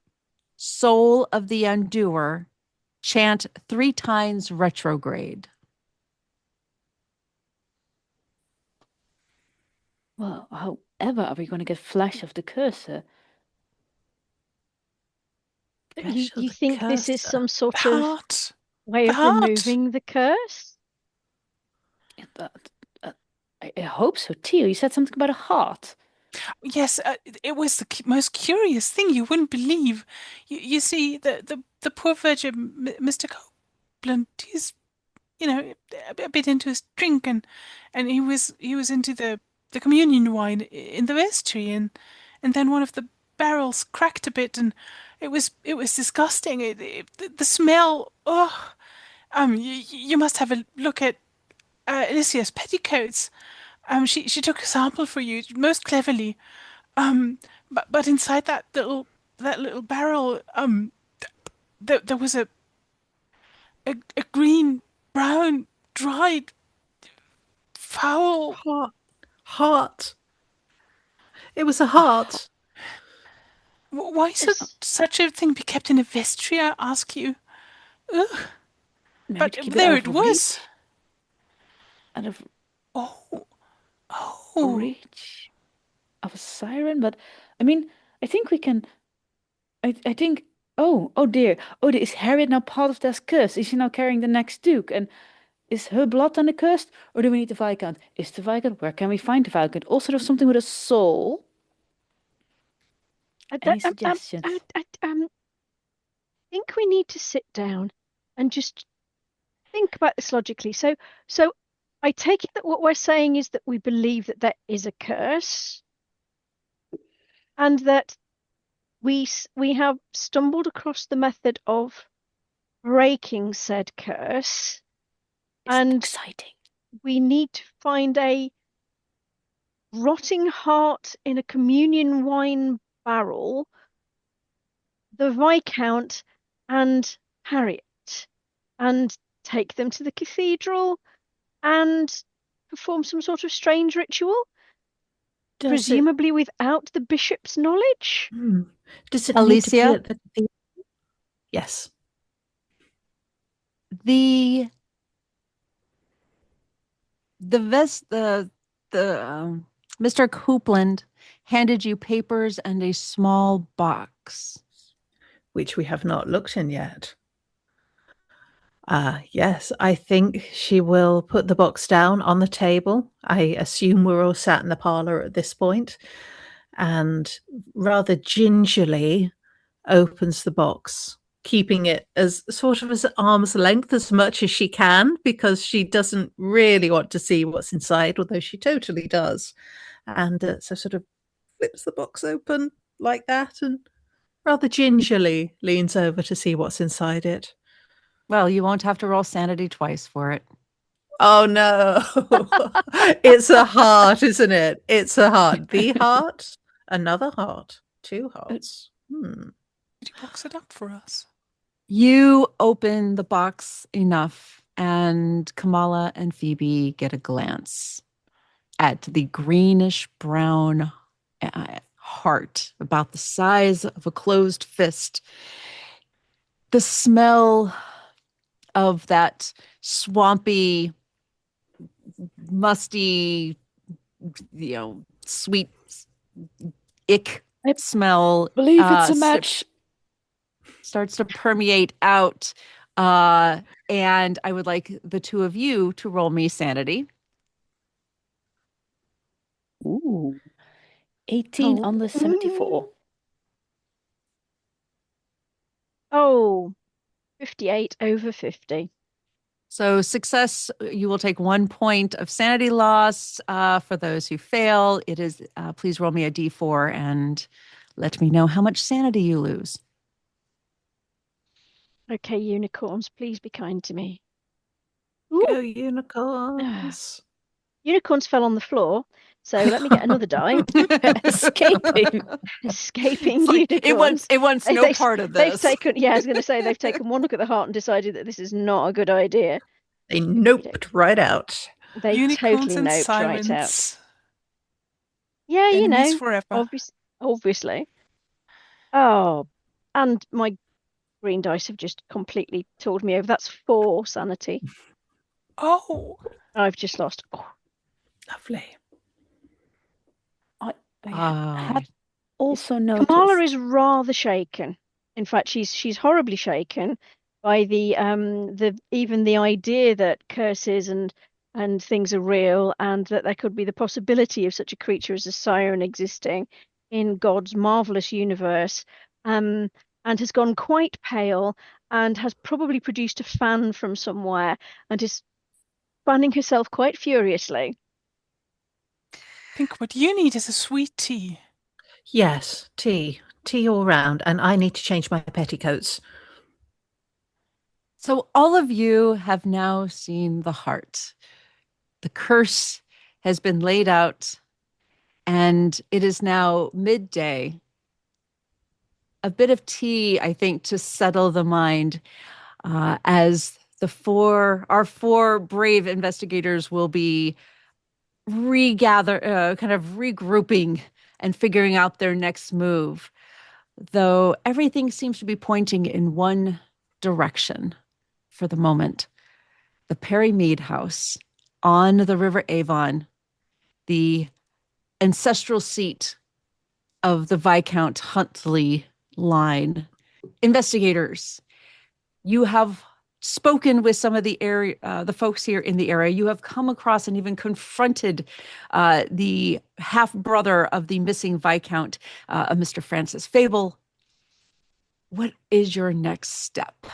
Speaker 1: soul of the undoer, chant 3 times retrograde.
Speaker 4: Well, however are we going to get flash of the cursor?
Speaker 5: You think this is some sort
Speaker 3: The
Speaker 5: of
Speaker 3: heart.
Speaker 5: way
Speaker 3: The
Speaker 5: of
Speaker 3: heart.
Speaker 5: removing the curse?
Speaker 4: I hope so, Theo. You said something about a heart.
Speaker 3: Yes, it was the most curious thing you wouldn't believe. You see, the poor virgin, Mr. Copeland, he's, a bit into his drink, and he was into the communion wine in the vestry, and then one of the barrels cracked a bit, and it was disgusting. The smell. Oh, you must have a look at Alicia's petticoats. She took a sample for you most cleverly. But inside that little barrel, there was a green, brown, dried, foul
Speaker 2: Heart. It was a heart.
Speaker 3: Why should such a thing be kept in a vestry, I ask you? Ugh.
Speaker 4: Maybe
Speaker 3: But
Speaker 4: to keep it
Speaker 3: there
Speaker 4: out
Speaker 3: it
Speaker 4: of
Speaker 3: was.
Speaker 4: reach. Out of
Speaker 3: Oh.
Speaker 4: reach of a siren, but I mean, I think we can. I think. Oh dear. Oh, dear. Is Harriet now part of this curse? Is she now carrying the next Duke? And is her blood then accursed? Or do we need the Viscount? Is the Viscount? Where can we find the Viscount? Also, there's something with a soul. Any suggestions?
Speaker 5: I think we need to sit down and just think about this logically. So I take it that what we're saying is that we believe that there is a curse, and that we have stumbled across the method of breaking said curse, and
Speaker 4: exciting.
Speaker 5: we need to find a rotting heart in a communion wine barrel, the Viscount and Harriet, and take them to the cathedral and perform some sort of strange ritual, presumably without the bishop's knowledge.
Speaker 2: Does it
Speaker 1: Alicia?
Speaker 2: need to be at the cathedral? Yes.
Speaker 1: Mr. Copeland handed you papers and a small box,
Speaker 2: which we have not looked in yet. Yes, I think she will put the box down on the table. I assume we're all sat in the parlor at this point, and rather gingerly opens the box, keeping it as sort of as arm's length as much as she can, because she doesn't really want to see what's inside, although she totally does. And so sort of flips the box open like that and rather gingerly leans over to see what's inside it.
Speaker 1: Well, you won't have to roll sanity twice for it.
Speaker 2: Oh no. It's a heart, isn't it? It's a heart. The heart, another heart, two hearts.
Speaker 3: Could you box it up for us?
Speaker 1: You open the box enough, and Kamala and Phoebe get a glance at the greenish brown heart, about the size of a closed fist. The smell of that swampy, musty, sweet ick smell.
Speaker 4: Believe it's a match.
Speaker 1: Starts to permeate out. And I would like the two of you to roll me sanity.
Speaker 4: Ooh. 18 on the 74.
Speaker 5: Oh, 58 over 50.
Speaker 1: So success, you will take 1 point of sanity loss. For those who fail, it is, please roll me a d4 and let me know how much sanity you lose.
Speaker 5: Okay, unicorns, please be kind to me.
Speaker 2: Go unicorns.
Speaker 5: Unicorns fell on the floor, so let me get another die.
Speaker 4: Escaping
Speaker 5: unicorns.
Speaker 1: It wants no part of this.
Speaker 5: I was going to say, they've taken one look at the heart and decided that this is not a good idea.
Speaker 2: They noped right out.
Speaker 5: They
Speaker 3: Unicorns
Speaker 5: totally
Speaker 3: and
Speaker 5: noped
Speaker 3: sirens.
Speaker 5: right out. Yeah,
Speaker 3: Enemies forever.
Speaker 5: Obviously. Oh, and my green dice have just completely told me over. That's 4 sanity.
Speaker 3: Oh,
Speaker 5: I've just lost. Oh.
Speaker 2: Lovely.
Speaker 4: I had also noticed.
Speaker 5: Kamala is rather shaken. In fact, she's horribly shaken by the even the idea that curses and things are real, and that there could be the possibility of such a creature as a siren existing in God's marvelous universe, um, and has gone quite pale and has probably produced a fan from somewhere and is fanning herself quite furiously.
Speaker 3: I think what you need is a sweet tea.
Speaker 2: Yes, tea. Tea all round. And I need to change my petticoats.
Speaker 1: So all of you have now seen the heart. The curse has been laid out, and it is now midday. A bit of tea, I think, to settle the mind, as our four brave investigators will be kind of regrouping and figuring out their next move. Though everything seems to be pointing in one direction for the moment. The Perry Mead house on the River Avon, the ancestral seat of the Viscount Huntley line. Investigators, you have spoken with some of the folks here in the area. You have come across and even confronted the half brother of the missing Viscount, Mr. Francis Fable. What is your next step?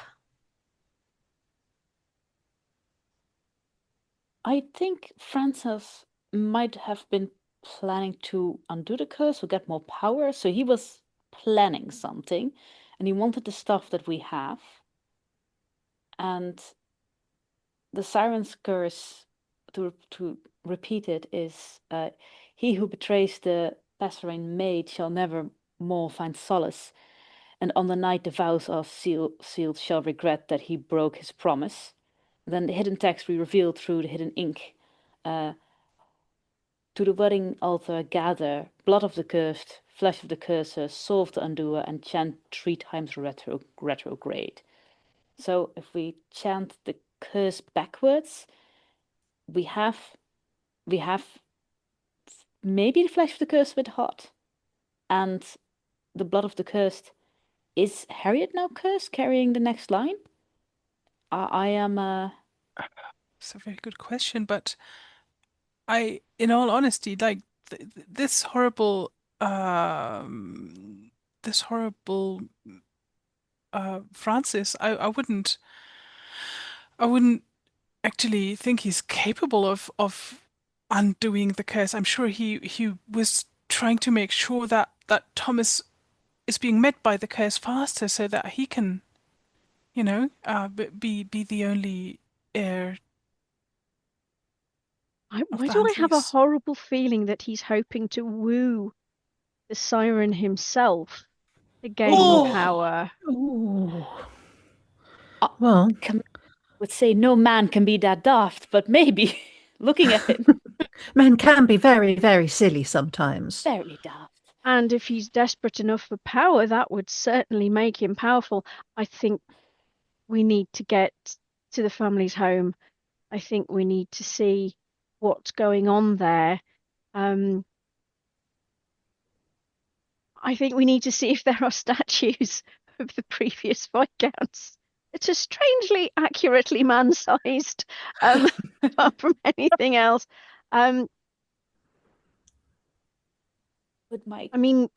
Speaker 4: I think Francis might have been planning to undo the curse or get more power, so he was planning something, and he wanted the stuff that we have. And the siren's curse, to repeat it, is he who betrays the passerine maid shall never more find solace, and on the night the vows are sealed shall regret that he broke his promise. Then the hidden text we revealed through the hidden ink. To the wedding altar gather, blood of the cursed, flesh of the curser, soul of the undoer, and chant 3 times retrograde. So if we chant the curse backwards, we have maybe the flesh of the cursed with hot, and the blood of the cursed. Is Harriet now cursed, carrying the next line? I am.
Speaker 3: It's a very good question, but in all honesty, like this horrible, this horrible Francis, I wouldn't actually think he's capable of undoing the curse. I'm sure he was trying to make sure that Thomas is being met by the curse faster, so that he can, be the only heir of
Speaker 5: Why
Speaker 3: the
Speaker 5: do I have a
Speaker 3: Huntleys.
Speaker 5: horrible feeling that he's hoping to woo the siren himself to gain
Speaker 3: Oh,
Speaker 5: power?
Speaker 2: Ooh.
Speaker 4: Uh,
Speaker 2: Well,
Speaker 4: would say no man can be that daft, but maybe looking at him,
Speaker 2: men can be very, very silly sometimes.
Speaker 4: very daft.
Speaker 5: And if he's desperate enough for power, that would certainly make him powerful. I think we need to get to the family's home. I think we need to see what's going on there. Um, I think we need to see if there are statues of the previous Viscounts. It's a strangely accurately man-sized, apart from anything else. Um,
Speaker 4: With my
Speaker 5: I mean,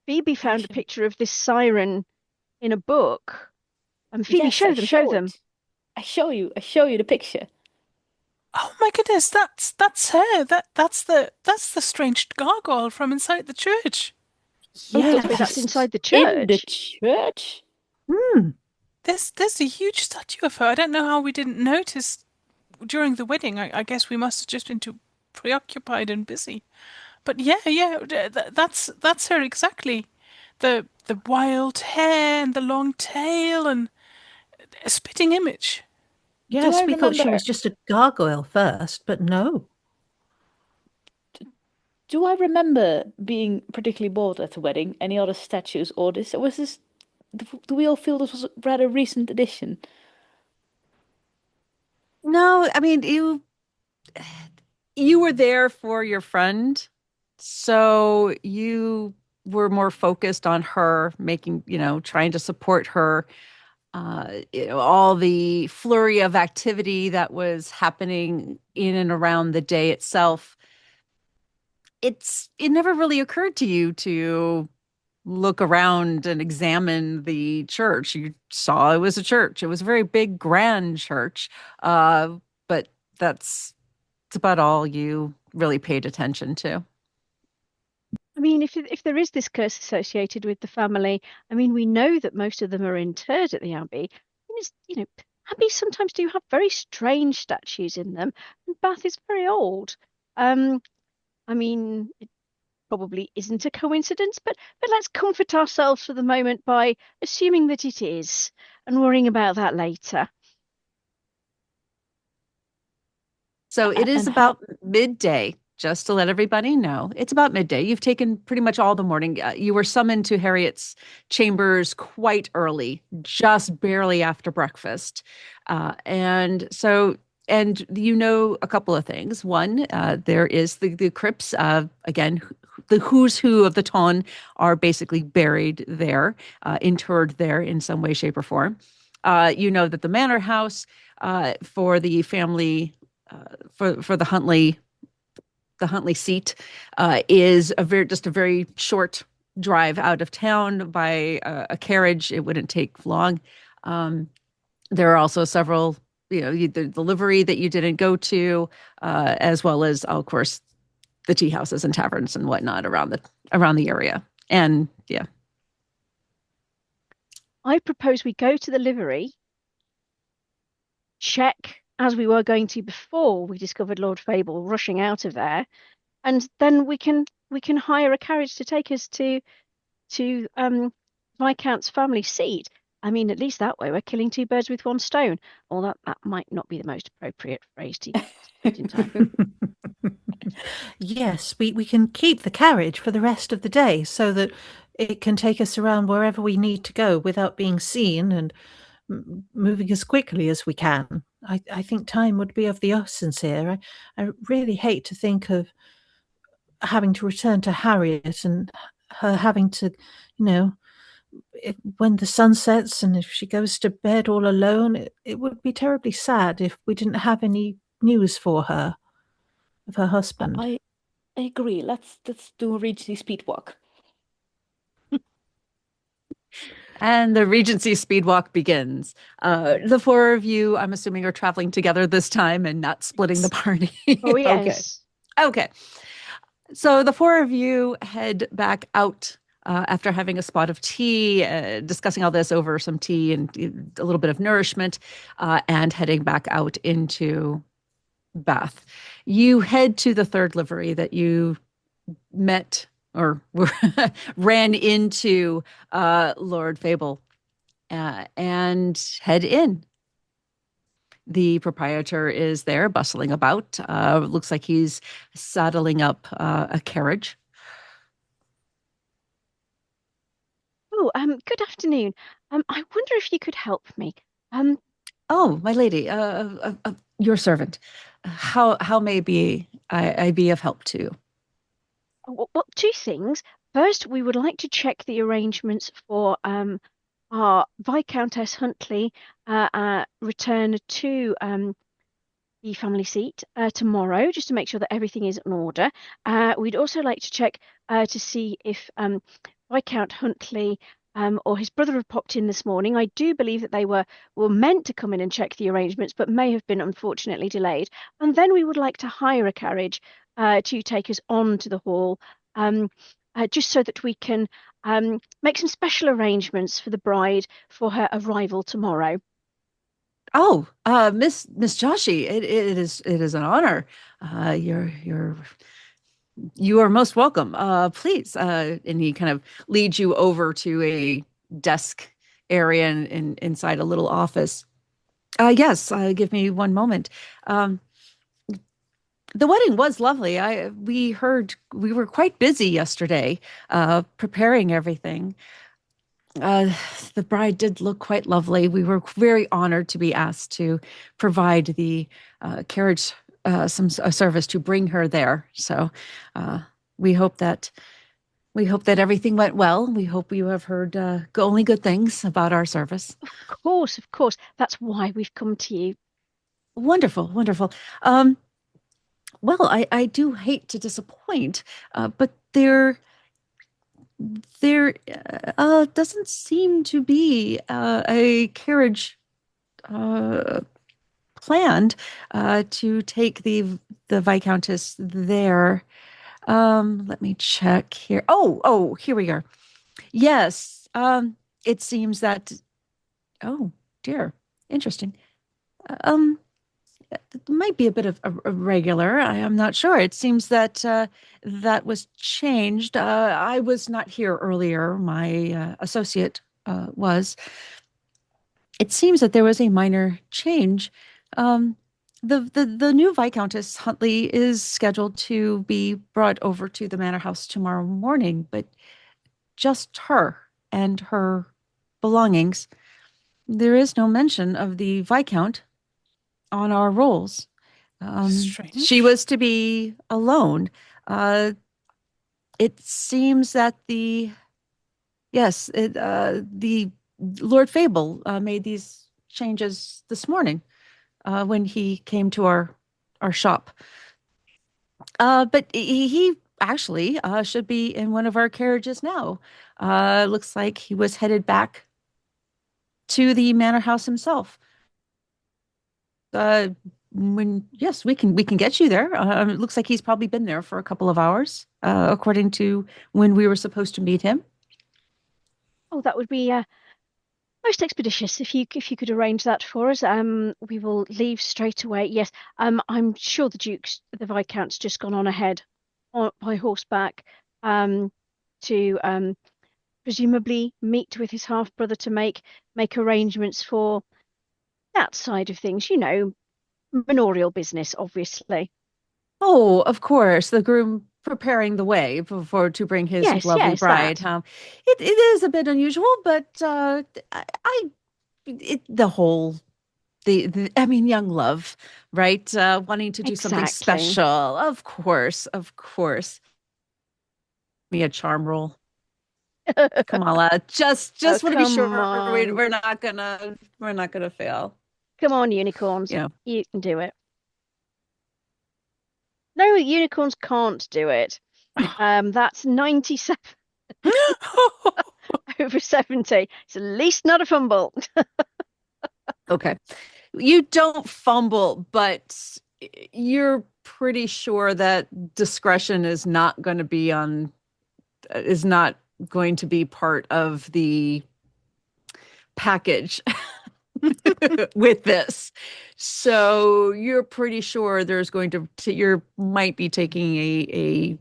Speaker 5: Phoebe found a
Speaker 4: passion.
Speaker 5: picture of this siren in a book. Phoebe,
Speaker 4: Yes,
Speaker 5: show them, show them.
Speaker 4: I show you the picture.
Speaker 3: oh my goodness, that's her. That's the strange gargoyle from inside the church.
Speaker 5: Oh, God, wait, that's
Speaker 2: Yes.
Speaker 5: inside the
Speaker 4: In the
Speaker 5: church.
Speaker 4: church?
Speaker 2: Hmm.
Speaker 3: There's a huge statue of her. I don't know how we didn't notice during the wedding. I guess we must have just been too preoccupied and busy. But yeah, that's her exactly. The wild hair and the long tail and a spitting image.
Speaker 4: Do I
Speaker 2: Yes, we thought
Speaker 4: remember
Speaker 2: she
Speaker 4: her?
Speaker 2: was just a gargoyle first, but no.
Speaker 4: Do I remember being particularly bored at the wedding? Any other statues or this? Or was this? Do we all feel this was a rather recent addition?
Speaker 1: No, I mean, you were there for your friend, so you were more focused on her, trying to support her. All the flurry of activity that was happening in and around the day itself. It never really occurred to you to look around and examine the church. You saw it was a church. It was a very big, grand church. But that's about all you really paid attention to.
Speaker 5: I mean, if there is this curse associated with the family, I mean, we know that most of them are interred at the Abbey. And abbeys sometimes do have very strange statues in them, and Bath is very old. Um, I mean, it probably isn't a coincidence, but let's comfort ourselves for the moment by assuming that it is, and worrying about that later.
Speaker 1: So it is
Speaker 4: And
Speaker 1: about midday, just to let everybody know. It's about midday. You've taken pretty much all the morning. You were summoned to Harriet's chambers quite early, just barely after breakfast. And you know a couple of things. One, there is the crypts. Again, the who's who of the Ton are basically buried there, interred there in some way, shape, or form. You know that the manor house for the family, for the Huntley seat, is just a very short drive out of town by a carriage. It wouldn't take long. There are also several, the livery that you didn't go to, as well as, of course, the tea houses and taverns and whatnot around the area. And yeah,
Speaker 5: I propose we go to the livery, check as we were going to before we discovered Lord Fable rushing out of there, and then we can hire a carriage to take us to Viscount's family seat. I mean, at least that way we're killing two birds with one stone. Although that might not be the most appropriate phrase to use in time.
Speaker 2: Yes, we can keep the carriage for the rest of the day so that it can take us around wherever we need to go without being seen and moving as quickly as we can. I think time would be of the essence here. I really hate to think of having to return to Harriet and her having to, when the sun sets and if she goes to bed all alone, it would be terribly sad if we didn't have any news for her of her husband.
Speaker 4: I agree. Let's do a Regency speed walk.
Speaker 1: And the Regency speed walk begins. The four of you, I'm assuming, are traveling together this time and not splitting the party.
Speaker 5: Oh, yes.
Speaker 1: Okay. So the four of you head back out after having a spot of tea, discussing all this over some tea and a little bit of nourishment, and heading back out into Bath. You head to the third livery that you met or ran into Lord Fable, and head in. The proprietor is there, bustling about. Looks like he's saddling up a carriage.
Speaker 5: Oh, good afternoon. I wonder if you could help me.
Speaker 1: Oh, my lady, your servant. How may I be of help to you?
Speaker 5: Well, two things. First, we would like to check the arrangements for our Viscountess Huntley return to the family seat tomorrow, just to make sure that everything is in order. We'd also like to check to see if Viscount Huntley or his brother have popped in this morning. I do believe that they were meant to come in and check the arrangements, but may have been unfortunately delayed. And then we would like to hire a carriage to take us on to the hall, just so that we can make some special arrangements for the bride for her arrival tomorrow.
Speaker 1: Oh, Miss Joshi, it is an honor. You are most welcome. Please. And he kind of leads you over to a desk area inside a little office. Yes, give me one moment. The wedding was lovely. We heard we were quite busy yesterday, preparing everything. The bride did look quite lovely. We were very honored to be asked to provide the carriage, a service to bring her there. So we hope that We hope that everything went well. We hope you have heard only good things about our service.
Speaker 5: Of course, of course. That's why we've come to you.
Speaker 1: Wonderful, wonderful. Well, I do hate to disappoint, but there doesn't seem to be a carriage planned to take the Viscountess there. Let me check here. Oh, here we are. Yes. It seems that. Oh dear, interesting. Um, it might be a bit of a regular. I am not sure. It seems that that was changed. I was not here earlier. My associate was. It seems that there was a minor change. Um, the new Viscountess Huntley is scheduled to be brought over to the manor house tomorrow morning, but just her and her belongings. There is no mention of the Viscount on our rolls. She
Speaker 3: Strange.
Speaker 1: was to be alone. Uh, it seems that the Lord Fable made these changes this morning when he came to our shop. But he actually should be in one of our carriages now. Looks like he was headed back to the manor house himself. Uh, yes, we can get you there. It looks like he's probably been there for a couple of hours, according to when we were supposed to meet him.
Speaker 5: Oh, that would be most expeditious if you could arrange that for us. We will leave straight away. Yes. I'm sure the Viscount's just gone on ahead by horseback, to presumably meet with his half brother to make arrangements for that side of things. Manorial business, obviously.
Speaker 1: Oh, of course, the groom preparing the way to bring his
Speaker 5: Yes,
Speaker 1: lovely
Speaker 5: yes,
Speaker 1: bride.
Speaker 5: that.
Speaker 1: It is a bit unusual, but the whole I mean, young love, right? Wanting to do something
Speaker 5: Exactly.
Speaker 1: special. Of course, of course. Me a charm roll. Kamala,
Speaker 5: Oh,
Speaker 1: just want to be
Speaker 5: come
Speaker 1: sure
Speaker 5: on.
Speaker 1: we're not gonna fail.
Speaker 5: Come on, unicorns.
Speaker 1: You know.
Speaker 5: You can do it. No, unicorns can't do it. That's 97 over 70. It's at least not a fumble.
Speaker 1: Okay. You don't fumble, but you're pretty sure that discretion is not going to be part of the package with this. So you're pretty sure there's going you might be taking a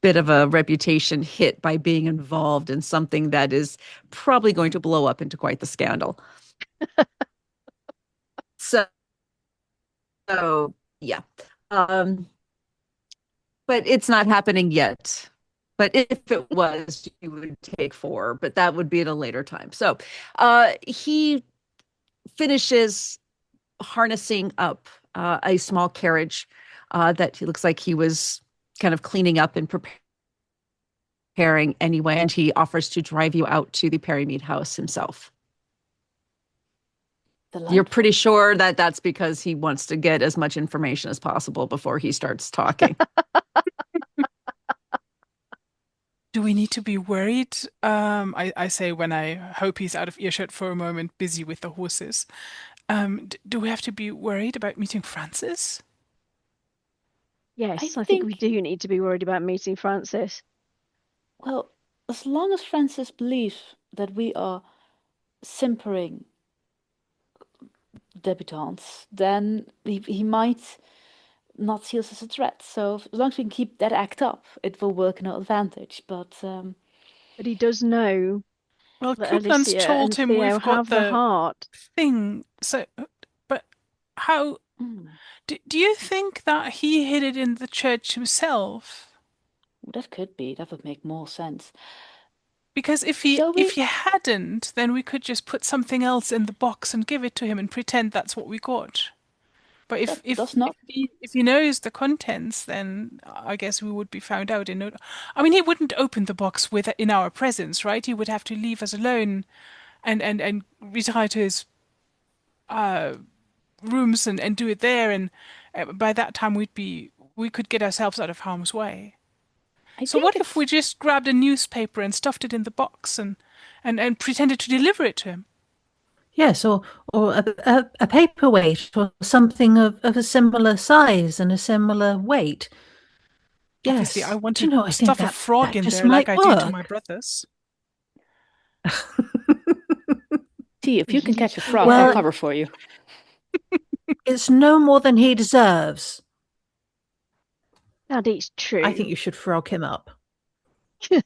Speaker 1: bit of a reputation hit by being involved in something that is probably going to blow up into quite the scandal. So yeah. Um, but it's not happening yet. But if it was, you would take four, but that would be at a later time. So he finishes harnessing up a small carriage that he looks like he was kind of cleaning up and preparing anyway, and he offers to drive you out to the Perrymead house himself. You're pretty sure that that's because he wants to get as much information as possible before he starts talking.
Speaker 3: Do we need to be worried? I say when I hope he's out of earshot for a moment, busy with the horses. Do we have to be worried about meeting Francis?
Speaker 5: Yes,
Speaker 4: I
Speaker 5: I think we
Speaker 4: think,
Speaker 5: do need to be worried about meeting Francis.
Speaker 4: well, as long as Francis believes that we are simpering debutantes, then he might not see us as a threat. So as long as we can keep that act up, it will work in our advantage. But
Speaker 5: But he does know
Speaker 3: Well,
Speaker 5: that
Speaker 3: Coupland's
Speaker 5: Alicia
Speaker 3: told
Speaker 5: and
Speaker 3: him
Speaker 5: Theo
Speaker 3: we've got
Speaker 5: have the
Speaker 3: the
Speaker 5: heart.
Speaker 3: thing. So, but how
Speaker 4: hmm,
Speaker 3: do you think that he hid it in the church himself?
Speaker 4: that could be. That would make more sense.
Speaker 3: Because
Speaker 4: Shall
Speaker 3: if
Speaker 4: we?
Speaker 3: he hadn't, then we could just put something else in the box and give it to him and pretend that's what we got. But
Speaker 4: That does not.
Speaker 3: if he knows the contents, then I guess we would be found out in no. I mean, he wouldn't open the box with in our presence, right? He would have to leave us alone and retire to his uh rooms and do it there, and by that time we could get ourselves out of harm's way.
Speaker 4: I
Speaker 3: So
Speaker 4: think
Speaker 3: what if we just grabbed a newspaper and stuffed it in the box and pretended to deliver it to him?
Speaker 2: Yes, or a paperweight or something of a similar size and a similar weight.
Speaker 3: Obviously,
Speaker 2: Yes.
Speaker 3: I want
Speaker 2: Do you
Speaker 3: to
Speaker 2: know, I think
Speaker 3: stuff a
Speaker 2: that
Speaker 3: frog in
Speaker 2: just
Speaker 3: there like
Speaker 2: might
Speaker 3: I do to
Speaker 2: work.
Speaker 3: my brothers.
Speaker 4: See, if you can catch a frog,
Speaker 2: Well-
Speaker 4: I'll cover for you.
Speaker 2: It's no more than he deserves.
Speaker 5: That is true.
Speaker 2: I think you should frog him up.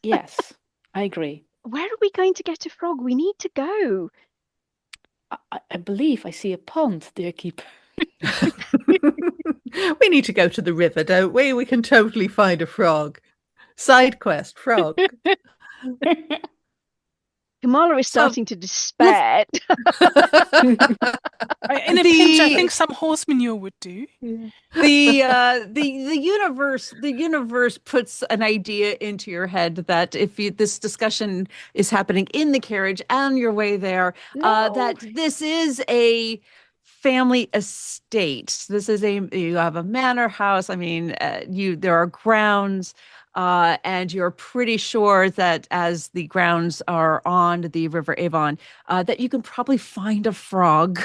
Speaker 4: Yes, I agree.
Speaker 5: Where are we going to get a frog? We need to go.
Speaker 4: I believe I see a pond, dear keeper.
Speaker 2: We need to go to the river, don't we? We can totally find a frog. Side quest, frog.
Speaker 5: Kamala is
Speaker 1: So,
Speaker 5: starting to despair.
Speaker 3: In a pinch, I think some horse manure would do.
Speaker 1: The universe puts an idea into your head that if this discussion is happening in the carriage on your way there, that this is a family estate. You have a manor house. I mean, there are grounds. And you're pretty sure that as the grounds are on the River Avon, that you can probably find a frog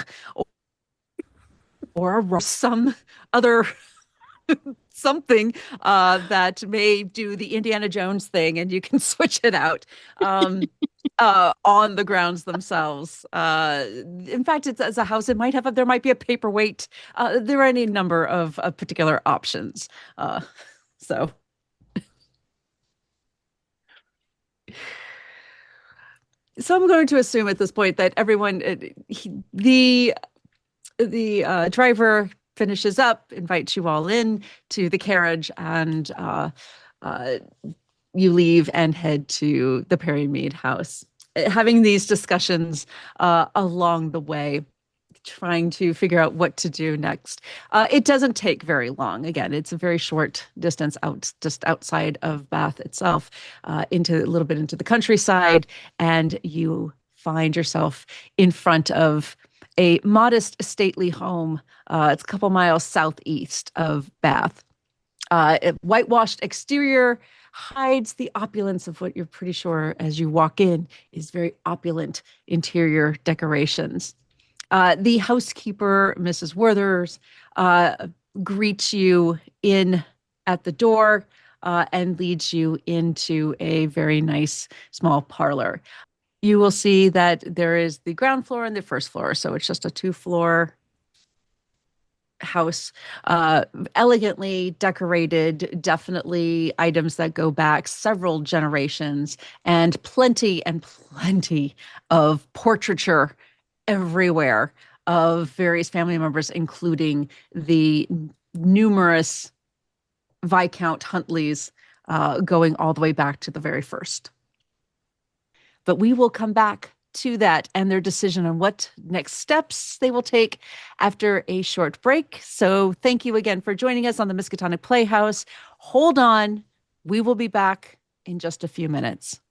Speaker 1: or some other something that may do the Indiana Jones thing, and you can switch it out on the grounds themselves. In fact, it's as a house, there might be a paperweight. There are any number of particular options. So. So I'm going to assume at this point that everyone, the driver finishes up, invites you all in to the carriage, and you leave and head to the Perry Mead house. Having these discussions along the way, trying to figure out what to do next. It doesn't take very long. Again, it's a very short distance just outside of Bath itself, into a little bit into the countryside, and you find yourself in front of a modest, stately home. It's a couple miles southeast of Bath. Whitewashed exterior hides the opulence of what you're pretty sure as you walk in is very opulent interior decorations. The housekeeper, Mrs. Werthers, greets you in at the door and leads you into a very nice small parlor. You will see that there is the ground floor and the first floor, so it's just a 2-floor house, elegantly decorated, definitely items that go back several generations, and plenty of portraiture everywhere of various family members, including the numerous Viscount Huntleys, going all the way back to the very first. But we will come back to that and their decision on what next steps they will take after a short break. So thank you again for joining us on the Miskatonic Playhouse. Hold on. We will be back in just a few minutes.